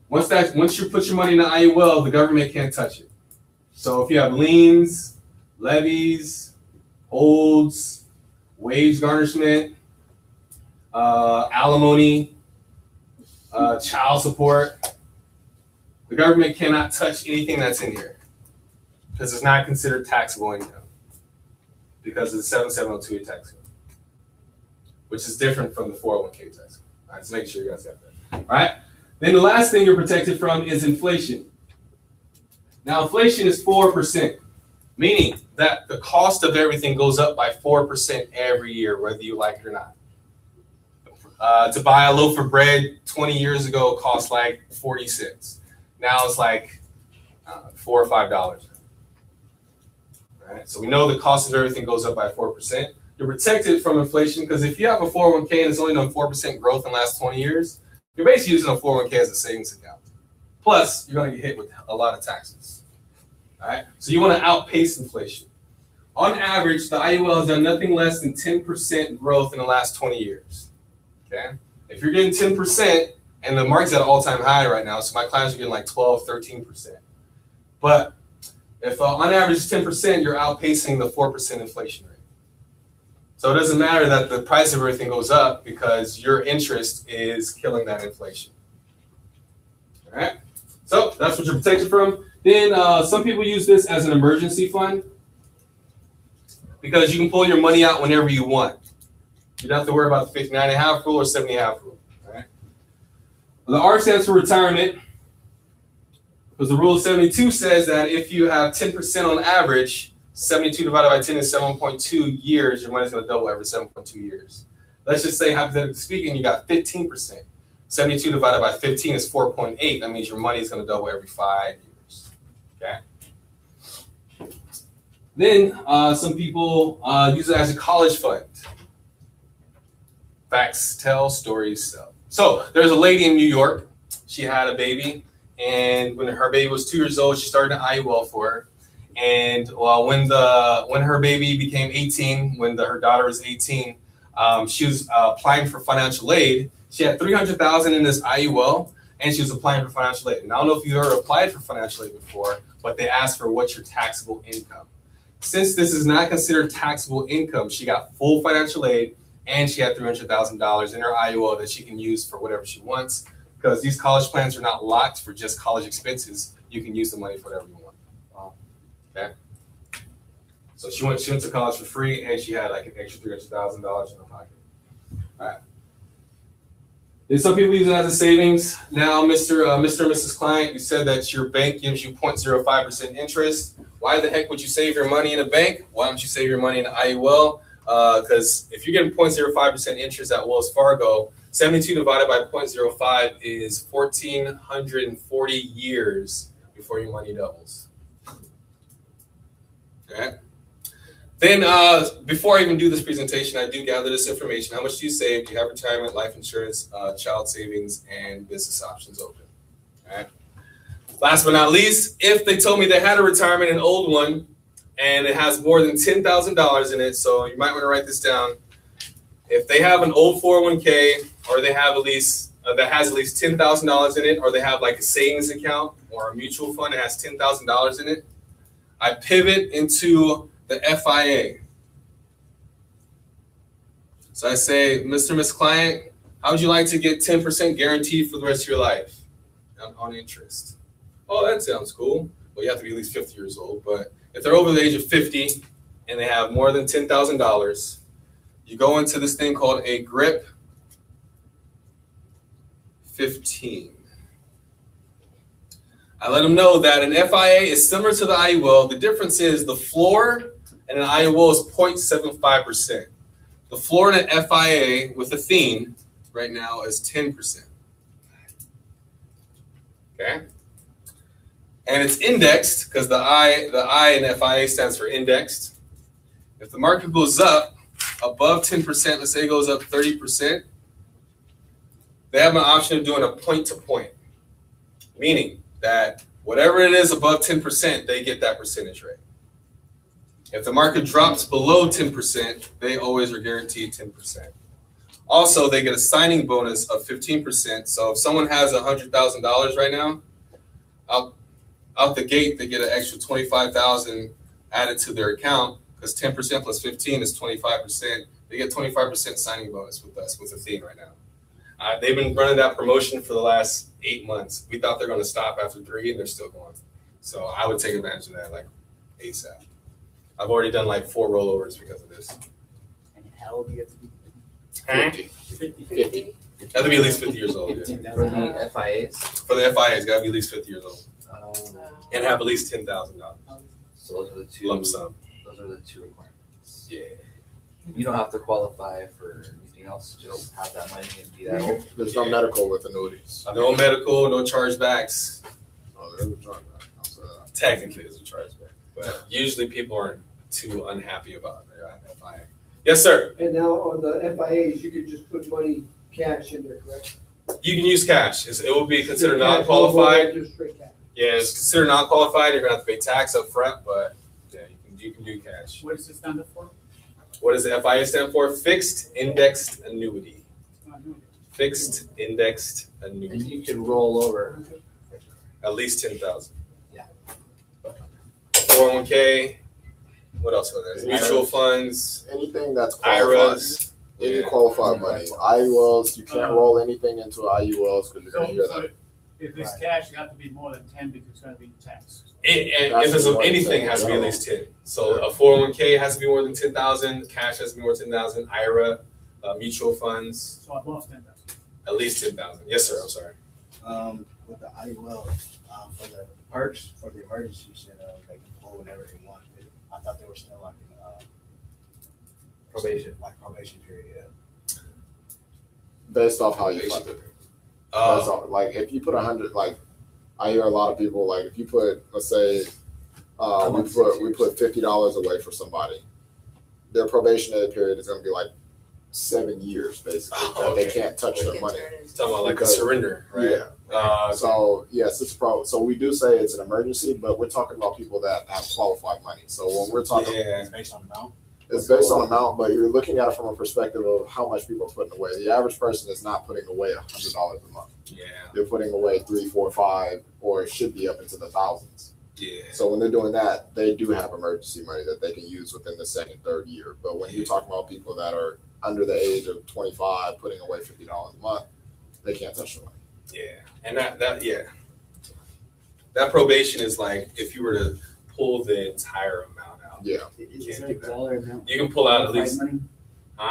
Once you put your money in the IUL, the government can't touch it. So if you have liens, levies, holds, wage garnishment, alimony, child support, the government cannot touch anything that's in here because it's not considered taxable income because of the 7702 tax code, which is different from the 401k tax code. All right, so make sure you guys have that. All right. Then the last thing you're protected from is inflation. Now, inflation is 4%, meaning that the cost of everything goes up by 4% every year, whether you like it or not. To buy a loaf of bread 20 years ago cost like 40 cents. Now it's like $4 or $5. All right, so we know the cost of everything goes up by 4%. You're protected from inflation because if you have a 401k and it's only done 4% growth in the last 20 years, you're basically using a 401k as a savings account. Plus, you're going to get hit with a lot of taxes. All right, so you want to outpace inflation. On average, the IUL has done nothing less than 10% growth in the last 20 years. Okay, if you're getting 10%, and the market's at an all-time high right now, so my clients are getting like 12, 13%. But if on average 10%, you're outpacing the 4% inflation rate. So it doesn't matter that the price of everything goes up because your interest is killing that inflation. All right, so that's what you're protected from. Then some people use this as an emergency fund because you can pull your money out whenever you want. You don't have to worry about the 59.5 rule or 70.5 rule. All right. The R stands for retirement because the rule of 72 says that if you have 10% on average, 72 divided by 10 is 7.2 years. Your money's going to double every 7.2 years. Let's just say, hypothetically speaking, you got 15%. 72 divided by 15 is 4.8. That means your money is going to double every 5 years. Okay. Then some people use it as a college fund. Facts tell, stories sell. So there's a lady in New York. She had a baby, and when her baby was 2 years old, she started an IUL for her. And when her baby became 18, when her daughter was 18, she was applying for financial aid. She had $300,000 in this IUL, and she was applying for financial aid. And I don't know if you've ever applied for financial aid before, but they asked for what's your taxable income. Since this is not considered taxable income, she got full financial aid, and she had $300,000 in her IUL that she can use for whatever she wants. Because these college plans are not locked for just college expenses. You can use the money for whatever you want. Okay. So she went to college for free, and she had like an extra $300,000 in her pocket. All right. Some people use it as a savings. Now, Mr. and Mrs. Client, you said that your bank gives you 0.05% interest. Why the heck would you save your money in a bank? Why don't you save your money in an IUL? Because if you're getting 0.05% interest at Wells Fargo, 72 divided by 0.05 is 1,440 years before your money doubles. Okay. Then, before I even do this presentation, I do gather this information. How much do you save? Do you have retirement, life insurance, child savings, and business options open? All right. Last but not least, if they told me they had a retirement, an old one, and it has more than $10,000 in it, so you might want to write this down. If they have an old 401k, or they have at least that has at least $10,000 in it, or they have like a savings account or a mutual fund that has $10,000 in it, I pivot into the FIA. So I say, Mr. Miss Client, how would you like to get 10% guaranteed for the rest of your life on interest? Oh, that sounds cool. Well, you have to be at least 50 years old, but if they're over the age of 50 and they have more than $10,000, you go into this thing called a GRIP 15. I let them know that an FIA is similar to the IUL. The difference is the floor in an IUL is 0.75%. The floor in an FIA with a theme right now is 10%. Okay? And it's indexed because the I in FIA stands for indexed. If the market goes up above 10%, let's say it goes up 30%, they have an option of doing a point-to-point, meaning that whatever it is above 10%, they get that percentage rate. If the market drops below 10%, they always are guaranteed 10%. Also, they get a signing bonus of 15%. So if someone has $100,000 right now, out the gate, they get an extra $25,000 added to their account because 10% plus 15 is 25%. They get 25% signing bonus with us with Athene right now. They've been running that promotion for the last 8 months. We thought they're going to stop after 3, and they're still going. So I would take advantage of that like ASAP. I've already done like 4 rollovers because of this.
And how old do you have to be?
50. You have to be at least 50 years old. Yeah.
For the FIAs?
For the FIAs, got to be at least 50 years old. And have at least $10,000.
So those are the two
lump sum.
Those are the 2 requirements.
Yeah.
You don't have to qualify for anything else. Just have that money and be that old.
There's no medical with annuities.
No medical, no chargebacks.
Oh, there's a chargeback.
Technically, it's a chargeback, but usually people aren't too unhappy about their FIA. Yes, sir.
And now on the FIAs, you can just put money cash in there, correct?
You can use cash. It will be considered non-qualified. Yeah, it's considered non-qualified. You're gonna have to pay tax up front, but yeah, you can do cash.
What does it stand for?
What does the FIA stand for? Fixed Indexed Annuity. Fixed Indexed Annuity.
And you can roll over
at least 10,000.
Yeah.
401k. What else are there? Mutual funds.
Anything that's qualified.
IRAs.
Any qualified money. IULs, you can't roll anything into IULs because you're going to hear that.
If it's cash, you have to be more than 10 because it's going to be taxed.
And if it's anything, it has to be at least 10. So a 401k has to be more than 10,000. Cash has to be more than 10,000. IRA, mutual funds.
So above 10,000.
At least 10,000. Yes, sir. I'm sorry.
With the IUL, for the perks, for the emergency, they can pull whenever they want. I thought they were still like in
probation.
Like probation period, yeah.
Based off how you fund it. Like if you put 100, like I hear a lot of people like if you put, let's say, we put $50 away for somebody, their probationary period is going to be like 7 years basically. They can't touch their money.
Talking about like a surrender, right?
Yeah. So yes, it's so we do say it's an emergency, but we're talking about people that have qualified money. So when we're talking,
it's based on amount.
It's based on amount, but you're looking at it from a perspective of how much people are putting away. The average person is not putting away $100 a month.
Yeah.
They're putting away 3, 4, 5, or it should be up into the thousands.
Yeah.
So when they're doing that, they do have emergency money that they can use within the 2nd, 3rd year. But when you talk about people that are under the age of 25 putting away $50 a month, they can't touch the money.
Yeah. And that probation is like if you were to pull the entire amount out.
Yeah.
Is there a dollar amount?
You can pull out at least.
Money?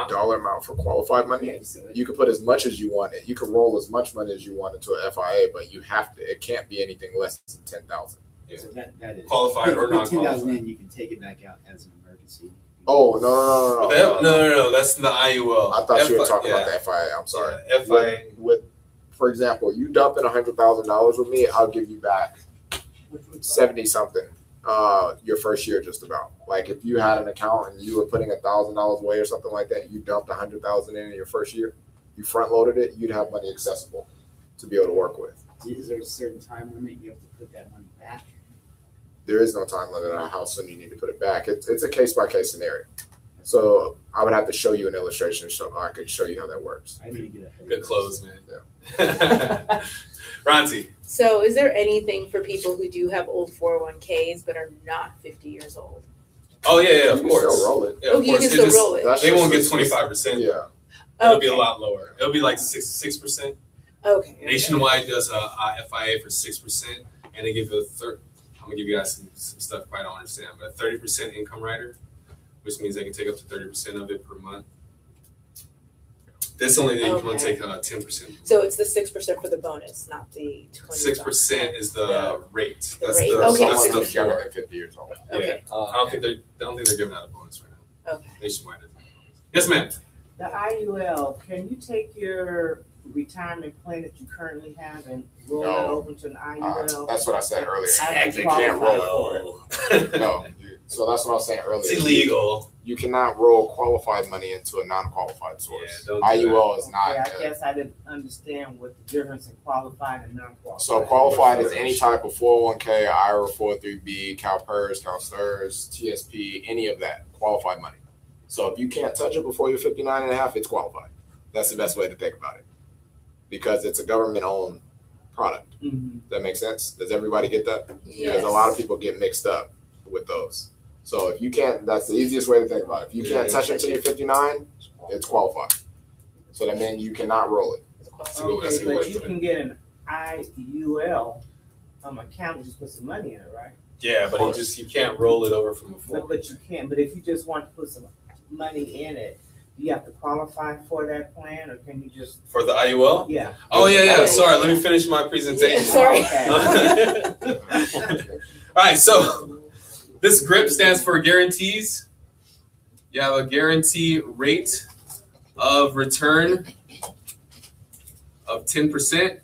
dollar amount for qualified money. You could put as much as you want. You could roll as much money as you want into an FIA, but you have to. It can't be anything less than 10,000.
Yeah. So that is
qualified or not
10,000 in, you can take it back out as an emergency.
Oh no!
That's the IUL.
I thought you were talking about the FIA. I'm sorry.
Yeah, FIA.
For example, you dump in $100,000 with me, I'll give you back 70 something. Your first year, just about. Like if you had an account and you were putting $1,000 away or something like that, you dumped 100,000 in your first year, you front loaded it, you'd have money accessible to be able to work with.
Is there a certain time limit you have to put that money back?
There is no time limit on how soon you need to put it back. It's a case by case scenario. So I would have to show you an illustration so I could show you how that works.
I need to get a
good clothes, man. Yeah. Ronti.
So is there anything for people who do have old 401ks but are not 50 years old?
Oh yeah, of course.
Still roll it.
Yeah, of
you can still roll it.
They won't get 25%.
Yeah.
It'll be a lot lower. It'll be like 6%.
Okay.
Nationwide does a FIA for 6%, and they give you I'm gonna give you guys some stuff I don't understand, but a 30% income rider, which means they can take up to 30% of it per month. This only you can only take 10%.
So it's the 6% for the bonus, not the
6% is the rate. That's
rate.
the
Okay.
that's the
If you're
floor.
at 50 years old.
Okay.
Yeah. I don't think they're giving out a bonus right now.
Okay.
Nationwide. Yes, ma'am.
The IUL, can you take your retirement plan that you currently have and roll it over to an IUL?
That's what I said earlier.
Actually
You can't roll
qualify
it. No. So that's what I was saying earlier.
It's illegal.
You cannot roll qualified money into a non-qualified source. IUL is not.
I guess I didn't understand what the difference in qualified and non-qualified.
So qualified is any type of 401k, IRA, 403b, CalPERS, CalSTRS, TSP, any of that qualified money. So if you can't touch it before you're 59 and a half, it's qualified. That's the best way to think about it, because it's a government-owned product.
Mm-hmm.
That makes sense? Does everybody get that?
Yes.
Because a lot of people get mixed up with those. So if you can't, that's the easiest way to think about it. If you can't touch it until you're 59, it's qualified. So that means you cannot roll it.
Okay, but you can get an IUL account and just put some money in it, right?
Yeah, but you can't roll it over from before.
But you can. But if you just want to put some money in it, do you have to qualify for that plan, or can you just
For the IUL?
Yeah.
Oh yeah. Sorry, let me finish my presentation.
Sorry.
All right, so this GRIP stands for guarantees. You have a guarantee rate of return of 10%.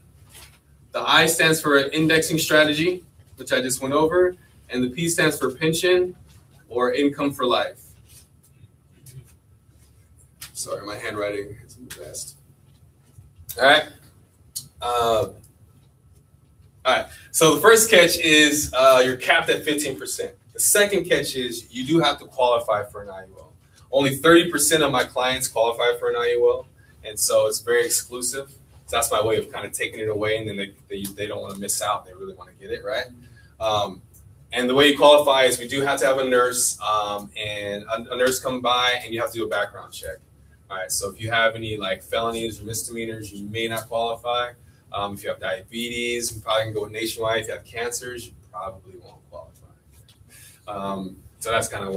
The I stands for indexing strategy, which I just went over. And the P stands for pension or income for life. Sorry, my handwriting isn't the best. All right. All right. So the first catch is you're capped at 15%. The second catch is you do have to qualify for an IUL. Only 30% of my clients qualify for an IUL, and so it's very exclusive. So that's my way of kind of taking it away, and then they don't want to miss out. They really want to get it, right? And the way you qualify is we do have to have a nurse, and a nurse come by, and you have to do a background check. All right, so if you have any like felonies or misdemeanors, you may not qualify. If you have diabetes, you probably can go nationwide. If you have cancers, you probably won't qualify. So that's kind of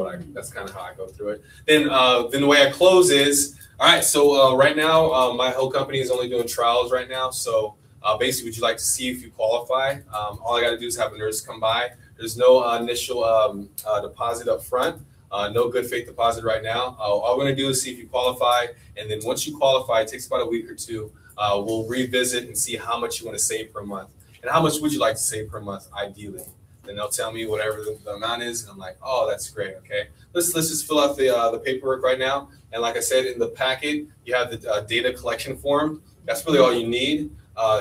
how I go through it. Then the way I close is, all right, so right now, my whole company is only doing trials right now. So basically, would you like to see if you qualify? All I got to do is have a nurse come by. There's no initial deposit up front. No good faith deposit right now. All we're going to do is see if you qualify. And then once you qualify, it takes about a week or two. We'll revisit and see how much you want to save per month. And how much would you like to save per month, ideally? Then they'll tell me whatever the amount is. And I'm like, oh, that's great. Okay, let's just fill out the paperwork right now. And like I said, in the packet, you have the data collection form. That's really all you need.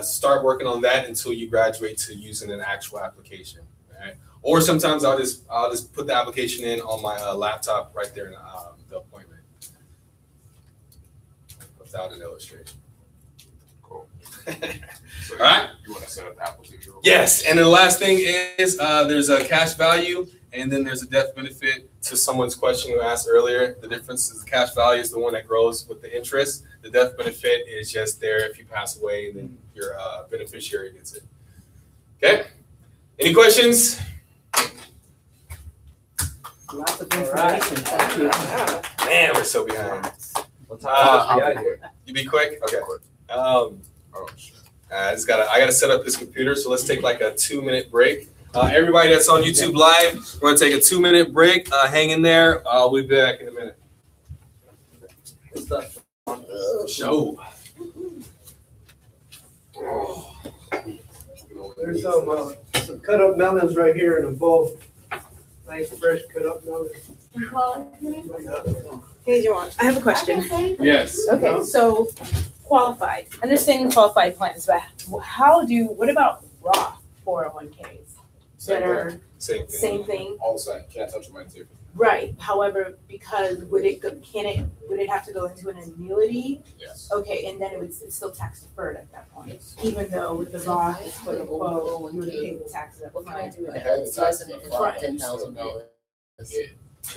Start working on that until you graduate to using an actual application. Right? Or sometimes I'll just put the application in on my laptop right there in the appointment without an illustration.
Cool.
All right.
You want to set up the application?
Yes, and then the last thing is there's a cash value, and then there's a death benefit. To someone's question who asked earlier, the difference is the cash value is the one that grows with the interest. The death benefit is just there if you pass away, and then your beneficiary gets it. Okay. Any questions?
Lots of information. Thank you.
Man, we're so behind. You be quick? Okay. I gotta set up this computer, so let's take like a 2-minute break. Everybody that's on YouTube Live, we're gonna take a 2-minute break. Hang in there. We'll be back in a minute. Show.
There's some cut up melons right here in a bowl. Nice fresh cut up melons.
Hey, Joanne, I have a question.
Yes.
Okay, so qualified, understanding qualified plans, but what about Roth 401ks that are same thing?
All of a sudden, can't touch my too.
Right, however, because would it have to go into an annuity?
Yes.
Okay, and then it's still tax deferred at that point, even though with the Roth, it's quote unquote, you would pay the taxes up front.
$10,000.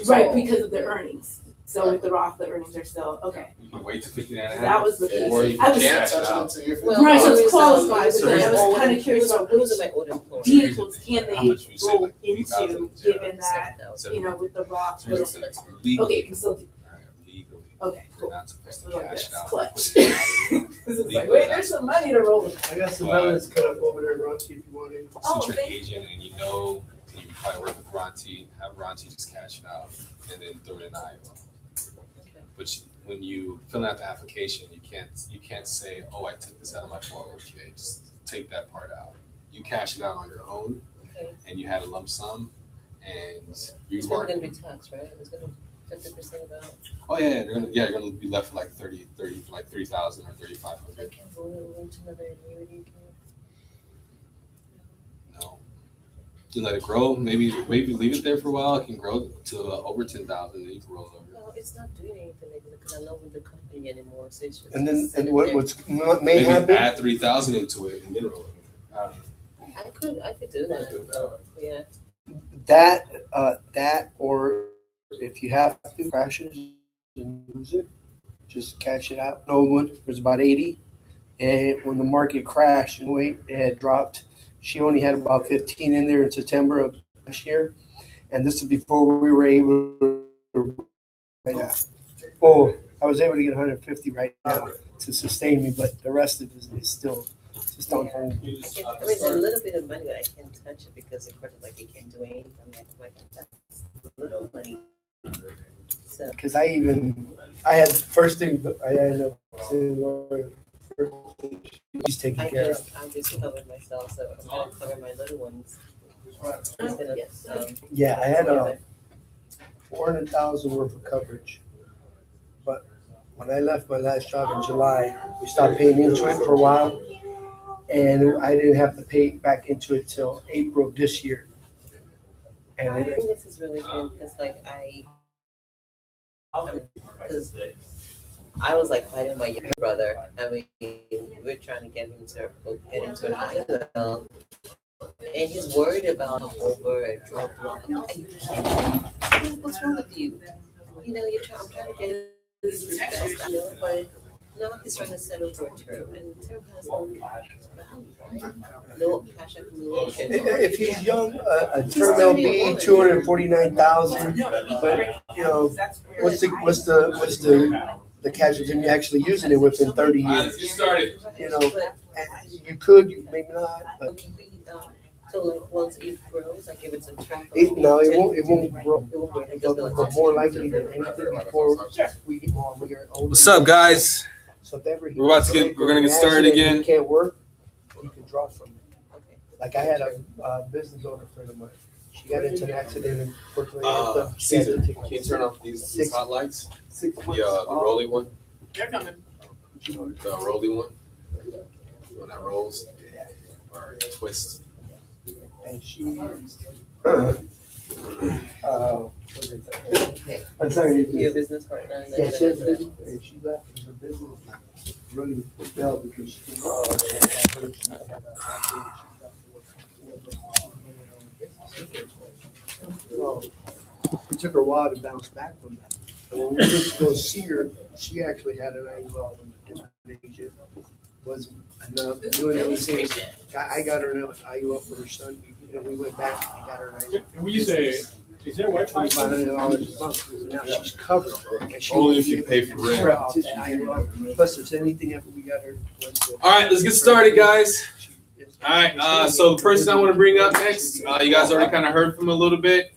Right, because of the earnings. So with the Roth, the earnings are still, okay.
You can wait to 59.
That was the piece.
Or you
I
can
was-
cash it out.
Right, so it's qualified, but then I was kind of curious about which
Those are my old employees.
vehicles can they
How much you say,
roll
like,
into,
2,000?
given that, you know, with the Roth. Okay, you can still do, okay, cool.
Not supposed to
Like
cash
this,
it out.
clutch. This is like, wait, there's some money to roll.
I got some melons cut up over there, Ronti, if you want it.
Since you're an agent and you know, and you probably work with Ronti, have Ronti just cash it out and then throw it in the IRA. But when you fill out the application, you can't say, oh, I took this out of my 401k. Just take that part out. You cash it out on your own, and you had a lump sum, and you
It's
work.
going to be taxed, right? It's going to 50% about.
Oh yeah, you're gonna be left for like 30 like 3,000 or 3,500.
I can't roll into another annuity.
No, you let it grow. Maybe leave it there for a while. It can grow to over 10,000, and you can roll it over.
No, it's not doing anything because I'm not with the company anymore. So it's just
And then,
sitting
and
there.
what's may
Maybe
happen,
add 3,000 into it and then roll it.
I could do that. Yeah.
that, or if you have to crash it and lose it, just cash it out. An old one was about 80. And when the market crashed and it had dropped, she only had about 15 in there in September of last year. And this is before we were able to, oh, I was able to get 150 right now to sustain me, but the rest of it is still just on hold.
I mean, it's a little bit of money, but I can't touch it because the credit like it can't do anything. Like that's little money. So
Because I had first thing I ended up saying, he's taken
I
care of.
just covered myself, so I'm gonna cover my little ones. I'm gonna,
Yeah, I had 400,000 worth of coverage. But when I left my last job in July, we stopped paying into it for a while. And I didn't have to pay back into it till April of this year. And
I think this is really good because like because I was like fighting my younger brother. I mean, we're trying to get him to get into an IUL, and he's worried about over a drug law. What's wrong with you? You know, I'm trying to get this best, you know, but now he's trying to settle for a term, and term has no cash accumulation.
if he's young, a term LB, 249,000. But you know, what's the casualty in you actually using it within 30 years? You know, you could, maybe not, but.
So like once it grows, like if it's a term.
No, it won't grow. But more likely than anything before we get older.
What's up, guys?
So if ever
We're gonna get started again.
He can't work, you can draw from it. Like I had a business owner friend of mine. She got into an accident and unfortunately.
Caesar, can you turn off these hot lights? The rolling one.
They're coming.
The rolling one. When that rolls or twists.
And she. I'm sorry.
Your business partner.
Yeah, she has a business, and she left her business really fell because she so it took her a while to bounce back from that. And when we went to go see her, she actually had an IUL wasn't enough doing everything. I got her an IUL for her son. We went back and got her an IUL.
And when you say Is there Wi-Fi?
$2,500 a month. Now she's covered. And she
Only
won't
if you
be
pay
able
for
to
rent.
scrap tissue. Plus, if there's anything after we got her.
All right, let's get started, guys. All right, so the person I want to bring up next, you guys already kind of heard from him a little bit.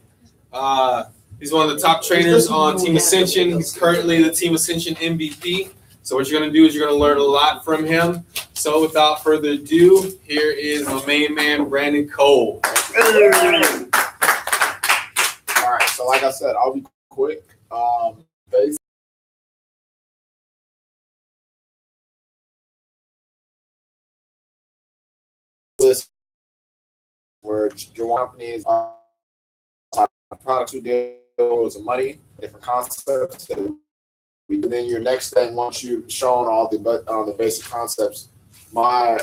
He's one of the top trainers on Team Ascension. He's currently the Team Ascension MVP. So what you're going to do is you're going to learn a lot from him. So without further ado, here is my main man, Brandon Cole.
All right, so like I said, I'll be quick. List where your companies products we deal with some money, different concepts. And then your next thing, once you've shown all the basic concepts, my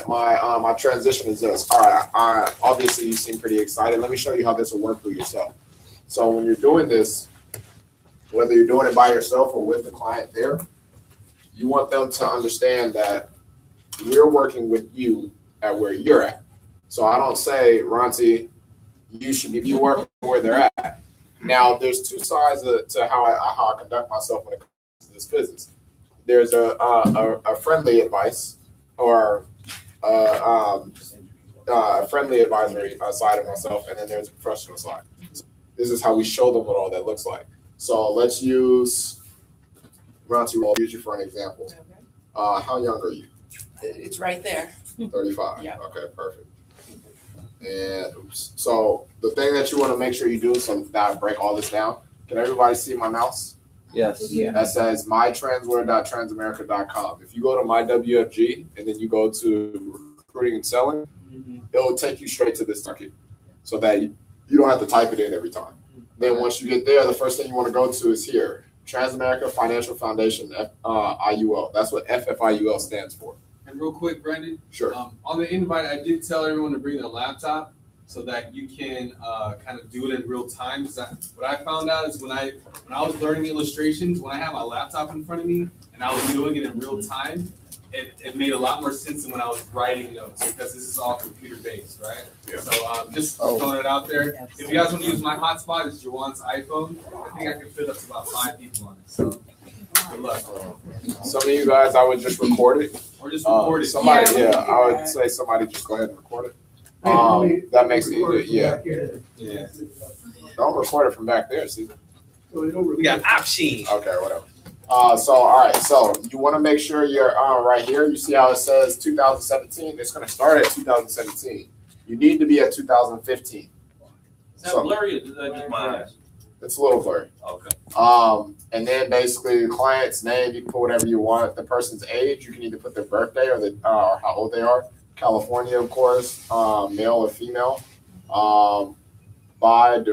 transition is this. All right, obviously you seem pretty excited. Let me show you how this will work for yourself. So when you're doing this, whether you're doing it by yourself or with the client there, you want them to understand that we're working with you at where you're at. So I don't say, Ronti, you should be working where they're at. Now, there's two sides to how I conduct myself when it comes to this business. There's a friendly advice or a friendly advisory side of myself, and then there's a professional side. This is how we show them what all that looks like. So let's use Ronti. I'll use you for an example. How young are you?
It's right there.
35. Yeah. Okay, perfect. And oops. So the thing that you want to make sure you do, so that I break all this down. Can everybody see my mouse?
Yes.
Yeah. That says mytransware.transamerica.com. If you go to my WFG and then you go to recruiting and selling, it'll take you straight to this market so that you don't have to type it in every time. Then once you get there, the first thing you want to go to is here, Transamerica Financial Foundation, IUL. That's what FFIUL stands for.
And real quick, Brandon.
Sure.
On the invite, I did tell everyone to bring their laptop so that you can kind of do it in real time. Because what I found out is when I was learning illustrations, when I had my laptop in front of me and I was doing it in real time, it made a lot more sense than when I was writing notes because this is all computer based, right? Yeah. So just throwing it out there. If you guys want to use my hotspot, it's Jawan's iPhone. I think I can fit up to about 5 people on it. So good luck.
Some of you guys, I would just record it.
Or just record it.
Somebody, I would say somebody just go ahead and record it. That makes it easier. Yeah. Don't record it from back there, see?
We got option.
Okay, whatever. So all right, so you want to make sure you're right here. You see how it says 2017? It's going to start at 2017. You need to be at 2015.
Is that blurry or is that just my eyes?
It's a little blurry.
Okay.
And then basically the client's name, you can put whatever you want. The person's age, you can either put their birthday or or how old they are. California, of course, male or female. By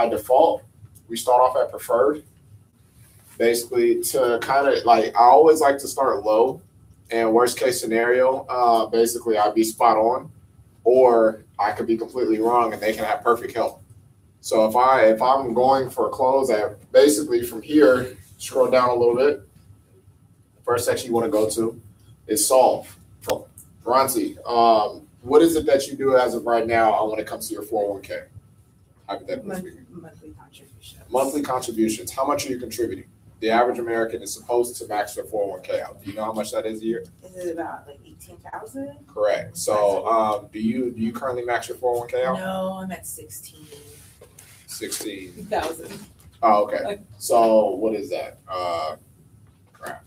default, we start off at preferred. Basically, to kind of like, I always like to start low, and worst case scenario, basically I'd be spot on, or I could be completely wrong, and they can have perfect help. So if I'm going for a close, basically from here, scroll down a little bit. The first section you want to go to is solve. Ronti, what is it that you do as of right now when it comes to your 401k?
Monthly contributions.
Monthly contributions. How much are you contributing? The average American is supposed to max their 401k out. Do you know how much that is a year?
Is it about like 18,000?
Correct. So, do you currently max your 401k out?
No, I'm at 16.
16,000. Oh, okay. So what is that? Crap.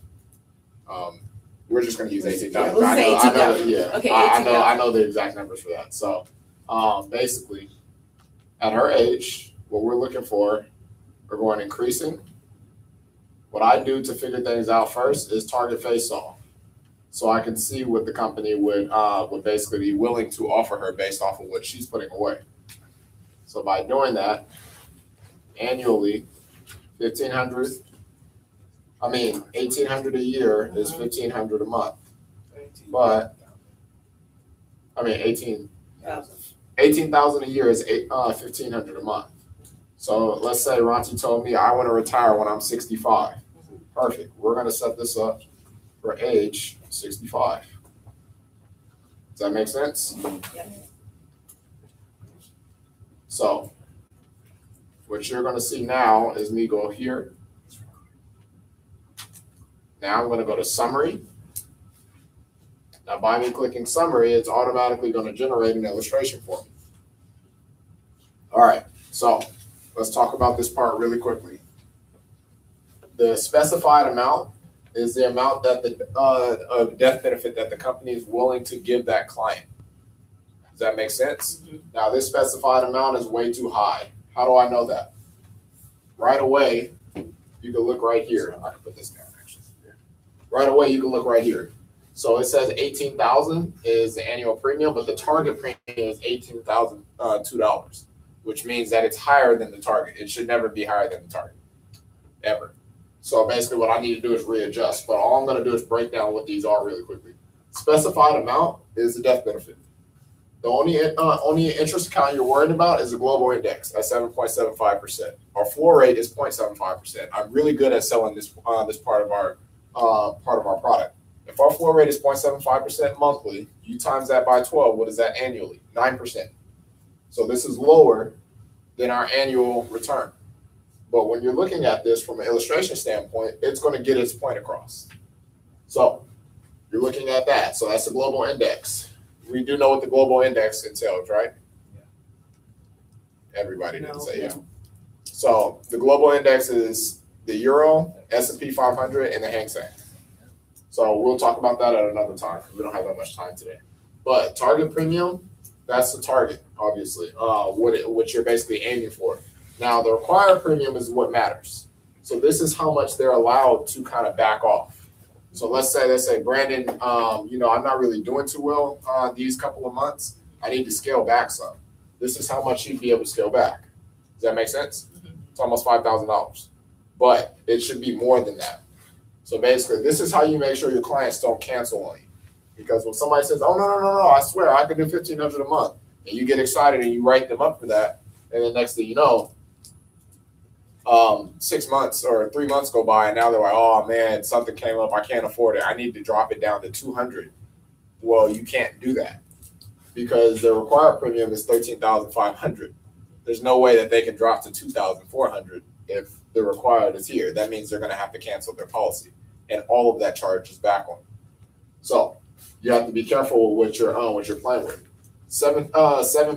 We're just gonna use 18,000. I know the exact numbers for that. So, basically, at her age, what we're looking for, we're going increasing. What I do to figure things out first is target face off, so I can see what the company would basically be willing to offer her based off of what she's putting away. So by doing that, annually, $1,800 a year is $1,500 a month. But $18,000 a year is $1,500 a month. So let's say Ronti told me I want to retire when I'm 65. Perfect. We're going to set this up for age 65. Does that make sense?
Yes.
So What you're going to see now is me go here. Now I'm going to go to summary. Now by me clicking summary, it's automatically going to generate an illustration for me. All right, so let's talk about this part really quickly. The specified amount is the amount that the of death benefit that the company is willing to give that client. Does that make sense? Mm-hmm. Now this specified amount is way too high. How do I know that? Right away, you can look right here. I can put this down actually. Right away, you can look right here. So it says $18,000 is the annual premium, but the target premium is $18,002, which means that it's higher than the target. It should never be higher than the target, ever. So basically what I need to do is readjust, but all I'm going to do is break down what these are really quickly. Specified amount is the death benefit. The only interest account you're worried about is the global index at 7.75%. Our floor rate is 0.75%. I'm really good at selling this this part of our product. If our floor rate is 0.75% monthly, you times that by 12. What is that annually? 9%. So this is lower than our annual return. But when you're looking at this from an illustration standpoint, it's going to get its point across. So you're looking at that. So that's the global index. We do know what the global index entails, right? Yeah. Everybody didn't say yeah. So the global index is the Euro, S&P 500, and the Hang Seng. So we'll talk about that at another time because we don't have that much time today. But target premium, that's the target, obviously, what you're basically aiming for. Now, the required premium is what matters. So this is how much they're allowed to kind of back off. So let's say, Brandon, I'm not really doing too well these couple of months. I need to scale back some. This is how much you'd be able to scale back. Does that make sense? Mm-hmm. It's almost $5,000, but it should be more than that. So basically, this is how you make sure your clients don't cancel on you. Because when somebody says, oh, no, I swear I can do $1,500 a month, and you get excited and you write them up for that, and the next thing you know, 6 months or 3 months go by, and now they're like, oh man, something came up, I can't afford it, I need to drop it down to $200. Well, you can't do that because the required premium is $13,500. There's no way that they can drop to $2,400 if the required is here. That means they're going to have to cancel their policy, and all of that charge is back on. So you have to be careful with what you're playing with. 7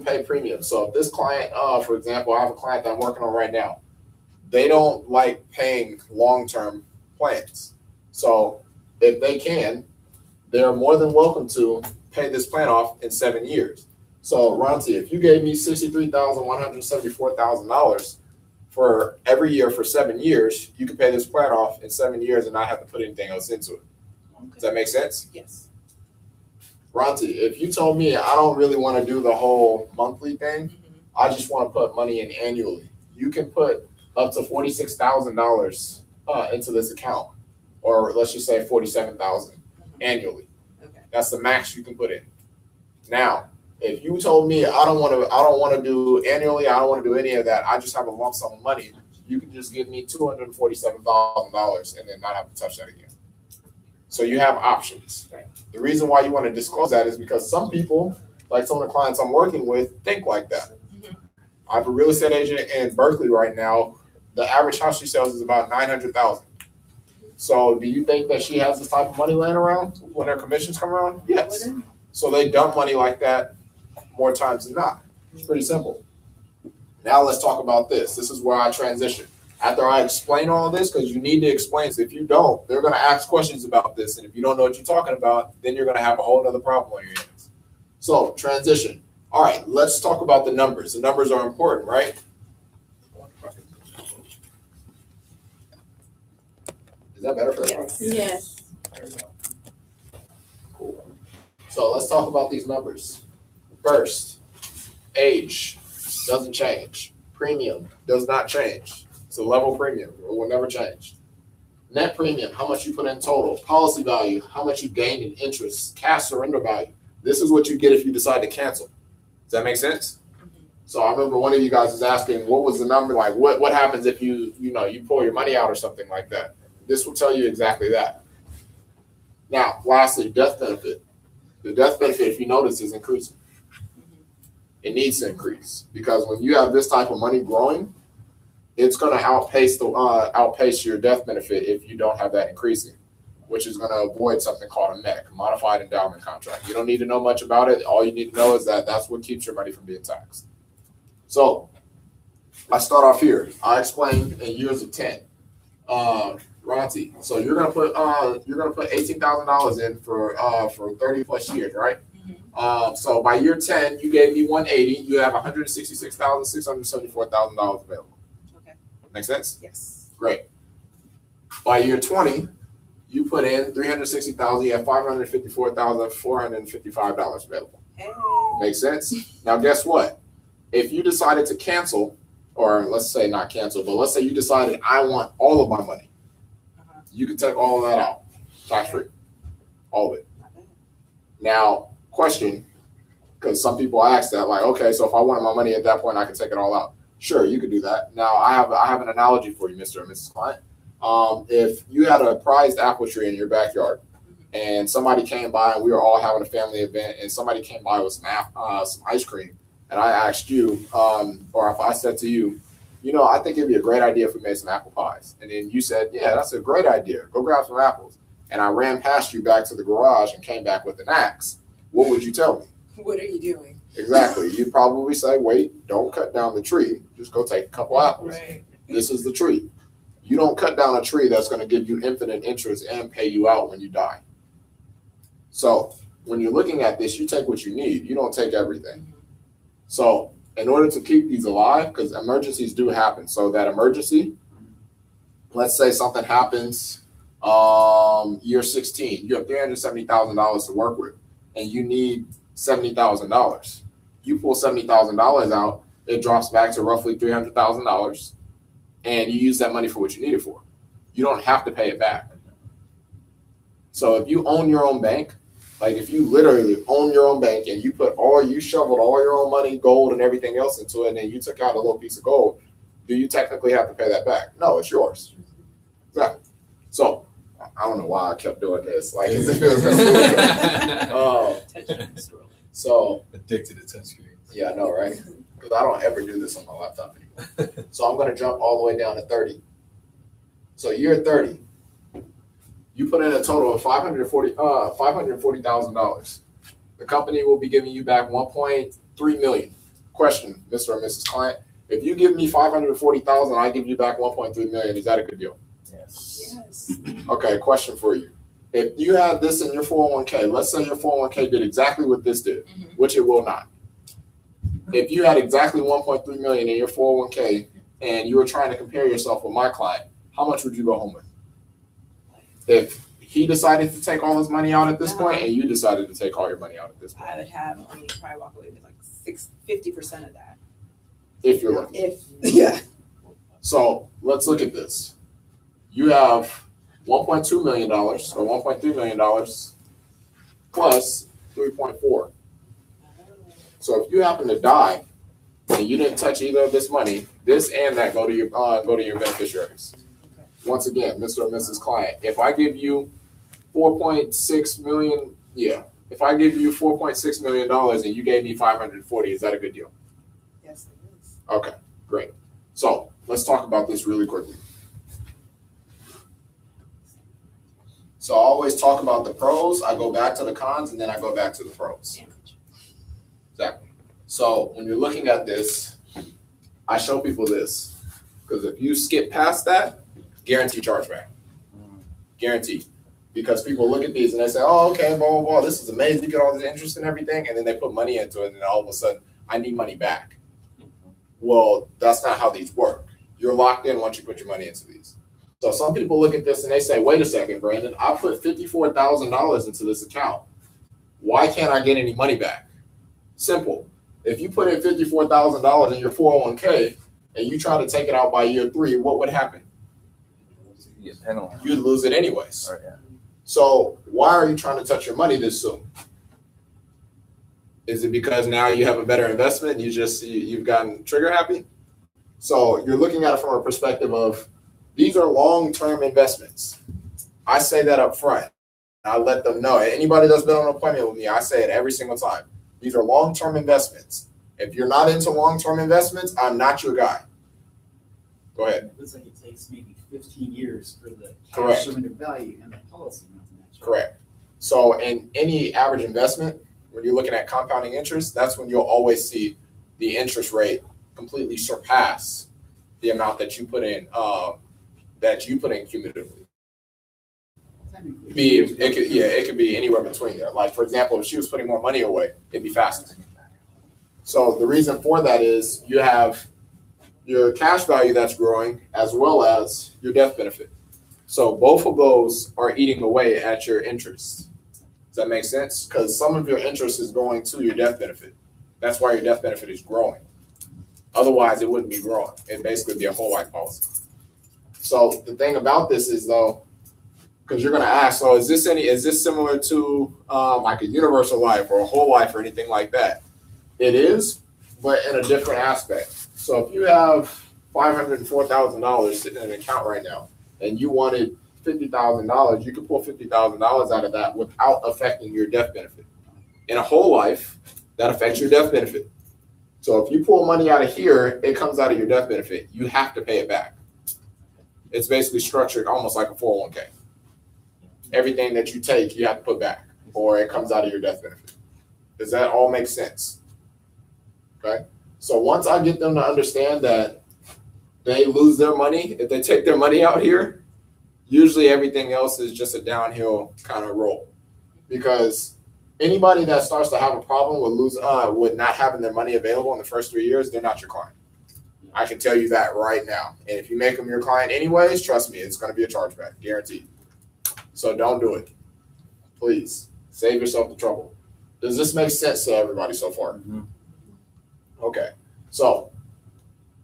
pay premium. So if this client, for example, I have a client that I'm working on right now. They don't like paying long-term plans. So if they can, they're more than welcome to pay this plan off in 7 years. So Ronti, if you gave me $63,174,000 for every year for 7 years, you can pay this plan off in 7 years and not have to put anything else into it. Okay. Does that make sense?
Yes.
Ronti, if you told me I don't really want to do the whole monthly thing, I just want to put money in annually, you can put up to $46,000 into this account, or let's just say $47,000 annually. Okay. That's the max you can put in. Now, if you told me I don't want to do annually, I don't want to do any of that, I just have a lump sum of money, you can just give me $247,000 and then not have to touch that again. So you have options. Right. The reason why you want to disclose that is because some people, like some of the clients I'm working with, think like that. Mm-hmm. I have a real estate agent in Berkeley right now. The average house she sells is about $900,000. So do you think that she has this type of money laying around when her commissions come around? Yes. So they dump money like that more times than not. It's pretty simple. Now let's talk about this. This is where I transition. After I explain all this, because you need to explain. So if you don't, they're going to ask questions about this. And if you don't know what you're talking about, then you're going to have a whole other problem on your hands. So transition. All right, let's talk about the numbers. The numbers are important, right? Is that better for everyone?
Yes.
Cool. So let's talk about these numbers. First, age doesn't change. Premium does not change. It's a level premium. It will never change. Net premium, how much you put in total. Policy value, how much you gained in interest. Cash surrender value. This is what you get if you decide to cancel. Does that make sense? Mm-hmm. So I remember one of you guys was asking, what was the number like? What happens if you pull your money out or something like that? This will tell you exactly that. Now, lastly, death benefit. The death benefit, if you notice, is increasing. It needs to increase because when you have this type of money growing, it's going to outpace your death benefit if you don't have that increasing, which is going to avoid something called a MEC, modified endowment contract. You don't need to know much about it. All you need to know is that that's what keeps your money from being taxed. So I start off here. I explain in years of 10. Ronti, so you're gonna put $18,000 in for 30 plus years, right? So by year 10, you gave me 180. You have $166,674,000 available.
Okay.
Make sense?
Yes.
Great. By year 20, you put in $360,000. You have $554,455 available.
Hey.
Make sense? Now, guess what? If you decided to cancel, or let's say not cancel, but let's say you decided I want all of my money, you can take all of that out, tax free, all of it. Now, question, because some people ask that, like, okay, so if I wanted my money at that point, I could take it all out. Sure, you could do that. Now, I have an analogy for you, Mr. and Mrs. Client. If you had a prized apple tree in your backyard, and somebody came by, and we were all having a family event, and somebody came by with some ice cream, and I asked you, or if I said to you, you know, I think it'd be a great idea if we made some apple pies. And then you said, yeah, that's a great idea. Go grab some apples. And I ran past you back to the garage and came back with an axe. What would you tell me?
What are you doing?
Exactly. You'd probably say, wait, don't cut down the tree. Just go take a couple apples.
Right.
This is the tree. You don't cut down a tree that's going to give you infinite interest and pay you out when you die. So when you're looking at this, you take what you need. You don't take everything. So in order to keep these alive, because emergencies do happen. So that emergency, let's say something happens year 16, you have $370,000 to work with, and you need $70,000. You pull $70,000 out, it drops back to roughly $300,000, and you use that money for what you need it for. You don't have to pay it back. So if you own your own bank, like if you literally own your own bank and you shoveled all your own money, gold and everything else into it, and then you took out a little piece of gold, do you technically have to pay that back? No, it's yours. Exactly. So I don't know why I kept doing this. Like as if it was so
addicted to touchscreen.
Yeah, I know, right? Because I don't ever do this on my laptop anymore. So I'm going to jump all the way down to 30. So year 30. You put in a total of $540,000. The company will be giving you back $1.3 million. Question, Mr. or Mrs. Client, if you give me $540,000, I give you back $1.3 million. Is that a good deal?
Yes.
Okay, question for you. If you had this in your 401k, let's say your 401k did exactly what this did, which it will not. If you had exactly $1.3 million in your 401k and you were trying to compare yourself with my client, how much would you go home with? If he decided to take all his money out at this point and you decided to take all your money out at this point?
I would have only probably walk away with like 50% of that.
If you're lucky.
Yeah.
So let's look at this. You have $1.2 million or $1.3 million plus 3.4. So if you happen to die and you didn't touch either of this money, this and that go to your beneficiaries. Once again, Mr. or Mrs. Client, if I give you $4.6 million, if I give you $4.6 million and you gave me 540, is that a good deal?
Yes, it is.
Okay, great. So let's talk about this really quickly. So I always talk about the pros. I go back to the cons and then I go back to the pros. Exactly. So when you're looking at this, I show people this because if you skip past that, guarantee chargeback. Guaranteed. Because people look at these and they say, oh, okay, blah, blah, blah. This is amazing. You get all this interest and everything. And then they put money into it. And then all of a sudden, I need money back. Well, that's not how these work. You're locked in once you put your money into these. So some people look at this and they say, wait a second, Brandon, I put $54,000 into this account. Why can't I get any money back? Simple. If you put in $54,000 in your 401k and you try to take it out by year 3, what would happen? You'd lose it anyways.
Right, yeah.
So why are you trying to touch your money this soon? Is it because now you have a better investment and you've gotten trigger happy? So you're looking at it from a perspective of these are long-term investments. I say that up front. I let them know. Anybody that's been on an appointment with me, I say it every single time. These are long-term investments. If you're not into long-term investments, I'm not your guy. Go ahead.
It looks like it takes maybe 15 years for the
Correct.
cash surrender value and the policy not to match.
Correct. So in any average investment, when you're looking at compounding interest, that's when you'll always see the interest rate completely surpass the amount that you put in cumulatively. It could be anywhere between there. Like for example, if she was putting more money away, it'd be faster. So the reason for that is you have your cash value that's growing as well as your death benefit. So both of those are eating away at your interest. Does that make sense? Because some of your interest is going to your death benefit. That's why your death benefit is growing. Otherwise, it wouldn't be growing. It'd basically be a whole life policy. So the thing about this is though, because you're going to ask, so is this similar to like a universal life or a whole life or anything like that? It is, but in a different aspect. So if you have $504,000 sitting in an account right now, and you wanted $50,000, you could pull $50,000 out of that without affecting your death benefit. In a whole life, that affects your death benefit. So if you pull money out of here, it comes out of your death benefit. You have to pay it back. It's basically structured almost like a 401k. Everything that you take, you have to put back, or it comes out of your death benefit. Does that all make sense? Okay. So once I get them to understand that they lose their money if they take their money out here, usually everything else is just a downhill kind of roll. Because anybody that starts to have a problem with not having their money available in the first 3 years, they're not your client. I can tell you that right now. And if you make them your client anyways, trust me, it's going to be a chargeback, guaranteed. So don't do it. Please save yourself the trouble. Does this make sense to everybody so far? Mm-hmm. Okay. So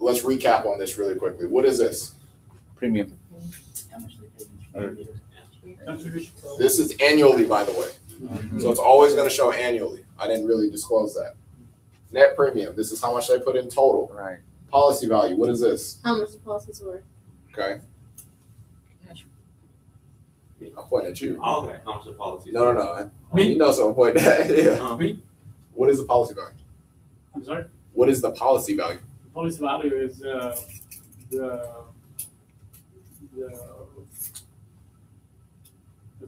let's recap on this really quickly. What is this?
Premium.
This is annually, by the way. So it's always going to show annually. I didn't really disclose that. Net premium. This is how much they put in total.
Right.
Policy value. What is this?
How much the policy's worth?
Okay. I'm pointing at you.
Oh, okay. How much the policy?
No. You know, so I'm pointing at yeah.
Me?
What is the policy value?
I'm sorry?
What is the policy value?
The policy value is the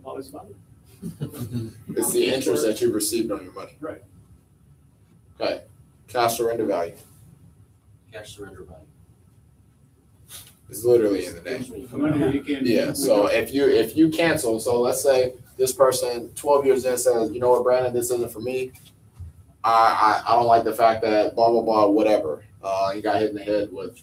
policy value.
It's the interest that you received on your money.
Right.
Okay. Cash surrender value.
Cash surrender value.
It's literally in the name. Yeah. So if you cancel, so let's say this person 12 years in says, you know what, Brandon, this isn't for me. I don't like the fact that blah blah blah whatever. He got hit in the head with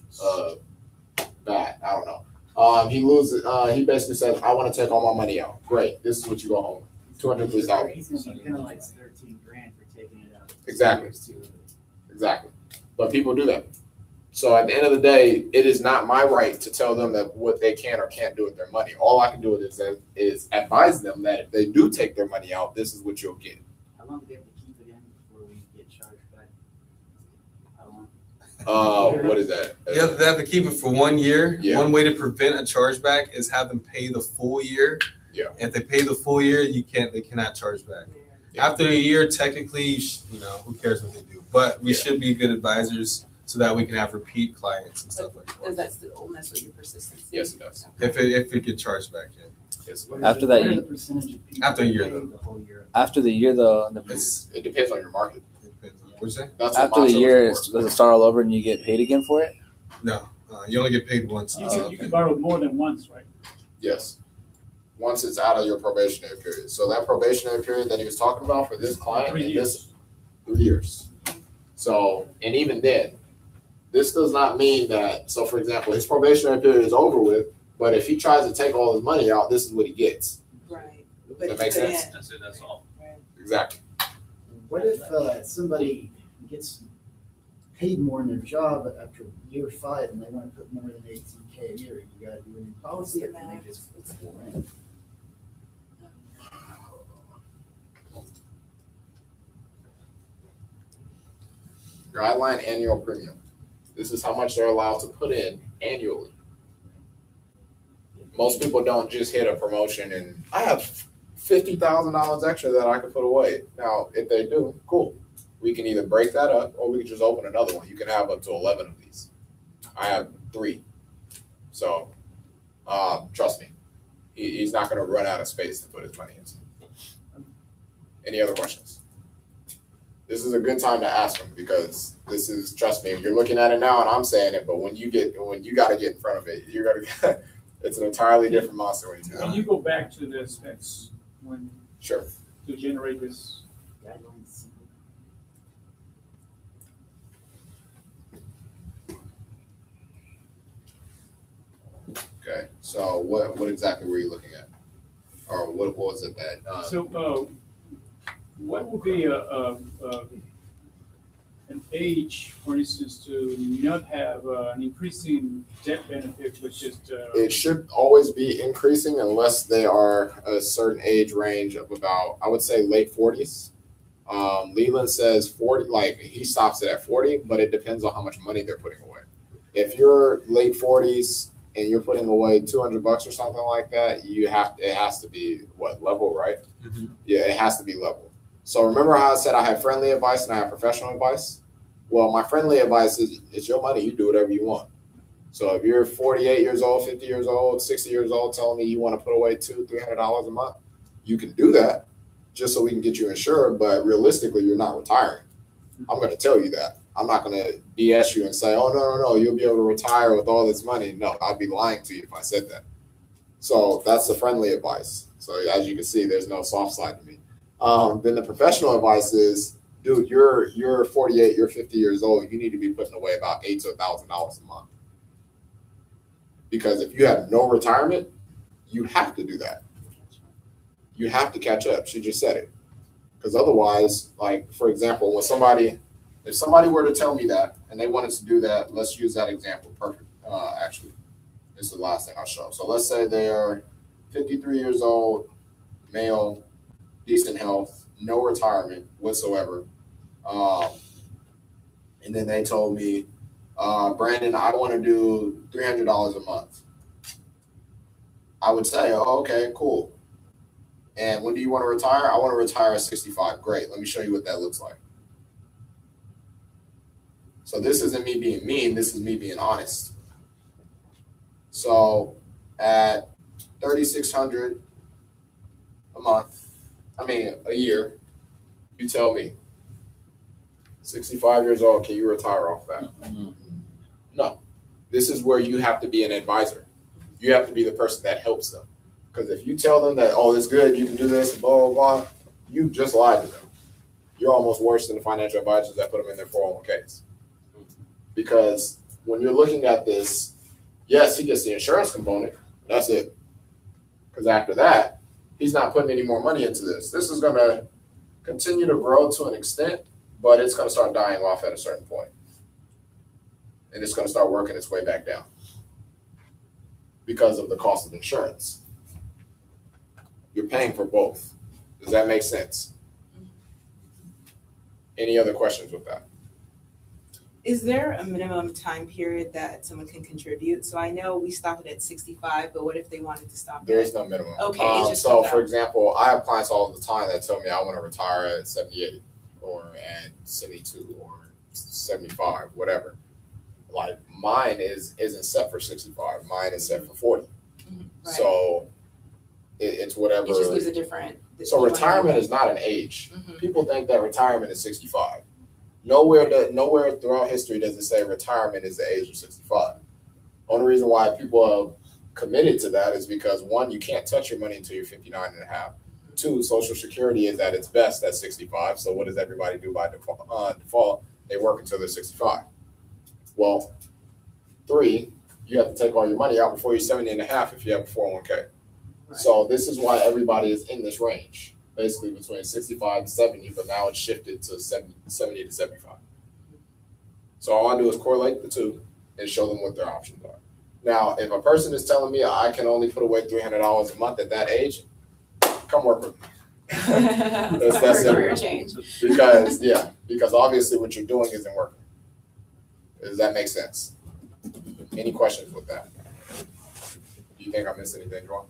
bat. I don't know. He loses. He basically says, I want to take all my money out. Great. This is what you go home. $203,000.
He's going to be penalized $13,000 for taking it out.
Exactly. But people do that. So at the end of the day, it is not my right to tell them that what they can or can't do with their money. All I can do is advise them that if they do take their money out, this is what you'll get.
How long do they have to keep it in before we get charged back? How long?
What is that?
Yeah, they have to keep it for 1 year.
Yeah.
One way to prevent a chargeback is have them pay the full year.
Yeah.
If they pay the full year, they cannot charge back. Yeah. After a year, technically, who cares what they do? But we should be good advisors so that we can have repeat clients and stuff like that.
Does that still mess with your persistency?
Yes, it does.
If it get charged back, yeah.
Yes,
After that,
after a year though.
After the year though,
it depends on your market.
What'd you say?
After the year, does it start all over and you get paid again for it?
No, you only get paid once.
You can borrow more than once, right?
Yes. Once it's out of your probationary period. So that probationary period that he was talking about for this client,
3 years.
3 years. So, and even then, this does not mean that, so for example, his probationary period is over with, but if he tries to take all his money out, this is what he gets.
Right.
Does that make sense?
That's it. That's all.
Exactly.
What if somebody gets paid more in their job after year 5 and they want to put more than $18,000 a year? You got to do a new policy, or can they just
Guideline annual premium. This is how much they're allowed to put in annually. Most people don't just hit a promotion and I have $50,000 extra that I can put away. Now, if they do, cool. We can either break that up or we can just open another one. You can have up to 11 of these. I have 3. So trust me, he's not going to run out of space to put his money into. Any other questions? This is a good time to ask them because this is, trust me, you're looking at it now and I'm saying it, but when you got to get in front of it, you're going to, it's an entirely different monster when you do that.
Can you go back to the specs when
Sure.
to generate this?
Okay, so what exactly were you looking at? Or what was it that?
So what would be an age, for instance, to not have an increasing debt benefit, which is
it should always be increasing unless they are a certain age range of about, I would say, late 40s. Leland says 40, like he stops it at 40, but it depends on how much money they're putting away. If you're late 40s and you're putting away $200 or something like that, it has to be level, right? Mm-hmm. Yeah, it has to be level. So remember how I said I have friendly advice and I have professional advice? Well, my friendly advice is it's your money. You do whatever you want. So if you're 48 years old, 50 years old, 60 years old, telling me you want to put away $200-$300 a month, you can do that just so we can get you insured. But realistically, you're not retiring. I'm going to tell you that. I'm not going to BS you and say, oh, no, you'll be able to retire with all this money. No, I'd be lying to you if I said that. So that's the friendly advice. So as you can see, there's no soft side to me. Then the professional advice is, dude, you're 48, you're 50 years old. You need to be putting away about $800 to $1,000 a month. Because if you have no retirement, you have to do that. You have to catch up. She just said it. Because otherwise, like, for example, if somebody were to tell me that and they wanted to do that, let's use that example. Perfect. Actually, this is the last thing I'll show. So let's say they're 53 years old, male, decent health, no retirement whatsoever. And then they told me, Brandon, I want to do $300 a month. I would say, oh, okay, cool. And when do you want to retire? I want to retire at 65. Great. Let me show you what that looks like. So this isn't me being mean. This is me being honest. So at $3,600 a year, you tell me, 65 years old, can you retire off that? Mm-hmm. No. This is where you have to be an advisor. You have to be the person that helps them. Because if you tell them that, oh, it's good, you can do this, blah, blah, blah, you just lied to them. You're almost worse than the financial advisors that put them in their 401ks. Because when you're looking at this, yes, he gets the insurance component. That's it. Because after that, he's not putting any more money into this. This is going to continue to grow to an extent, but it's going to start dying off at a certain point. And it's going to start working its way back down because of the cost of insurance. You're paying for both. Does that make sense? Any other questions with that?
Is there a minimum time period that someone can contribute? So I know we stop it at 65, but what if they wanted to stop?
There is no minimum.
Okay. It's just
so for example, I have clients all the time that tell me I want to retire at 78 or at 72 or 75, whatever. Like mine isn't set for 65. Mine is set for 40. Mm-hmm. Right. So it's whatever.
It just gives a different.
So retirement is not an age. Mm-hmm. People think that retirement is 65. Nowhere throughout history does it say retirement is the age of 65. Only reason why people are committed to that is because, one, you can't touch your money until you're 59 and a half. Two, Social Security is at its best at 65. So what does everybody do by default? They work until they're 65. Well, three, you have to take all your money out before you're 70 and a half if you have a 401k. Right. So this is why everybody is in this range. Basically between 65 and 70, but now it's shifted to 70 to 75. So all I do is correlate the two and show them what their options are. Now, if a person is telling me I can only put away $300 a month at that age, come work with me. That's career change. Because obviously what you're doing isn't working. Does that make sense? Any questions with that? Do you think I missed anything wrong?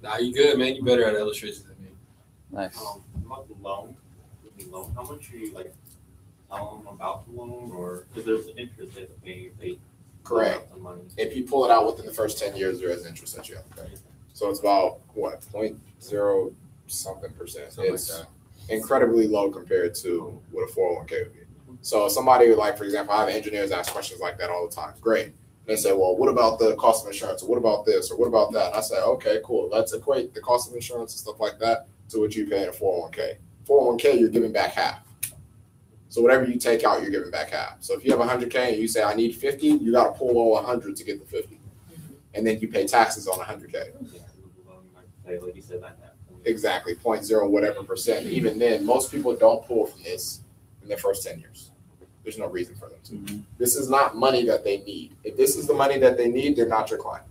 Nah, you good, man. You better at illustrations than me.
Nice. About the loan, how much are you tell them about the loan, or because there's interest that they
Correct. If you pull it out within the first 10 years, there is interest that you have to pay. So it's about what, 0.0 something percent. It's incredibly low compared to what a 401k would be. So somebody like, for example, I have engineers ask questions like that all the time. Great. They say, well, what about the cost of insurance? Or what about this? Or what about that? And I say, okay, cool. Let's equate the cost of insurance and stuff like that to what you pay in a 401k. 401k, you're giving back half. So whatever you take out, you're giving back half. So if you have 100K and you say, I need 50, you got to pull all 100 to get the 50. And then you pay taxes on 100K.
Like you said, like that.
Exactly, 0.0 whatever percent. Even then, most people don't pull from this in their first 10 years. There's no reason for them to. This is not money that they need. If this is the money that they need, they're not your client.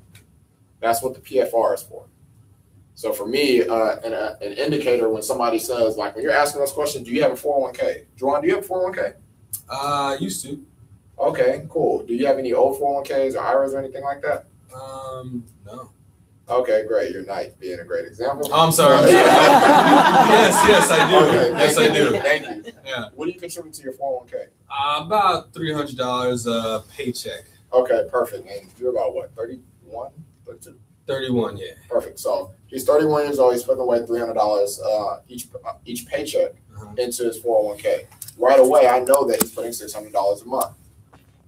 That's what the PFR is for. So for me, an indicator when somebody says, like, when you're asking us questions, do you have a 401k? Juwan, do you have a 401k?
Used to.
Okay, cool. Do you have any old 401ks or IRAs or anything like that?
No.
Okay, great. You're not being a great example.
I'm sorry. Yes, I do.
Okay,
yes, I do.
Thank you.
Yeah.
What do you contribute to your 401k?
About $300 a paycheck.
Okay, perfect. And you're about what, 31, 32?
31, yeah.
Perfect. So he's 31 years old. He's putting away $300 each paycheck into his 401k. Right away, I know that he's putting $600 a month.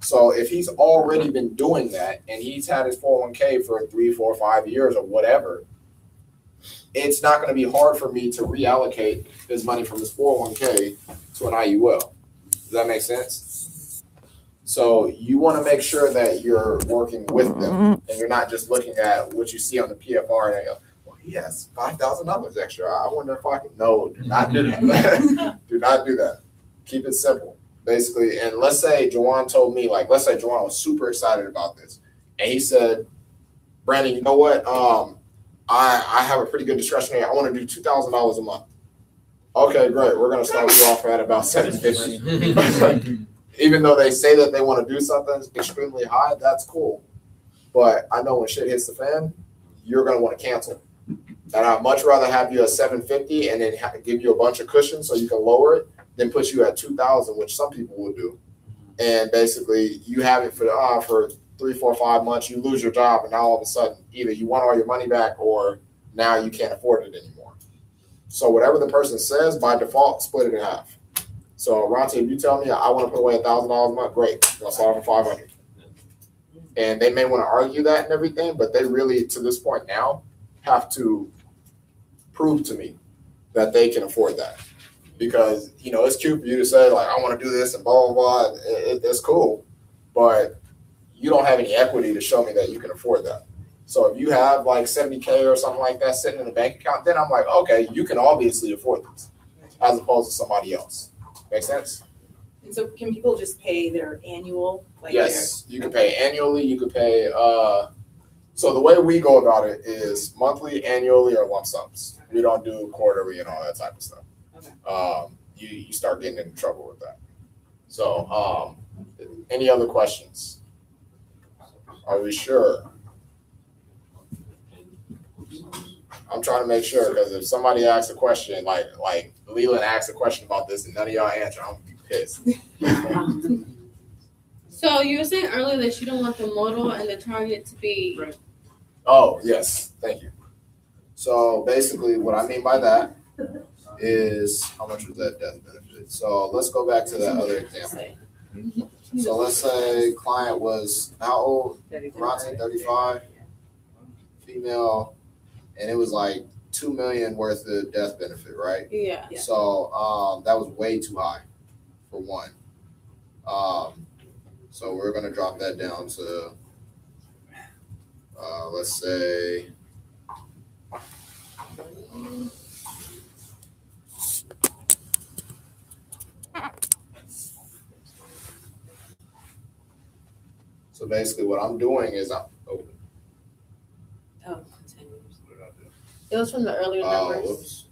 So if he's already been doing that and he's had his 401k for 3, 4, 5 years or whatever, it's not going to be hard for me to reallocate his money from his 401k to an IUL. Does that make sense? So you want to make sure that you're working with them and you're not just looking at what you see on the PFR and you go, well, he has $5,000 extra. I wonder if I can. No, do not do that. Do not do that. Keep it simple. Basically, and let's say Juwan told me, like, let's say Juwan was super excited about this. And he said, Brandon, you know what? I have a pretty good discretionary. I want to do $2,000 a month. Okay, great. We're going to start you off at about $750. Even though they say that they want to do something extremely high, that's cool. But I know when shit hits the fan, you're going to want to cancel. And I'd much rather have you at $750 and then give you a bunch of cushions so you can lower it than put you at $2,000, which some people will do. And basically, you have it for 3, 4, 5 months. You lose your job, and now all of a sudden, either you want all your money back, or now you can't afford it anymore. So whatever the person says, by default, split it in half. So Ronti, if you tell me I want to put away $1,000 a month, great. I'll start with $500. And they may want to argue that and everything, but they really, to this point now, have to prove to me that they can afford that. Because, you know, it's cute for you to say, like, I want to do this and blah, blah, blah. It's cool. But you don't have any equity to show me that you can afford that. So if you have like $70K or something like that sitting in a bank account, then I'm like, okay, you can obviously afford this as opposed to somebody else. Make sense?
And so can people just pay their annual? Like
yes, you can pay annually. You can pay. So the way we go about it is monthly, annually, or lump sums. We don't do quarterly and all that type of stuff. Okay. You start getting into trouble with that. So any other questions? Are we sure? I'm trying to make sure, because if somebody asks a question, like Leland asks a question about this and none of y'all answer, I'm gonna be pissed.
So you were saying earlier that you don't want the model and the target to be.
Oh, yes, thank you. So basically what I mean by that is, how much was that death benefit? So let's go back to that other example. So let's say client was how old? Ronti, 35, female, and it was like $2 million worth of death benefit, right?
Yeah.
So that was way too high for one. So we're gonna drop that down to let's say so basically what I'm doing is
It was from the earlier numbers.
Whoops.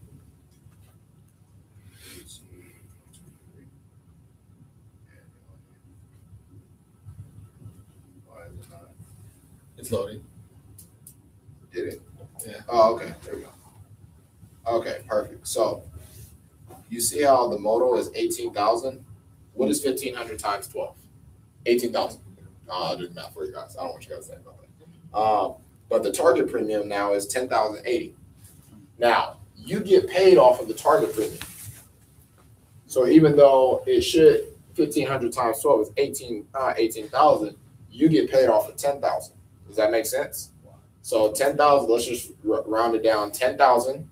It's loading.
Did it?
Yeah.
Oh, okay. There we go. Okay, perfect. So you see how the modal is 18,000? What is 1,500 times 12? 18,000. I'll do the math for you guys. I don't want you guys to think about that. But the target premium now is $10,080. Now, you get paid off of the target premium. So even though it should 1,500 times 12 is 18,000, you get paid off of 10,000. Does that make sense? So 10,000, let's just round it down. 10,000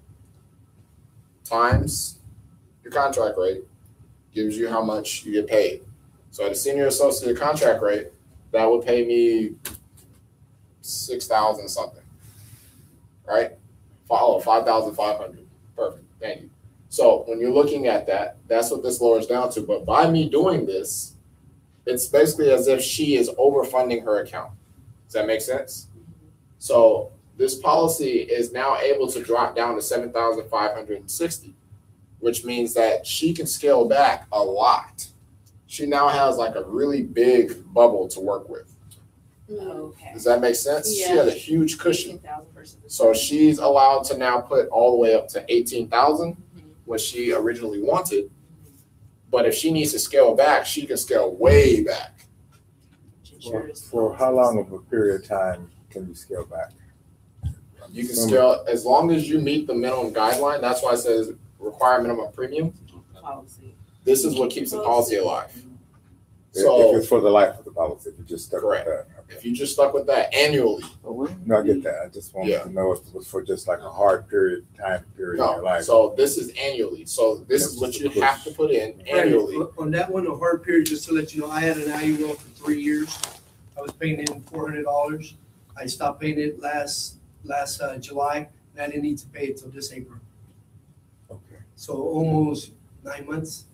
times your contract rate gives you how much you get paid. So at a senior associate contract rate, that would pay me 6,000 something, right? 5,500. Perfect. Thank you. So when you're looking at that, that's what this lowers down to. But by me doing this, it's basically as if she is overfunding her account. Does that make sense? So this policy is now able to drop down to 7,560, which means that she can scale back a lot. She now has like a really big bubble to work with.
Okay.
Does that make sense?
Yeah.
She has a huge cushion. So she's allowed to now put all the way up to 18,000, what she originally wanted. But if she needs to scale back, she can scale way back.
For how long of a period of time can you scale back?
You can scale as long as you meet the minimum guideline. That's why it says require minimum premium. This is what keeps the policy alive. So
if it's for the life of the policy, if you just stuck
correct.
with that.
If you just stuck with that annually.
No, I get that. I just wanted to know if it was for just like a hard time period in your life.
So this is annually. So this is what you have to put in annually.
On that one, the hard period, just to let you know, I had an IUL for 3 years. I was paying in $400. I stopped paying it last July, and I didn't need to pay it till this April.
Okay.
So almost 9 months.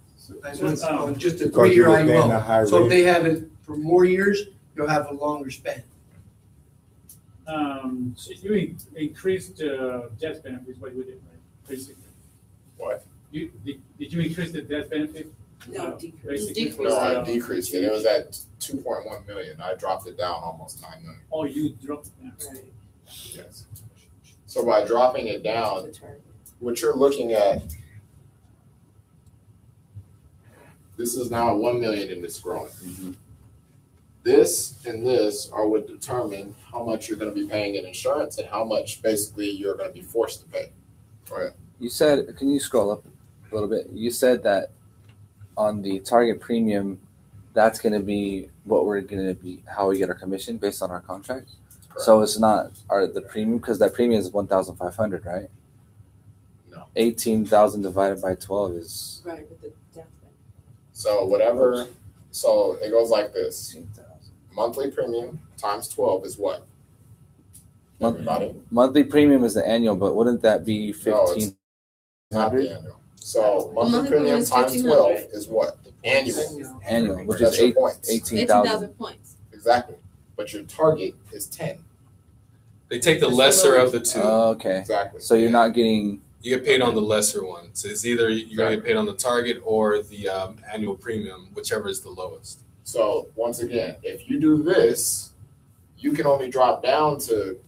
9 months on just a
Because
3-year
you were paying a
IUL.
high
So if
rate.
they have it for more years, you'll have a longer span.
You increased death benefits, what you did, right? Basically.
What?
Did you increase the death benefit?
No,
Basically for,
No, I decreased it. It was at 2.1 million. I dropped it down almost 9 million.
Oh, you dropped it down.
Yes. So by dropping it down, what you're looking at, this is now 1 million and it's growing. This and this are what determine how much you're going to be paying in insurance and how much basically you're going to be forced to pay. Go ahead.
You said, can you scroll up a little bit? You said that on the target premium, that's going to be what we're going to be, how we get our commission based on our contract.
Correct.
So it's not the premium, because that premium is 1,500, right?
No.
18,000 divided by 12 is
Right, with the death
So whatever, so it goes like this. Monthly premium times 12 is what? Everybody?
monthly premium is the annual, but wouldn't that be
No, it's
1,500?
not the annual. So monthly
monthly
premium
premium is
times
1,500.
12 is what? Annual.
Annual, which
That's
is
your points.
18,000.
points.
Exactly. But your target is 10.
They take the lesser of the two.
Okay.
Exactly.
So you're not getting.
You get paid on the lesser one. So it's either you're going to get paid on the target or the annual premium, whichever is the lowest.
So once again, if you do this, you can only drop down to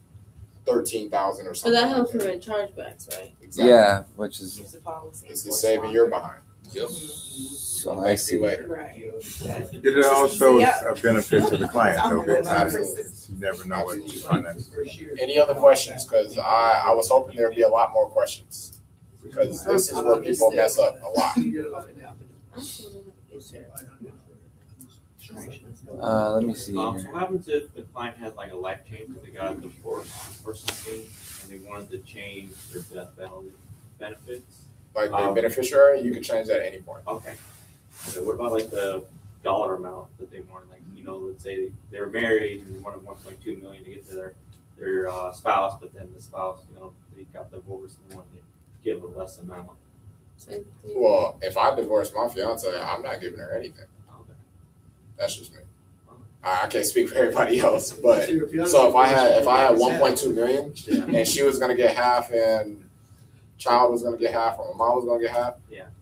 13,000 or
But
something.
that helps
like
prevent chargebacks, right?
Exactly.
Yeah, which is.
This is saving your behind.
Yep.
So I see.
Later.
It also is a benefit to the client, though. Because you never know what you find out.
Any other questions? Because I was hoping there'd be a lot more questions. Because this is where people mess up a lot.
Let me see.
So what happens if the client has like a life change, they got a divorce or something, and they wanted to change their death benefits?
Like the beneficiary, you can change that at any point.
Okay. So what about like the dollar amount that they want? Like, let's say they were married and they wanted 1.2 million to get to their spouse, but then the spouse, they got divorced and wanted to give a less amount.
Well, if I divorce my fiance, I'm not giving her anything.
Okay.
That's just me. I can't speak for everybody else, but so if I had 1.2 million and she was gonna get half and child was gonna get half or my mom was gonna get half,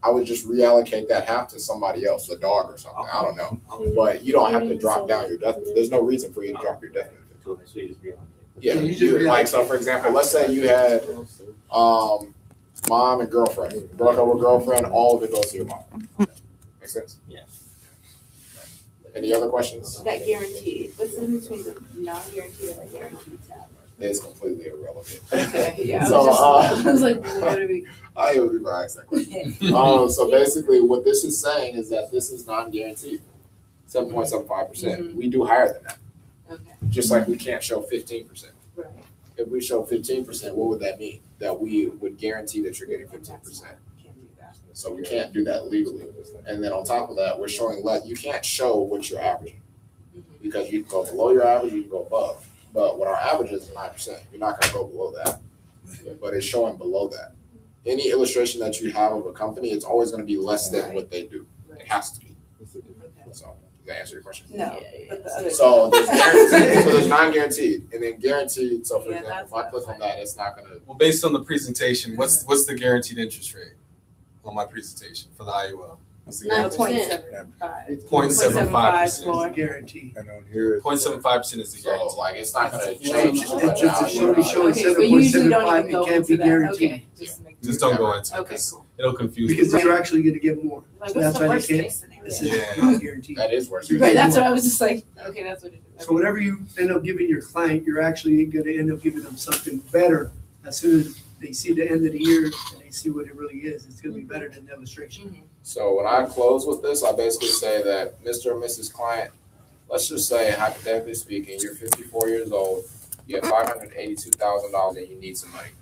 I would just reallocate that half to somebody else, a dog or something. I don't know, but you don't have to drop down your death. There's no reason for you to drop your death benefit.
So you just reallocate.
Yeah, like so. For example, let's say you had mom and girlfriend, broke up with girlfriend, all of it goes to your mom. Make sense?
Yeah.
Any other questions?
That guaranteed, what's the difference between the non-guaranteed and the guaranteed tab?
It's completely irrelevant.
Okay, yeah.
So,
I was like, what are we?
I would be asked that question. So basically, what this is saying is that this is non-guaranteed, 7.75%. We do higher than that.
Okay.
Just like we can't show 15%.
Right.
If we show 15%, what would that mean? That we would guarantee that you're getting 15%. So we can't do that legally. And then on top of that, we're showing you can't show what you're averaging because you can go below your average, you can go above. But what our average is 9%. You're not going to go below that. But it's showing below that. Any illustration that you have of a company, it's always going to be less than what they do. It has to be. So does that answer your question?
No.
So there's non-guaranteed and then guaranteed. So for example, if I click on that, it's not going to.
Well, based on the presentation, what's the guaranteed interest rate on my presentation for the IUL?
0.75%.
Guaranteed.
And on here,
0.75% is the guarantee.
So like it's not going to change.
It's just showing
Okay, but usually don't
7.75,
even go
it can't
into
be
that.
guaranteed.
Okay.
Just don't go into it
Okay,
'cause
cool.
it'll confuse
Because
you.
they're actually gonna get more.
Like,
So
what's
that's
the
why
worst
they can't.
case scenario?
This
Yeah.
is not guaranteed.
That is worse.
Right, that's what I was just like, okay, that's what it is.
So whatever you end up giving your client, you're actually gonna end up giving them something better as soon as they see the end of the year and they see what it really is. It's gonna be better than the illustration.
So when I close with this, I basically say that Mr. and Mrs. Client, let's just say hypothetically speaking, you're 54 years old, you have $582,000 and you need some money.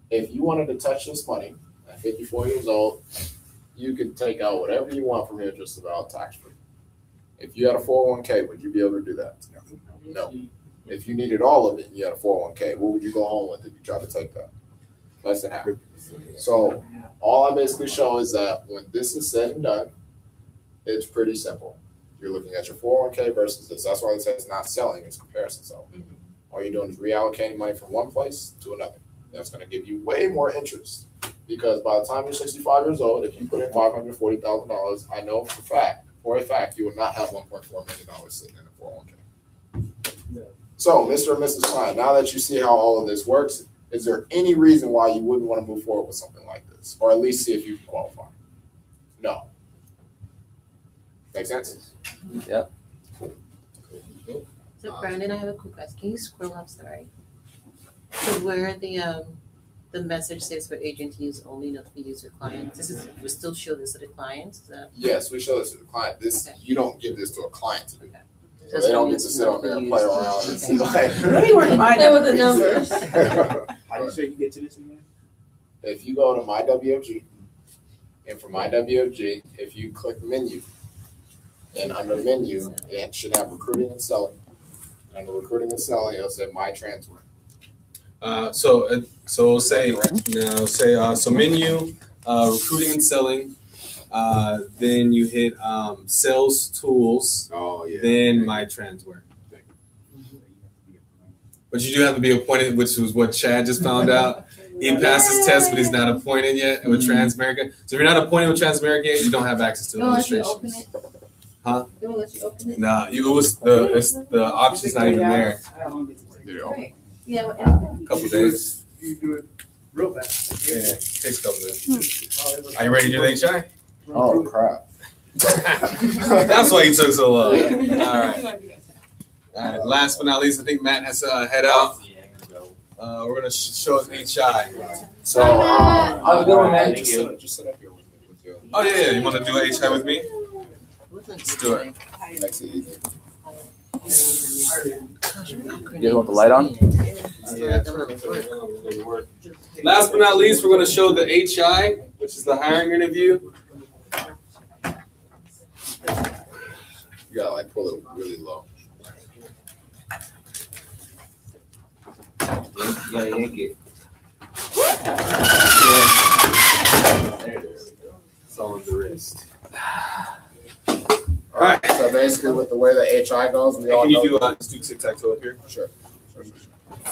If you wanted to touch this money at 54 years old, you could take out whatever you want from here just about tax-free. If you had a 401k, would you be able to do that? No. If you needed all of it and you had a 401k, what would you go home with if you tried to take that? Less than half. So all I basically show is that when this is said and done, it's pretty simple. You're looking at your 401k versus this. That's why it says not selling, it's comparison. So all you're doing is reallocating money from one place to another. That's going to give you way more interest because by the time you're 65 years old, if you put in $540,000, I know for a fact, you will not have $1.4 million sitting in a 401k. So, Mr. and Mrs. Klein, now that you see how all of this works, is there any reason why you wouldn't want to move forward with something like this, or at least see if you can qualify? No. Make sense?
Yep.
So Brandon, I have a quick question. Can you scroll up, sorry? So where the message says for agent to use only, not to use your clients, we still show this to the clients? Is that?
Yes, we show this to the client. This you don't give this to a client to do.
Okay.
So they don't get to sit on there and play around and see like.
Let me work mine out with the numbers.
How do you say you get to this again?
If you go to my WFG, and for my WFG, if you click menu, and under menu, it should have recruiting and selling. Under recruiting and selling, it'll say my transfer.
So menu, recruiting and selling, then you hit sales tools, then my transfer. But you do have to be appointed, which was what Chad just found out. He passed his test, but he's not appointed yet with Transamerica. So if you're not appointed with Transamerica yet, you don't have access to illustrations. Huh?
They won't let you open it?
Nah, the option's not even there.
Yeah.
A couple days.
You do it real fast.
Yeah, takes a couple days. Are you ready to do the HI?
Oh crap.
That's why he took so long. All right. Last but not least, I think Matt has to head out. We're gonna show us HI.
So I'll
go on, man.
Just sit up here with you.
Oh yeah. You want to do HI with me? Let's do it.
Makes it easy.
You guys want the light on?
Yeah. Last but not least, we're going to show the HI, which is the hiring interview.
You gotta like pull it really low.
You gotta yank it.
There it is. It's all on the wrist.
All right. So basically, with the way the HI goes, we all
Can you
know.
do tic-tac-toe up here?
Sure.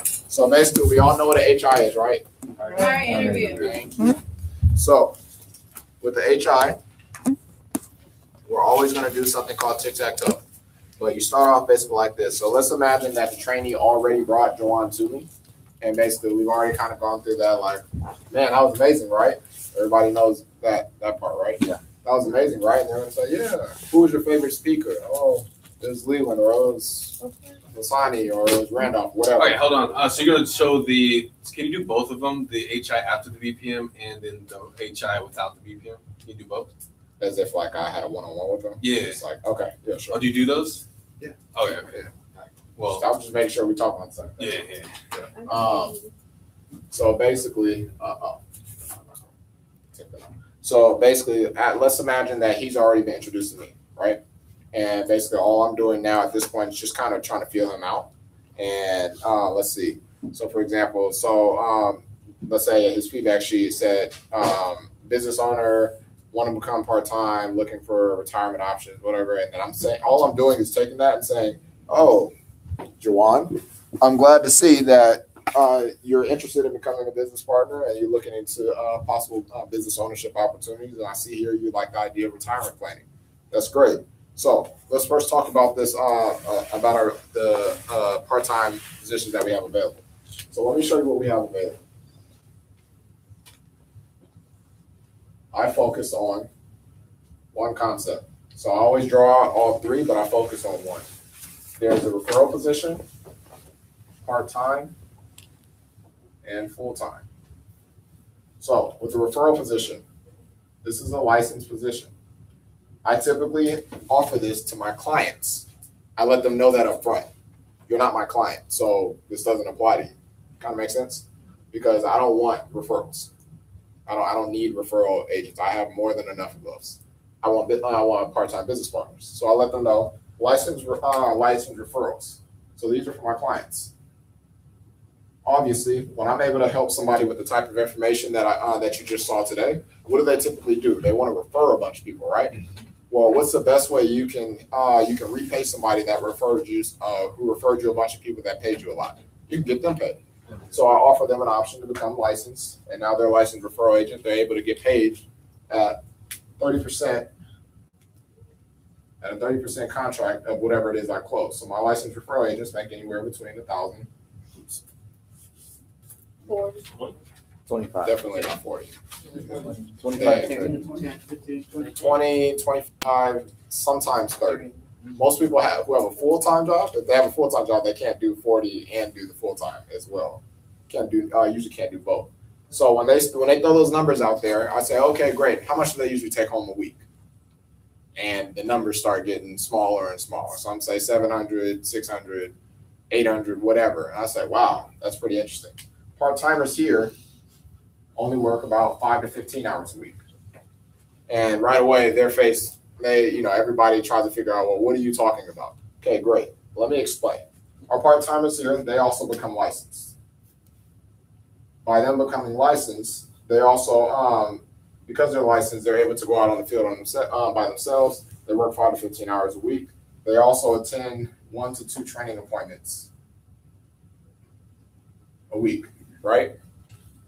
So basically, we all know what a HI is, right?
Hiring interview.
So with the HI, we're always going to do something called tic-tac-toe. But you start off basically like this. So let's imagine that the trainee already brought Joanne to me. And basically, we've already kind of gone through that like, man, that was amazing, right? Everybody knows that part, right?
Yeah.
that was amazing, right? And they're gonna say, yeah, who was your favorite speaker? Oh, it was Leland, or it was Lasani, or it was Randolph, whatever.
Okay, hold on. So you're gonna show the. Can you do both of them? The HI after the BPM and then the HI without the BPM. Can you do both?
As if like I had a one-on-one with them.
Yeah.
It's like, okay, yeah, sure.
Oh, do you do those?
Yeah.
Okay. Okay. Well,
I'll just make sure we talk about something.
Yeah.
So basically, so basically, let's imagine that he's already been introduced to me, right? And basically, all I'm doing now at this point is just kind of trying to feel him out. And let's see. So for example, let's say his feedback sheet said, business owner, want to become part-time, looking for retirement options, whatever. And then I'm saying, all I'm doing is taking that and saying, oh, Jawan, I'm glad to see that you're interested in becoming a business partner and you're looking into possible business ownership opportunities. And I see here you like the idea of retirement planning. That's great. So let's first talk about this, about the part-time positions that we have available. So let me show you what we have available. I focus on one concept. So I always draw out all three, but I focus on one. There's a referral position, part-time, and full-time. So with the referral position, this is a licensed position. I typically offer this to my clients. I let them know that up front. You're not my client, so this doesn't apply to you. Kind of makes sense? Because I don't want referrals. I don't need referral agents. I have more than enough of those. I want part-time business partners. So I let them know licensed referrals. So these are for my clients. Obviously, when I'm able to help somebody with the type of information that you just saw today, what do they typically do? They want to refer a bunch of people, right? Well, what's the best way you can repay somebody that referred you, who referred you a bunch of people that paid you a lot? You can get them paid. So I offer them an option to become licensed, and now they're a licensed referral agent. They're able to get paid at 30%, at a 30% contract of whatever it is I close. So my licensed referral agents make anywhere between 1,000.
25.
Definitely not 40.
25.
20, 25, sometimes 30. Most people who have a full-time job, if they have a full-time job, they can't do 40 and do the full-time as well. Usually can't do both. So when they throw those numbers out there, I say, okay, great. How much do they usually take home a week? And the numbers start getting smaller and smaller. So I'm say 700, 600, 800, whatever. And I say, wow, that's pretty interesting. Part-timers here only work about 5 to 15 hours a week. And right away, everybody tries to figure out, well, what are you talking about? Okay, great. Let me explain. Our part-timers here, they also become licensed. By them becoming licensed, they also, because they're licensed, they're able to go out on the field by themselves. They work 5 to 15 hours a week. They also attend 1 to 2 training appointments a week, right?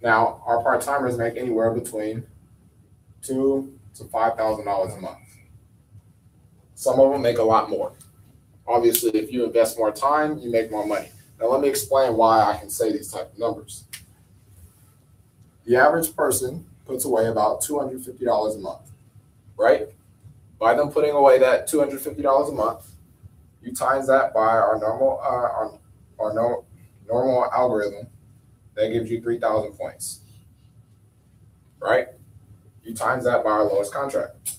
Now, our part-timers make anywhere between $2,000 to $5,000 a month. Some of them make a lot more. Obviously, if you invest more time, you make more money. Now, let me explain why I can say these type of numbers. The average person puts away about $250 a month, right? By them putting away that $250 a month, you times that by our normal algorithm, that gives you 3,000 points, right? You times that by our lowest contract.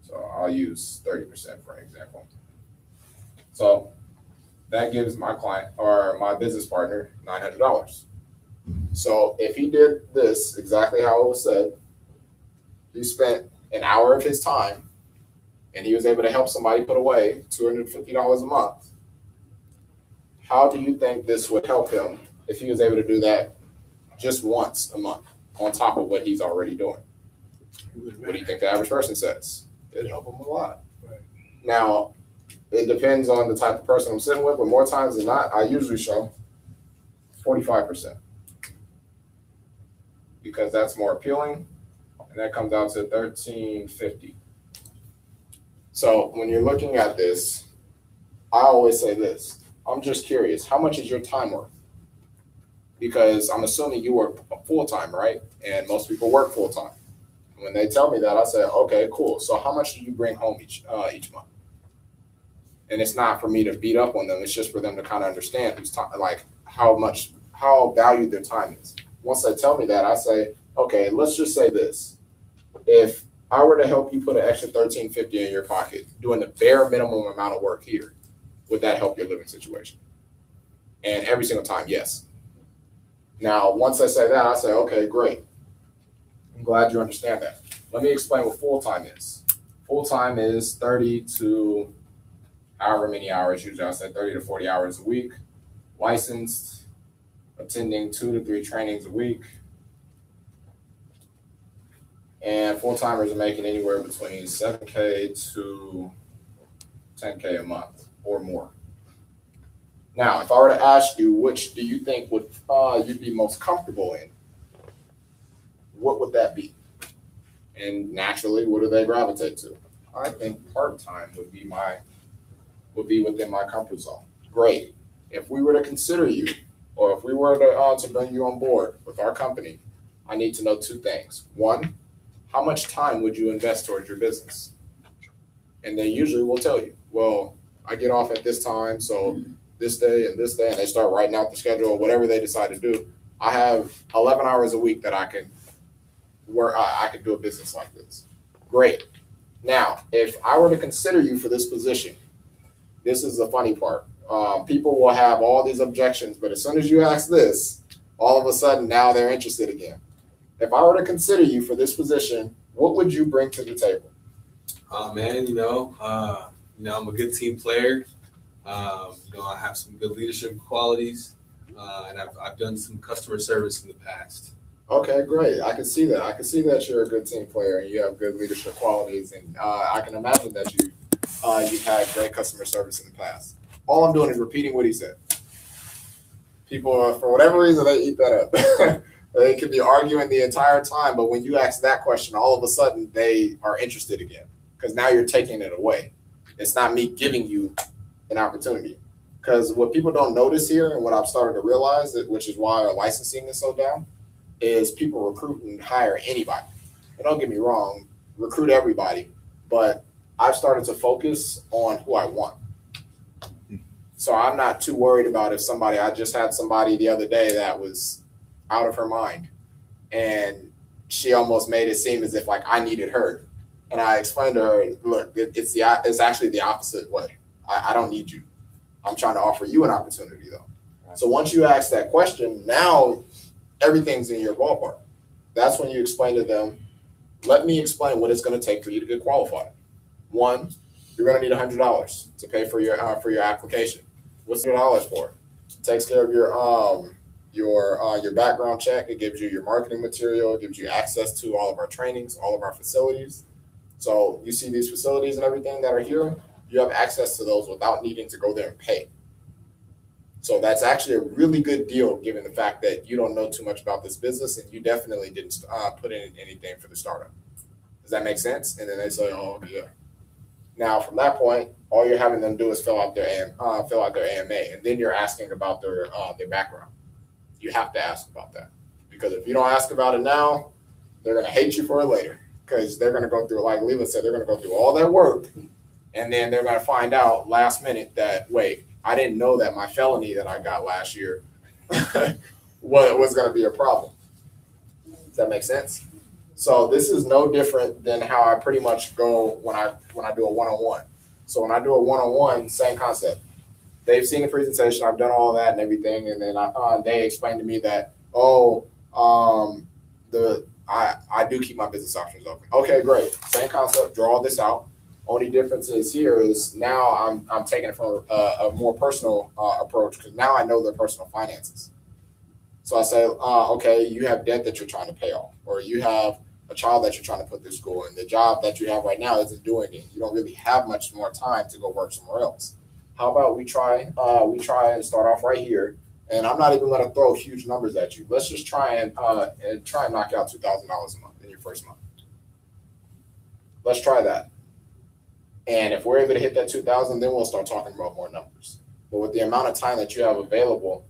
So I'll use 30% for an example. So that gives my client or my business partner $900. So if he did this exactly how it was said, he spent an hour of his time and he was able to help somebody put away $250 a month. How do you think this would help him if he was able to do that just once a month on top of what he's already doing? What do you think the average person says? It'd help him a lot. Right. Now, it depends on the type of person I'm sitting with, but more times than not, I usually show 45%. Because that's more appealing, and that comes out to $1,350. So when you're looking at this, I always say this. I'm just curious, how much is your time worth? Because I'm assuming you work full-time, right? And most people work full-time. When they tell me that, I say, okay, cool. So how much do you bring home each month? And it's not for me to beat up on them. It's just for them to kind of understand who's like how valued their time is. Once they tell me that, I say, okay, let's just say this. If I were to help you put an extra $13.50 in your pocket, doing the bare minimum amount of work here, would that help your living situation? And every single time, yes. Now, once I say that, I say, okay, great. I'm glad you understand that. Let me explain what full-time is. Full-time is 30 to however many hours, usually I say 30 to 40 hours a week, licensed, attending 2 to 3 trainings a week. And full-timers are making anywhere between $7K to $10K a month or more. Now, if I were to ask you, which do you think would you'd be most comfortable in, what would that be? And naturally, what do they gravitate to? I think part-time would be within my comfort zone. Great. If we were to consider you, or if we were to bring you on board with our company, I need to know 2 things. 1, how much time would you invest towards your business? And they usually will tell you, well, I get off at this time, so this day, and they start writing out the schedule, whatever they decide to do. I have 11 hours a week that I can work. I could do a business like this. Great. Now, if I were to consider you for this position, this is the funny part. People will have all these objections, but as soon as you ask this, all of a sudden now they're interested again. If I were to consider you for this position, what would you bring to the table?
Man, I'm a good team player. I have some good leadership qualities, and I've done some customer service in the past.
Okay, great. I can see that. I can see that you're a good team player and you have good leadership qualities, and I can imagine that you've had great customer service in the past. All I'm doing is repeating what he said. People, for whatever reason, they eat that up. They could be arguing the entire time, but when you ask that question, all of a sudden they are interested again because now you're taking it away. It's not me giving you an opportunity. Because what people don't notice here, and what I've started to realize, which is why our licensing is so down, is people recruit and hire anybody. And don't get me wrong, recruit everybody, but I've started to focus on who I want. So I'm not too worried about I just had somebody the other day that was out of her mind, and she almost made it seem as if like I needed her. And I explained to her, look, it's actually the opposite way. I don't need you. I'm trying to offer you an opportunity though. So once you ask that question, now everything's in your ballpark. That's when you explain to them, let me explain what it's going to take for you to get qualified. 1, you're going to need $100 to pay for your application. What's $100 for? It takes care of your background check. It gives you your marketing material. It gives you access to all of our trainings, all of our facilities. So you see these facilities and everything that are here, you have access to those without needing to go there and pay. So that's actually a really good deal given the fact that you don't know too much about this business and you definitely didn't put in anything for the startup. Does that make sense? And then they say, oh, yeah. Now, from that point, all you're having them do is fill out their AMA, and then you're asking about their background. You have to ask about that because if you don't ask about it now, they're going to hate you for it later because they're going to go through, like Leland said, they're going to go through all that work, and then they're going to find out last minute that, wait, I didn't know that my felony that I got last year was going to be a problem. Does that make sense? So this is no different than how I pretty much go when I do a one-on-one. So when I do a one-on-one, same concept. They've seen the presentation, I've done all that and everything, and then they explained to me that, I do keep my business options open. Okay, great. Same concept, draw this out. Only difference is here is now I'm taking it from a more personal approach because now I know their personal finances. So I say, okay, you have debt that you're trying to pay off, or you have a child that you're trying to put through school, and the job that you have right now isn't doing it. You don't really have much more time to go work somewhere else. How about we try and start off right here, and I'm not even going to throw huge numbers at you. Let's just try and knock out $2,000 a month in your first month. Let's try that. And if we're able to hit that 2,000, then we'll start talking about more numbers. But with the amount of time that you have available,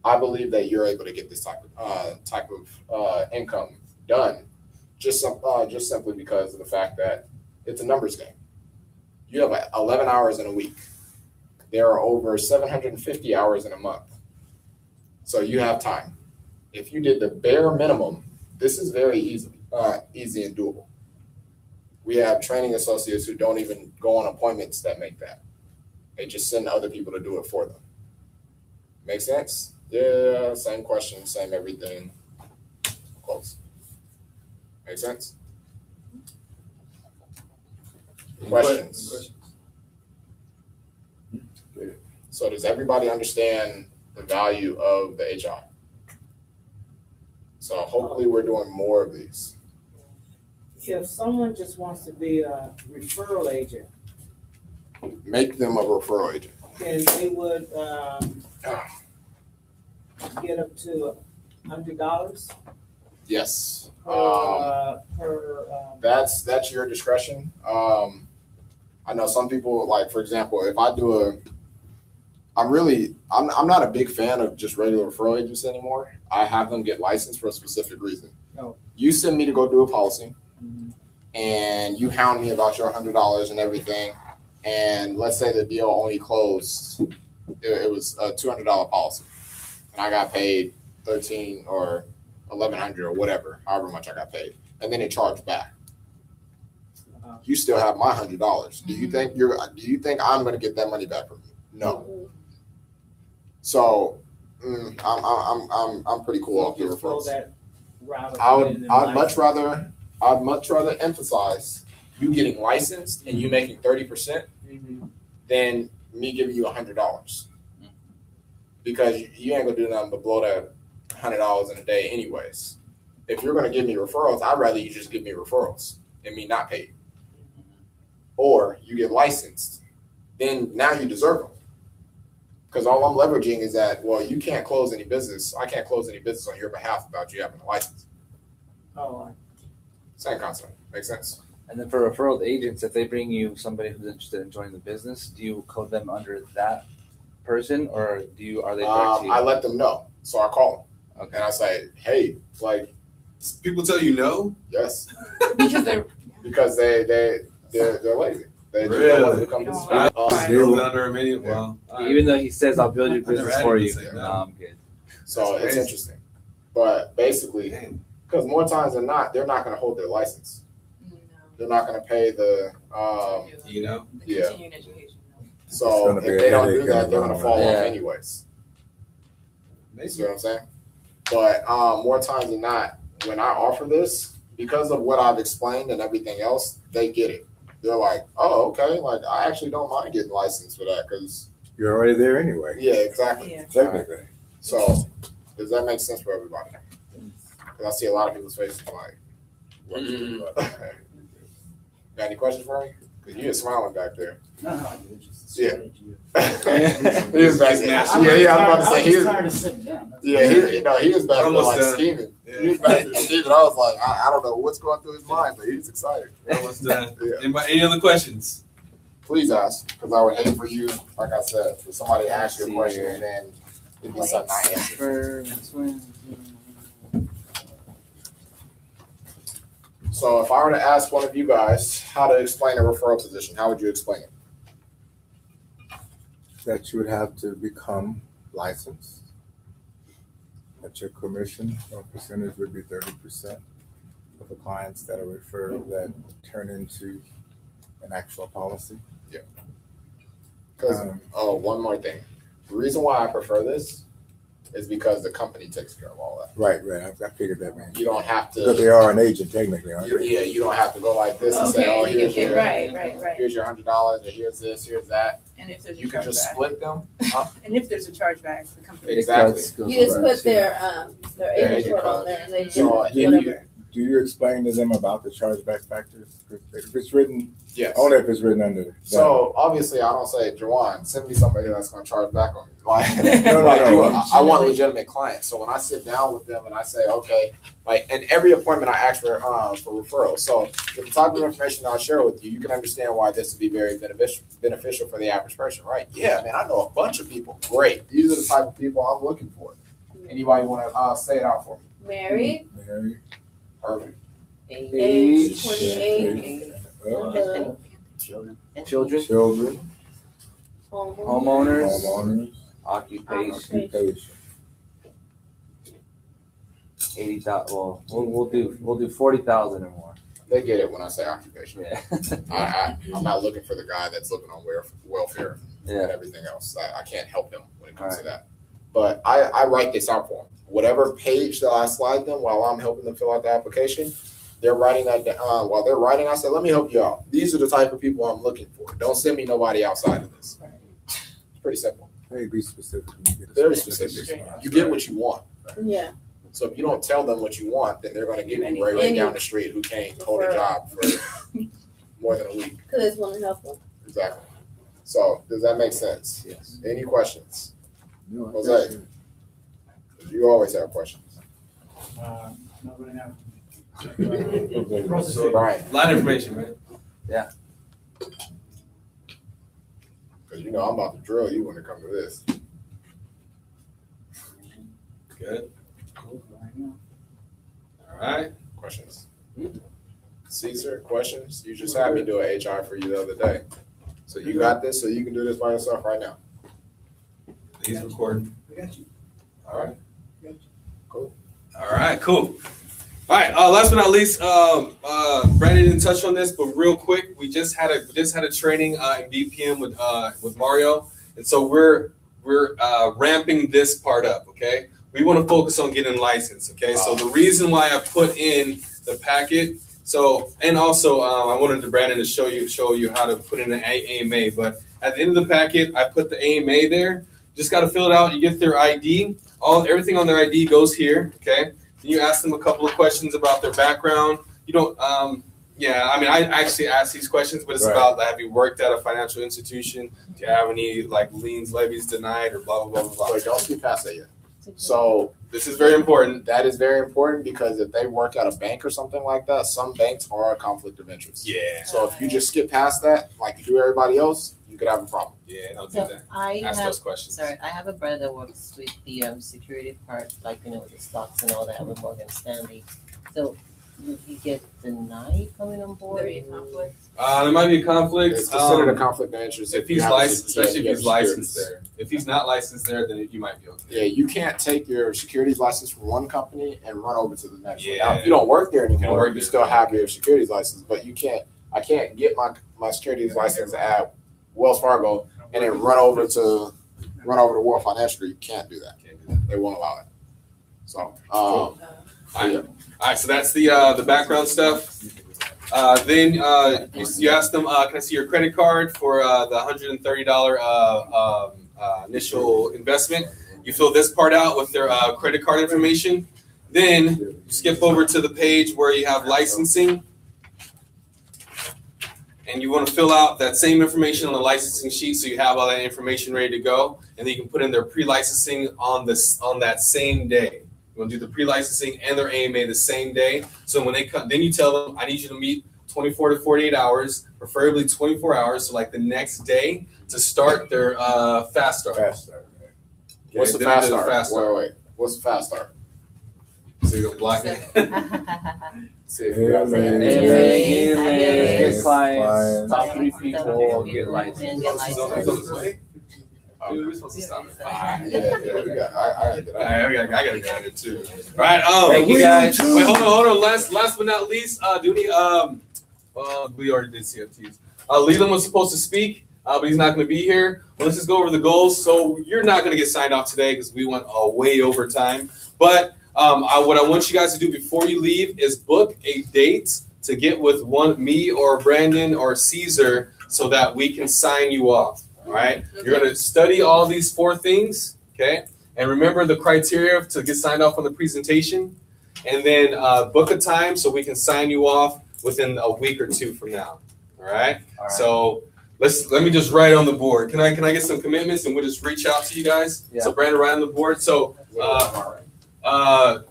I believe that you're able to get this type of income done just simply because of the fact that it's a numbers game. You have 11 hours in a week. There are over 750 hours in a month. So you have time. If you did the bare minimum, this is very easy and doable. We have training associates who don't even go on appointments that make that. They just send other people to do it for them. Make sense? Yeah, same question, same everything. Close. Make sense? Questions? So does everybody understand the value of the HR? So hopefully we're doing more of these.
If someone just wants to be a referral agent,
Make them a referral agent.
then they would get up to $100
Yes.
per.
That's your discretion. I know some people, like, for example, if I do I'm not a big fan of just regular referral agents anymore. I have them get licensed for a specific reason.
Oh.
You send me to go do a policy, and you hound me about your $100 and everything, and let's say the deal only closed, it was a $200 policy, and I got paid $1,300 or $1,100 or whatever, however much I got paid, and then it charged back. You still have my $100. Do you think I'm going to get that money back from you? No. So I'm pretty cool off the referrals. I'd much rather emphasize you getting licensed and you making 30% than me giving you $100, because you ain't gonna do nothing but blow that $100 in a day anyways. If you're gonna give me referrals, I'd rather you just give me referrals and me not paid. Or you get licensed, then now you deserve them. Because all I'm leveraging is that, well, you can't close any business. I can't close any business on your behalf without you having a license.
Oh.
Same concept. Makes sense?
And then for referral agents, if they bring you somebody who's interested in joining the business, do you code them under that person, or are they direct to you?
I let them know. So I call them. Okay. And I say, hey, like,
people tell you no?
Yes.
Because
they're lazy. They
Really?
don't want to come to
Even though he says, I'll build your business for you.
No,
I'm good.
So it's interesting. But basically, because more times than not, they're not going to hold their license. They're not going to pay the, yeah. So if they don't do that, they're going to fall off anyways. You see what I'm saying? But more times than not, when I offer this, because of what I've explained and everything else, they get it. They're like, oh, okay. Like, I actually don't mind getting licensed for that because
you're already there anyway.
Yeah, exactly.
Yeah. Technically.
So, does that make sense for everybody? Because I see a lot of people's faces like, what you do about that? Got any questions for me? Because you're smiling back there.
No, I just
Yeah. He was back there. Yeah, I was about to say he was
tired of sitting down.
Yeah, he was back there like scheming.
Yeah.
He was back there scheming. I was like, I don't know what's going through his mind, but he's excited.
Almost done. Any other questions?
Please ask, because I would hate for you, like I said, for somebody to ask you a question and then it'd be something I answer. So if I were to ask one of you guys how to explain a referral position, how would you explain it?
That you would have to become licensed. That your commission or percentage would be 30% of the clients that are referred that turn into an actual policy.
Yeah. Because one more thing, the reason why I prefer this is because the company takes care of all that.
Right. I figured that, man.
You don't have to.
Because they are an agent technically, aren't they?
Yeah, you don't have to go like this and say, oh, here's your here's your $100, or here's this, here's that.
And if there's
you can just split them.
And if there's a chargeback, the company
Exactly.
You just put their agent code on there and they do whatever.
Do you explain to them about the chargeback factors? If it's written,
yes.
Only if it's written under that.
So obviously, I don't say, Jawan, send me somebody that's going to charge back on me. Like,
No.
I want legitimate clients. So when I sit down with them and I say, okay, like, in every appointment I ask for referrals. So the type of information I'll share with you, you can understand why this would be very beneficial for the average person, right? Yeah, man, I know a bunch of people. Great. These are the type of people I'm looking for. Anybody want to say it out for me?
Mary.
Perfect.
age 28,
Children.
homeowners,
Occupation. 80,000. Well, we'll do 40,000 or more.
They get it when I say occupation.
Yeah.
I'm not looking for the guy that's looking on welfare
Yeah.
and everything else. I can't help him when it comes to that. But I write this out for them. Whatever page that I slide them while I'm helping them fill out the application, they're writing that down. While they're writing, I said, let me help you out. These are the type of people I'm looking for. Don't send me nobody outside of this. It's pretty simple.
Be specific.
Very specific. You get what you want.
Yeah.
So if you don't tell them what you want, then they're going to give you right down the street who can't hold a job for more than a week.
Because they just want to help them.
Exactly. So does that make sense?
Yes.
Any questions? Jose, you always have questions.
Not right now.
Brian.
A lot of information, right?
Yeah.
Because you know I'm about to drill you when it comes to this.
Good. All right.
Questions? Caesar, questions? You just had me do an HR for you the other day. So you got this, so you can do this by yourself right now.
He's recording.
I got you.
All right. Cool.
All right, cool. All right, last but not least, Brandon didn't touch on this, but real quick, we just had a training in BPM with Mario, and so we're ramping this part up. Okay, we want to focus on getting licensed. Okay, so the reason why I put in the packet, and also I wanted Brandon to show you how to put in an AMA, but at the end of the packet, I put the AMA there. Just got to fill it out. You get their ID. Everything on their ID goes here. Okay. You ask them a couple of questions about their background. You don't, I mean, I actually ask these questions, but it's about, have you worked at a financial institution? Do you have any liens, levies denied, or blah, blah, blah, blah.
Wait, don't skip past that yet. So
this is very important.
That is very important because if they work at a bank or something like that, some banks are a conflict of interest.
Yeah.
So if you just skip past that, like you do everybody else, you could have a problem.
Yeah, don't do
So
that.
Ask
those questions.
Sorry, I have a brother that works with the security part, with the stocks and all that with Morgan Stanley. So would he get denied coming on board?
There might be a conflict.
It's considered a conflict of interest
if he's licensed, especially if he's licensed there. If he's not licensed there, then you might be okay.
Yeah, you can't take your securities license from one company and run over to the next one.
Yeah.
Now, if you don't work there anymore, you still have your securities license, but you can't. I can't get my securities license at Wells Fargo and then run over to World Financial. You can't do that. They won't allow it. So,
All right, so that's the background stuff. Then you ask them, can I see your credit card for the $130 initial investment? You fill this part out with their credit card information. Then you skip over to the page where you have licensing. And you want to fill out that same information on the licensing sheet so you have all that information ready to go. And then you can put in their pre-licensing on that same day. You want to do the pre-licensing and their AMA the same day. So when they come, then you tell them, I need you to meet 24 to 48 hours, preferably 24 hours, so like the next day to start their fast start.
Fast start. Okay, what's the fast start? Wait. What's the fast start?
So you're gonna block it.
See if you guys
get clients, top 3 people, get licensed.
Dude, we're supposed to stop at 5.
I
gotta get it too. All right.
Thank you guys.
Wait, hold on. Last but not least, do we we already did CFTs. Leland was supposed to speak, but he's not going to be here. Well, let's just go over the goals. So you're not going to get signed off today because we went way over time. But what I want you guys to do before you leave is book a date to get with me or Brandon or Caesar so that we can sign you off. All right. Okay. You're going to study all these 4 things. Okay. And remember the criteria to get signed off on the presentation. And then book a time so we can sign you off within a week or 2 from now. All right. So let me just write on the board. Can I get some commitments and we'll just reach out to you guys? Yeah. So Brandon, write on the board. So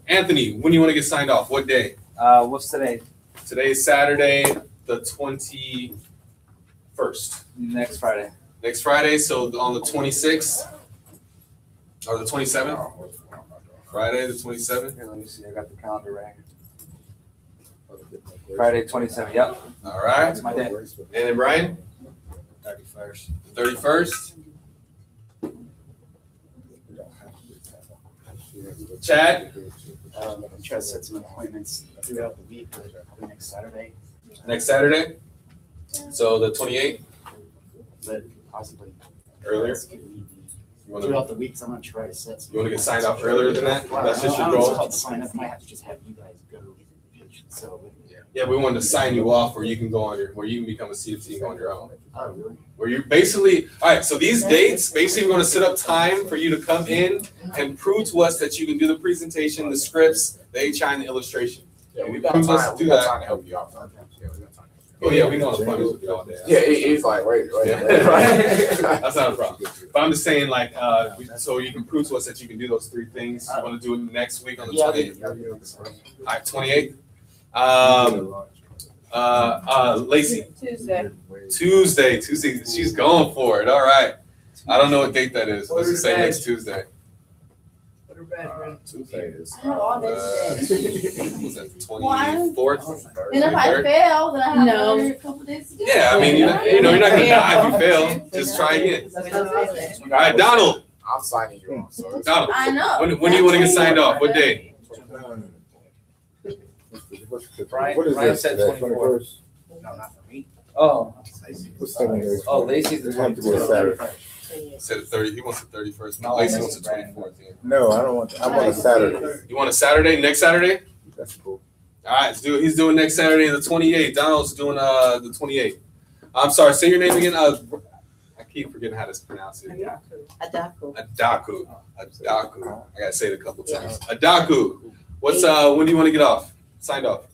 Anthony, when do you want to get signed off? What day?
What's today?
Today's Saturday, the 21st.
Next Friday.
Next Friday, so on the 26th or the 27th? Friday, the 27th.
Here, let me see. I got the calendar right here.
Friday 27th. Yep.
All right.
That's my day.
And then Brian?
31st.
31st. Chad?
I'm gonna try to set some appointments throughout the week, probably next Saturday,
Next Saturday? So the 28th?
but possibly
Earlier?
throughout the week. So I'm gonna try to set some.
You want to get signed off earlier than that? That's just your
I don't know
goal?
how to sign up. I might have to just have you guys go. So.
Yeah, we wanted to sign you off where you can go on your, where you can become a CFT and go on your own.
Oh, really?
Where you're basically, all right, so these dates, basically we're going to set up time for you to come in and prove to us that you can do the presentation, the scripts, the HI, and the illustration.
Yeah, we
You
got
prove us
time.
to
We
do
got
that.
time to help you out. Yeah, we got time.
Oh yeah, we know the fun with you all day.
Yeah, he's like, wait.
That's not a problem. But I'm just saying, like, so you can prove to us that you can do those three things. You want to do it next week on the 28th? All right, 28th. Lacey. Tuesday. She's going for it. All right. I don't know what date that is. Let's just say next Tuesday.
Tuesday is.
Was that the 24th?
And if I
23rd?
fail, then I have
No.
another couple days to do it.
Yeah, I mean, you're not gonna die if you fail. Just try again. All right, Donald.
I'm signing you off. So
Donald.
I know.
When do you want to get signed off? What day?
Brian said 24th.
No, not for me.
Oh.
Oh,
Lacey's the
Have to be a Saturday.
Said the 30. He wants the 31st. Lacey wants the 24th. Yeah.
No, I don't want that. I want a Saturday.
You want a Saturday? Next Saturday?
That's cool.
All right, let's do it. He's doing next Saturday, the 28th. Donald's doing the 28th. I'm sorry. Say your name again. I keep forgetting how to pronounce it.
Adaku.
Adaku. I gotta say it a couple times. Adaku. What's when do you want to get off? Signed off.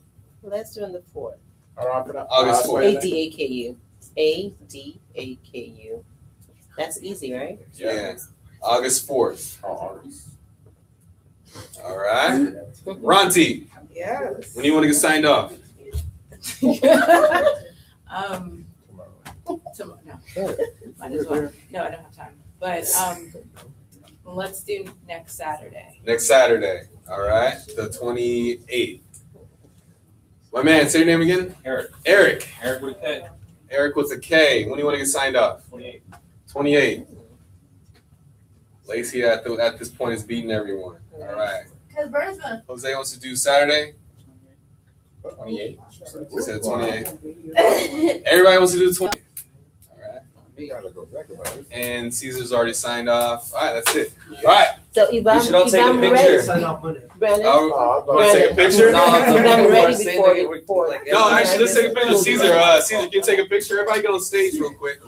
Let's do on the 4th.
August 4th.
ADAKU. ADAKU. That's easy, right?
Yeah. August 4th. All right. Ronti.
Yes.
When do you want to get signed off?
Tomorrow, no. Might as well. No, I don't have time. But let's do next Saturday.
Next Saturday. All right. The 28th. My man, say your name again.
Eric.
Eric.
Eric with a K.
Eric with a K. When do you want to get signed off?
28.
28. Lacey at this point is beating everyone. All right.
Because Burnsville.
Jose wants to do Saturday. 28. He said 28. Everybody wants to do the 20. All right. And Caesar's already signed off. All right, that's it. All right.
So if I'm,
should all
if
take a
I'm
picture.
ready,
Sign
Brandon,
Want to take a picture?
if I'm ready before the 4th.
No, actually, let's take a picture. Caesar, can you take a picture? Everybody get on stage real quick.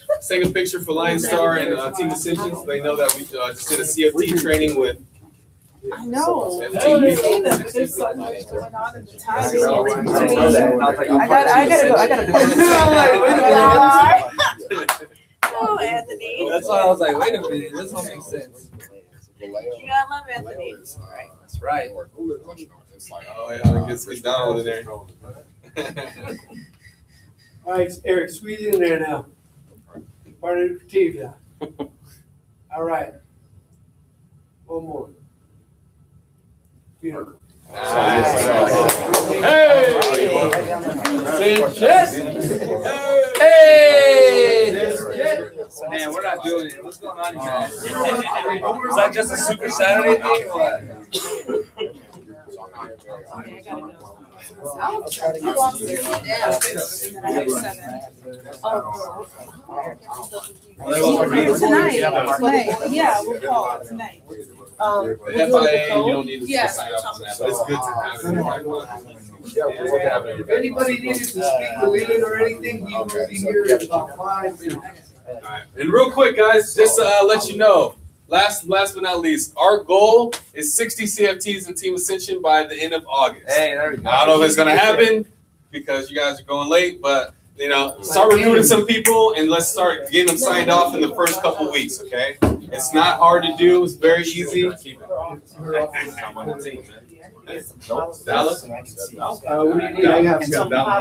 Let's take a picture for Lion Star and Team Decisions. They know that we just did a CFT training with.
I know.
CFT.
There's so much going on in the time. I gotta go. Oh, Anthony.
That's why I was like, wait a minute, this don't make sense.
You gotta love Anthony.
That's right.
Oh yeah, get down in there.
All right, Eric, squeeze in there now. Part of the team now. All right. One more. Beautiful.
Hey! Man, we're not doing it. What's going on here? Is that just a Super Saturday thing or what?
I'll try to get
Tonight. Yeah, we'll call tonight.
FIA, you don't need to sign up on that, but it's good to have it.
If anybody needed to speak to Leland or anything, he will be here in about 5 minutes.
And real quick, guys, just to let you know, last but not least, our goal is 60 CFTs in Team Ascension by the end of August.
Hey, there we go.
I don't know if it's going to happen because you guys are going late, but start recruiting some people and let's start getting them signed off in the first couple weeks, okay? It's not hard to do. It's very easy. Dallas?
What do you need? I have some.
Man,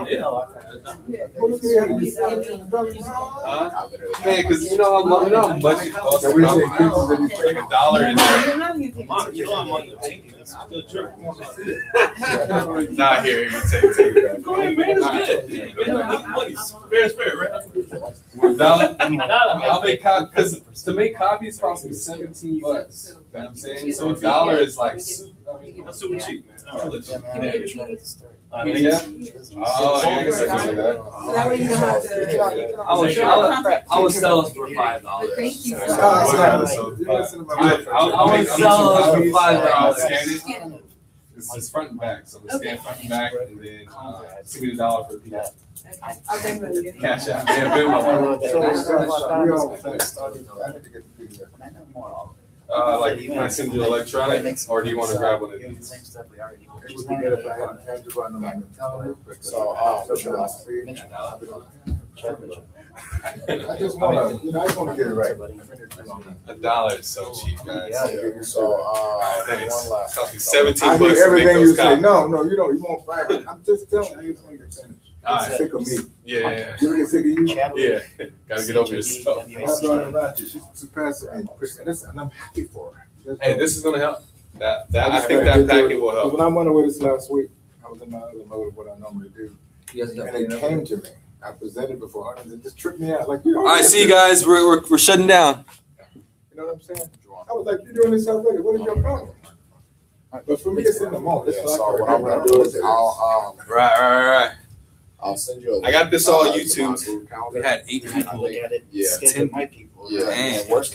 because you know how much it costs. Like $1 in there.
You're not gonna take it.
Not here. Take. Go ahead, man. It's good. Fair, right? $1. I'll make copies because to make copies costs me $17. You know what I'm saying? So $1 is like super cheap, man. Yeah. Oh, I guess I can do that.
That way you don't have to.
I was selling for $5.
Thank you.
I
was selling for $5.
It's front and back, so we scan front and back, and then give me the $1 for the piece.
I'll Venmo you.
Cash out. Yeah, Venmo. Like, can I send you electronic, or do you want to grab one of these?
I just want to get it right.
$1 is so cheap, guys.
So,
Thanks.
one last.
Cost me $17
I
to
hear
make
everything
those
you say.
copies.
No, you don't. You won't find it. I'm just telling you. I just want to get finished.
All right.
Sick of me.
Yeah.
You get sick of you?
Yeah. Gotta get over yourself.
I'm sorry about you. She's surpassing me. And I'm happy for her.
Hey, this is gonna help. I think that packet will help.
When I went away this last week, I was in my other mode of what I normally do. And it came to me. I presented before others. It just tripped me out. Like, you know,
All right, see you guys. We're shutting down.
You know what I'm saying? I was like, you're doing this already. What is your problem? But for me, it's in the moment.
Yeah, so what I'm gonna do is
Right.
I'll send you.
I got this on YouTube. We had 8 people.
Yeah.
10
Yeah.
Man.
And worst